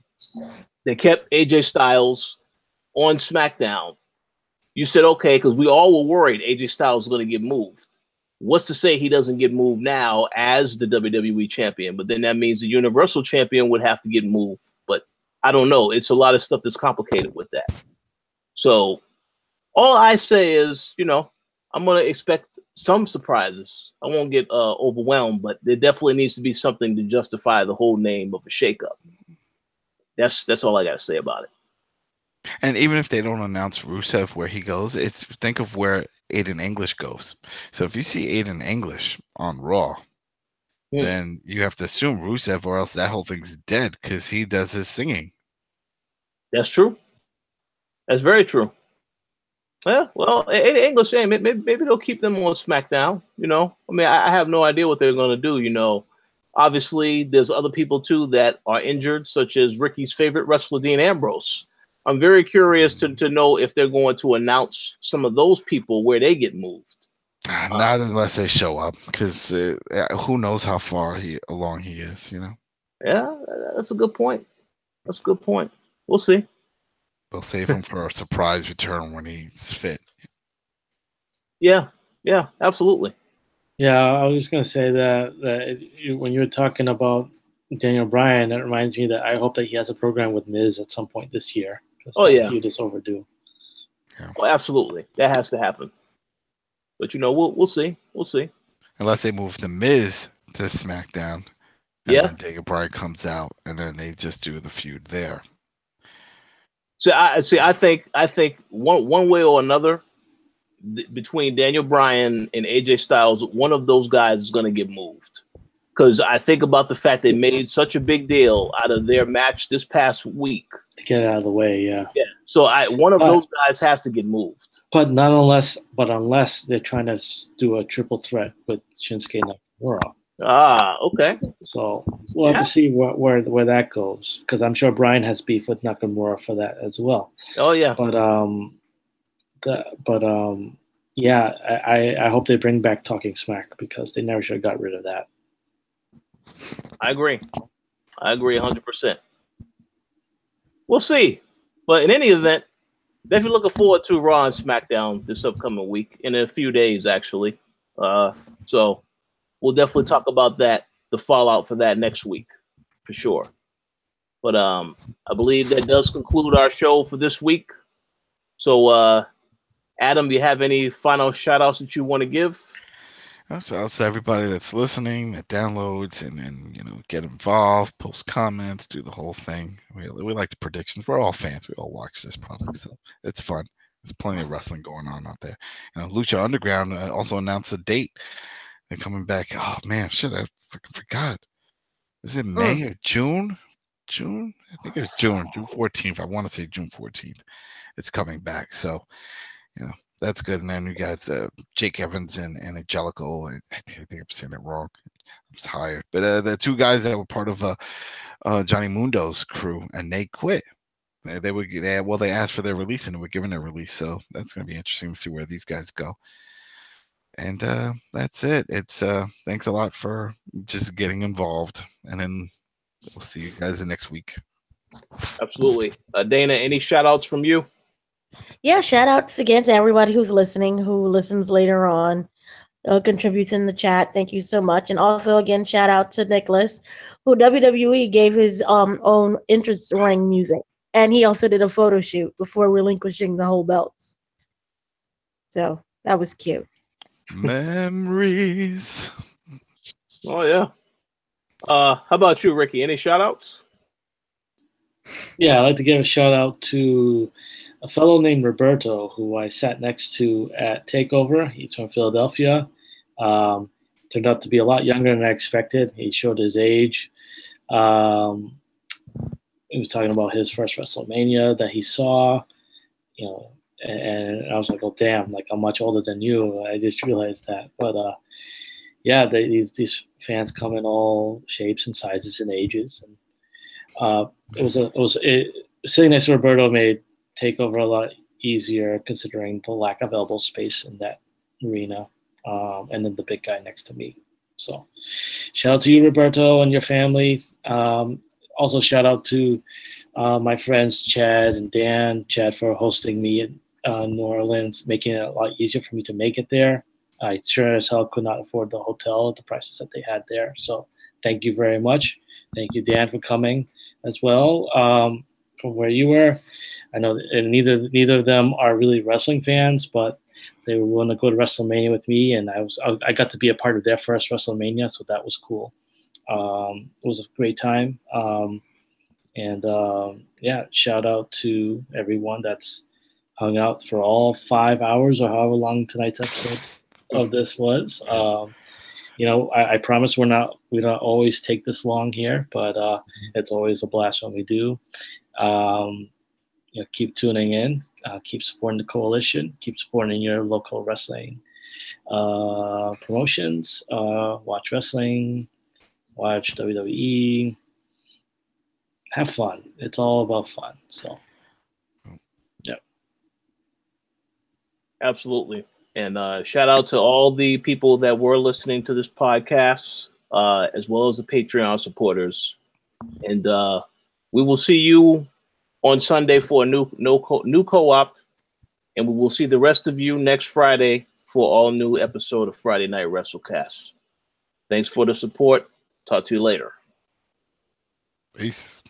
A: they kept AJ Styles on SmackDown, you said, okay, because we all were worried AJ Styles was going to get moved. What's to say he doesn't get moved now as the WWE champion? But then that means the Universal champion would have to get moved. But I don't know. It's a lot of stuff that's complicated with that. So all I say is, you know, I'm going to expect some surprises. I won't get overwhelmed, but there definitely needs to be something to justify the whole name of a shakeup. That's all I got to say about it.
B: And even if they don't announce Rusev where he goes, think of where Aiden English goes. So if you see Aiden English on Raw, then you have to assume Rusev, or else that whole thing's dead because he does his singing.
A: That's true. That's very true. Yeah, well, Aiden English, maybe they'll keep them on SmackDown. You know, I mean, I have no idea what they're going to do. You know, obviously, there's other people too that are injured, such as Ricky's favorite wrestler, Dean Ambrose. I'm very curious to know if they're going to announce some of those people where they get moved.
B: Not unless they show up, because who knows how far along he is, you know?
A: Yeah, that's a good point. That's a good point. We'll see.
B: They'll save him for a surprise return when he's fit.
A: Yeah, absolutely.
D: Yeah, I was just gonna say that when you were talking about Daniel Bryan, it reminds me that I hope that he has a program with Miz at some point this year. That feud is overdue.
A: Yeah. Oh, absolutely, that has to happen. But we'll see. We'll see.
B: Unless they move the Miz to SmackDown, and then Daniel Bryan comes out, and then they just do the feud there.
A: So I think one way or another, between Daniel Bryan and AJ Styles, one of those guys is going to get moved. Because I think about the fact they made such a big deal out of their match this past week.
D: To get it out of the way, yeah.
A: Yeah. So one of those guys has to get moved.
D: But unless they're trying to do a triple threat with Shinsuke Nakamura.
A: Okay.
D: So we'll have to see where that goes, because I'm sure Bryan has beef with Nakamura for that as well.
A: Oh yeah.
D: I hope they bring back Talking Smack, because they never should have got rid of that.
A: I agree 100%. We'll see. But in any event, definitely looking forward to Raw and SmackDown this upcoming week, in a few days, actually. So we'll definitely talk about that, the fallout for that next week, for sure. But I believe that does conclude our show for this week. So, Adam, do you have any final shout-outs that you want to give?
B: So to everybody that's listening, that downloads, and get involved, post comments, do the whole thing. We like the predictions. We're all fans. We all watch this product, so it's fun. There's plenty of wrestling going on out there. Lucha Underground also announced a date. They're coming back. Oh man, shit, I fucking forgot. Is it May or June? June? I think it's June 14th. I want to say June 14th. It's coming back. So, that's good. And then we got Jake Evans and Angelico. I think I'm saying it wrong. I'm tired. But the two guys that were part of Johnny Mundo's crew, and they quit. They asked for their release, and they were given their release. So that's going to be interesting to see where these guys go. And that's it. It's thanks a lot for just getting involved. And then we'll see you guys next week.
A: Absolutely. Dana, any shout outs from you?
C: Yeah, shout outs again to everybody who's listening, who listens later on, contributes in the chat. Thank you so much. And also, again, shout out to Nicholas, who WWE gave his own entrance ring music. And he also did a photo shoot before relinquishing the whole belts. So that was cute.
B: Memories.
A: Oh, yeah. How about you, Ricky? Any shout outs?
D: Yeah, I'd like to give a shout out to a fellow named Roberto, who I sat next to at TakeOver. He's from Philadelphia. Turned out to be a lot younger than I expected. He showed his age. He was talking about his first WrestleMania that he saw, and I was like, oh, damn, like, I'm much older than you. I just realized that. But, these fans come in all shapes and sizes and ages. And sitting next to Roberto made TakeOver a lot easier, considering the lack of elbow space in that arena, and then the big guy next to me. So shout out to you, Roberto, and your family. Also shout out to my friends Chad and Dan. Chad for hosting me in New Orleans, making it a lot easier for me to make it there. I sure as hell could not afford the hotel at the prices that they had there. So thank you very much. Thank you, Dan, for coming as well. From where you were, I know and neither of them are really wrestling fans, but they were willing to go to WrestleMania with me, and I got to be a part of their first WrestleMania, so that was cool. It was a great time, shout out to everyone that's hung out for all 5 hours or however long tonight's episode of this was. I promise we don't always take this long here, but it's always a blast when we do. Keep tuning in, keep supporting the Koalition, keep supporting your local wrestling promotions, watch wrestling, watch WWE, have fun. It's all about fun. So, yeah.
A: Absolutely. And shout out to all the people that were listening to this podcast, as well as the Patreon supporters. And we will see you on Sunday for a new co-op, and we will see the rest of you next Friday for all new episode of Friday Night WrestleCast. Thanks for the support. Talk to you later.
B: Peace.